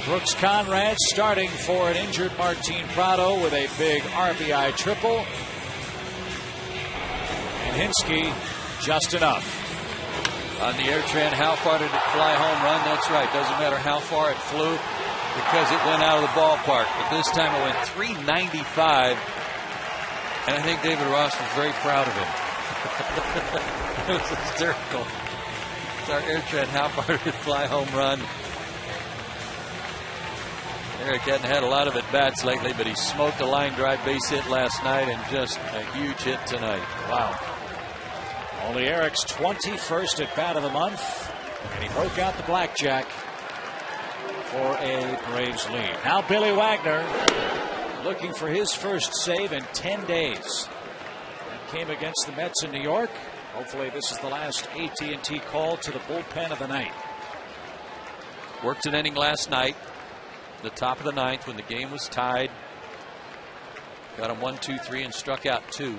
Brooks Conrad starting for an injured Martin Prado with a big RBI triple. And Hinske just enough. On the air trend, how far did it fly home run? That's right. Doesn't matter how far it flew because it went out of the ballpark. But this time it went 395. And I think David Ross was very proud of him. It was hysterical. Our air trend, how far did it fly home run? Eric hadn't had a lot of at-bats lately, but he smoked a line drive base hit last night and just a huge hit tonight. Wow. Only Eric's 21st at-bat of the month, and he broke out the blackjack for a Braves lead. Now Billy Wagner looking for his first save in 10 days. That came against the Mets in New York. Hopefully this is the last AT&T call to the bullpen of the night. Worked an inning last night, the top of the 9th when the game was tied. Got him 1-2-3 and struck out 2.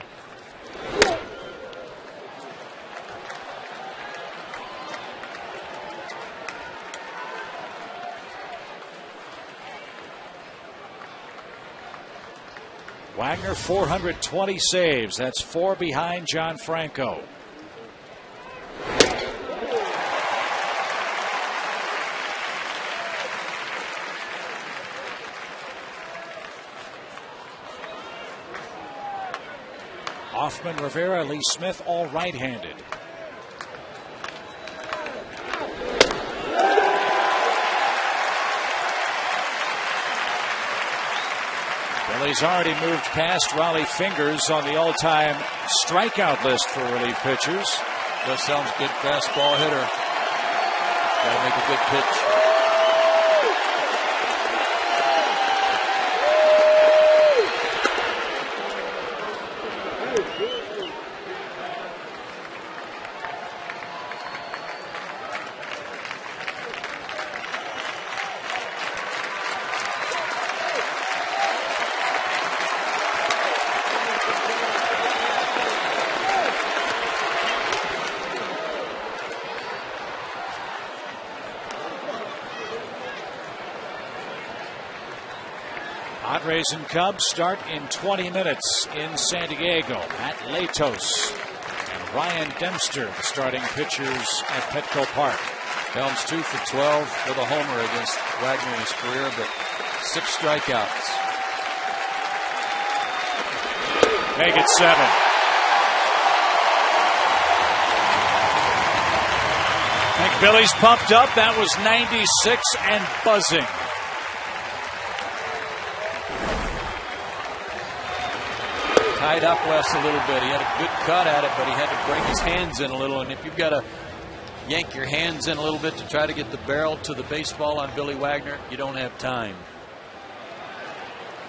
Wagner 420 saves. That's 4 behind John Franco. Hoffman, Rivera, Lee Smith, all right-handed. Billy's already moved past Raleigh Fingers on the all-time strikeout list for relief pitchers. Gus Helms, good fastball hitter. Got to make a good pitch. Padres and Cubs start in 20 minutes in San Diego at Latos. And Ryan Dempster, the starting pitchers at Petco Park. Helms 2 for 12 with a homer against Wagner in his career, but 6 strikeouts. Make it 7. I think Billy's pumped up. That was 96 and buzzing. Tied up West a little bit. He had a good cut at it, but he had to bring his hands in a little. And if you've got to yank your hands in a little bit to try to get the barrel to the baseball on Billy Wagner, you don't have time.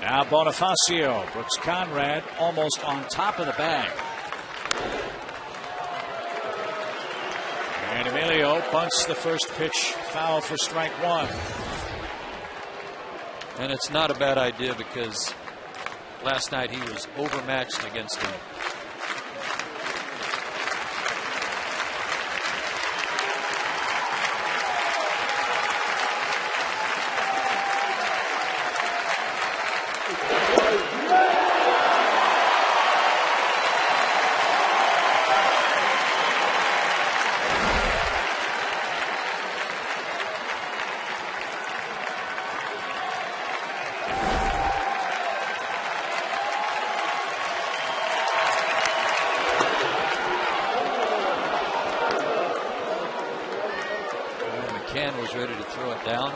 Now Bonifacio, Brooks Conrad almost on top of the bag. And Emilio bunts the first pitch foul for strike 1. And it's not a bad idea because last night he was overmatched against him. Was ready to throw it down.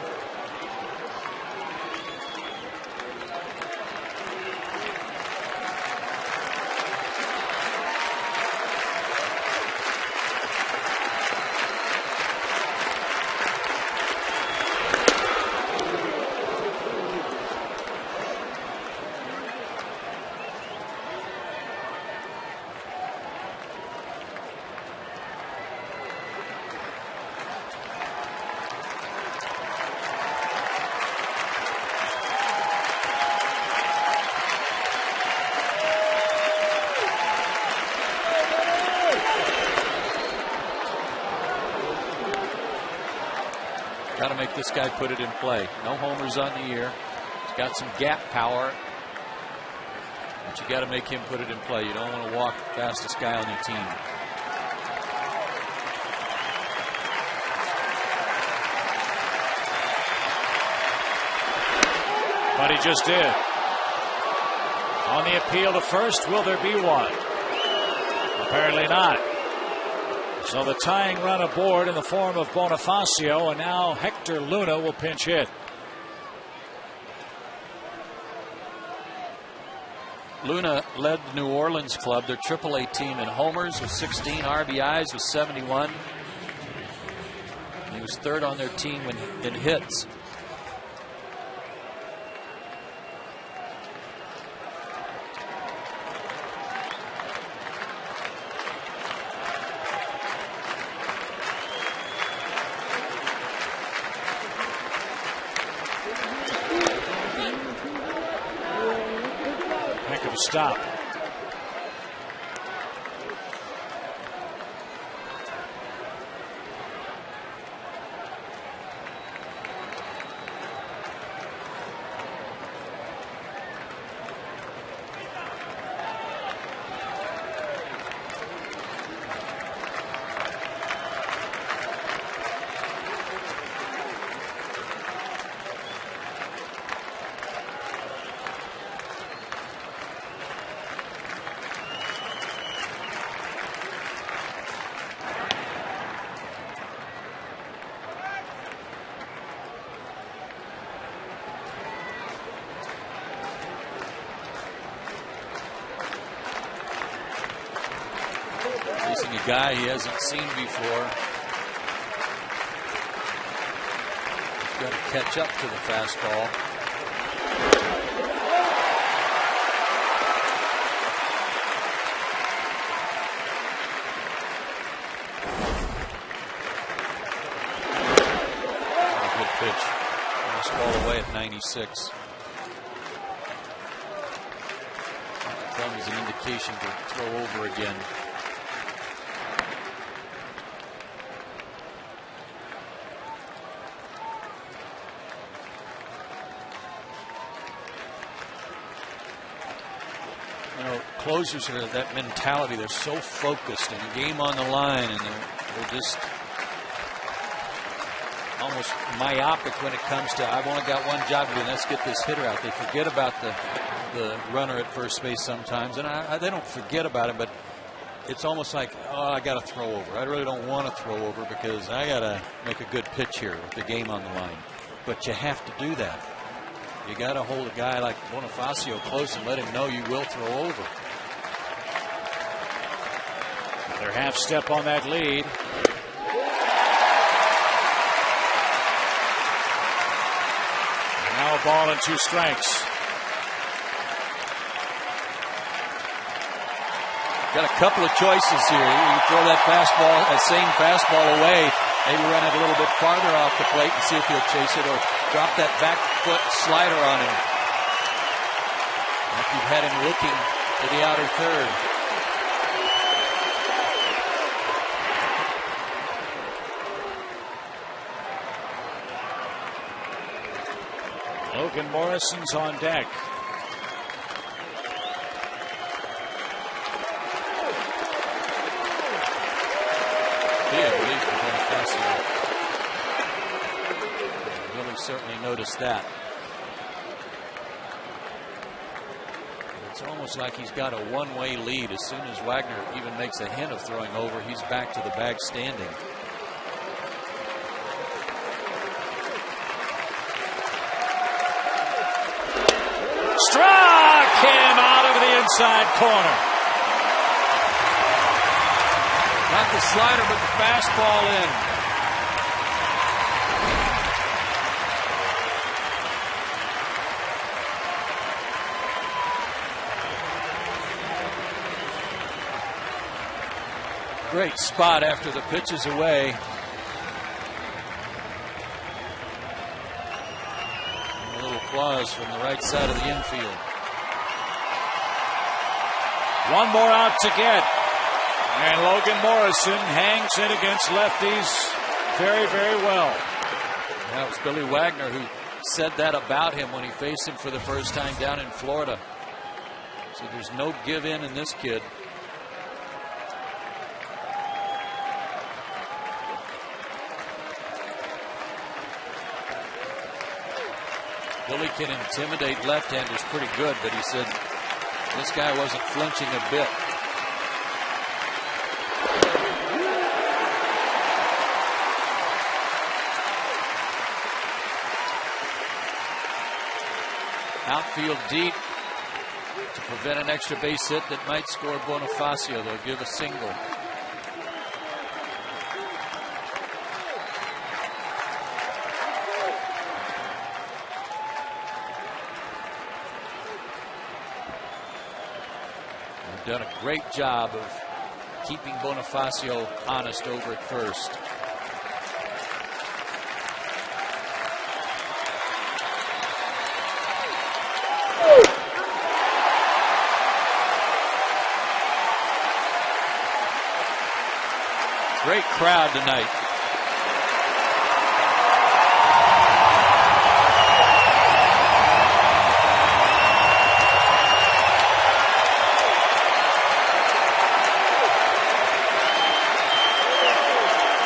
Got to make this guy put it in play. No homers on the year. He's got some gap power, but you got to make him put it in play. You don't want to walk the fastest guy on your team. But he just did. On the appeal to first, will there be one? Apparently not. So the tying run aboard in the form of Bonifacio, and now Hector Luna will pinch hit. Luna led the New Orleans club, their AAA team, in homers with 16, RBIs with 71. He was third on their team in hits. Stop. Facing a guy he hasn't seen before. He's got to catch up to the fastball. A good pitch. Fastball away at 96. That was an indication to throw over again. closers are that mentality. They're so focused and the game on the line, and they're just almost myopic when it comes to, I've only got one job to do, and that's get this hitter out. They forget about the runner at first base sometimes, and they don't forget about him, but it's almost like, oh, I got to throw over. I really don't want to throw over because I got to make a good pitch here with the game on the line. But you have to do that. You got to hold a guy like Bonifacio close and let him know you will throw over. Their half step on that lead. Now a ball and 2 strikes. Got a couple of choices here. You can throw that fastball, that same fastball away, maybe run it a little bit farther off the plate and see if he'll chase it, or drop that back foot slider on him. Like you've had him looking to the outer third. Logan Morrison's on deck. Really certainly noticed that. It's almost like he's got a one-way lead. As soon as Wagner even makes a hint of throwing over, he's back to the bag standing. Struck him out of the inside corner. Not the slider, but the fastball in. Great spot after the pitch is away. And a little applause from the right side of the infield. One more out to get. And Logan Morrison hangs in against lefties very, very well. That was Billy Wagner who said that about him when he faced him for the first time down in Florida. So there's no give in this kid. Billy can intimidate left-handers pretty good, but he said this guy wasn't flinching a bit. Outfield deep to prevent an extra base hit that might score Bonifacio. They'll give a single. They've done a great job of keeping Bonifacio honest over at first. Great crowd tonight.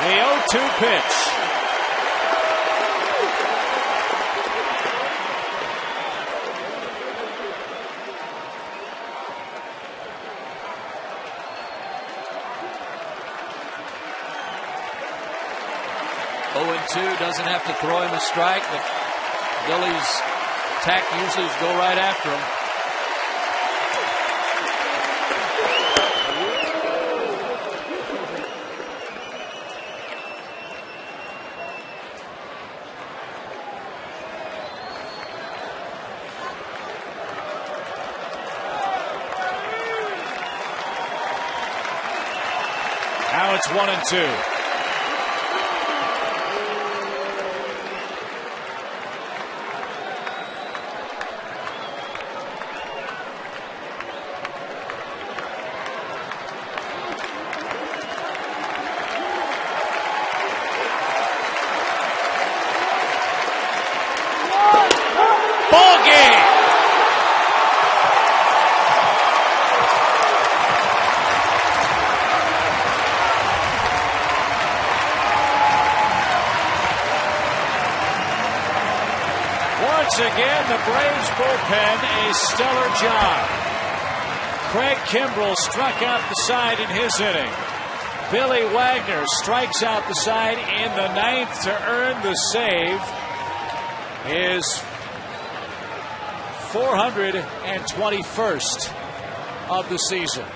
The 0-2 pitch. Doesn't have to throw him a strike, but Billy's attack usually is go right after him. Now it's 1-2. once again, the Braves bullpen, a stellar job. Craig Kimbrell struck out the side in his inning. Billy Wagner strikes out the side in the ninth to earn the save. His 421st of the season.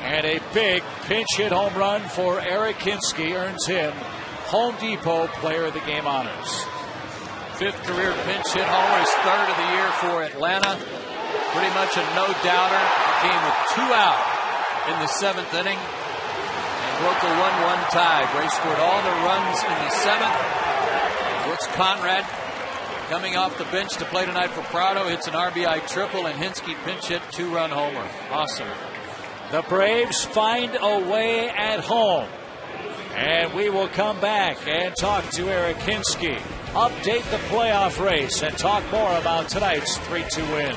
And a big pinch hit home run for Eric Hinske earns him Home Depot Player of the Game honors. 5th career pinch hit homer, his 3rd of the year for Atlanta. Pretty much a no-doubter. Came with 2 out in the 7th inning and broke a 1-1 tie. Braves scored all the runs in the 7th. Brooks Conrad coming off the bench to play tonight for Prado hits an RBI triple, and Hinske pinch hit 2-run homer. Awesome. The Braves find a way at home. And we will come back and talk to Eric Hinske, update the playoff race, and talk more about tonight's 3-2 win.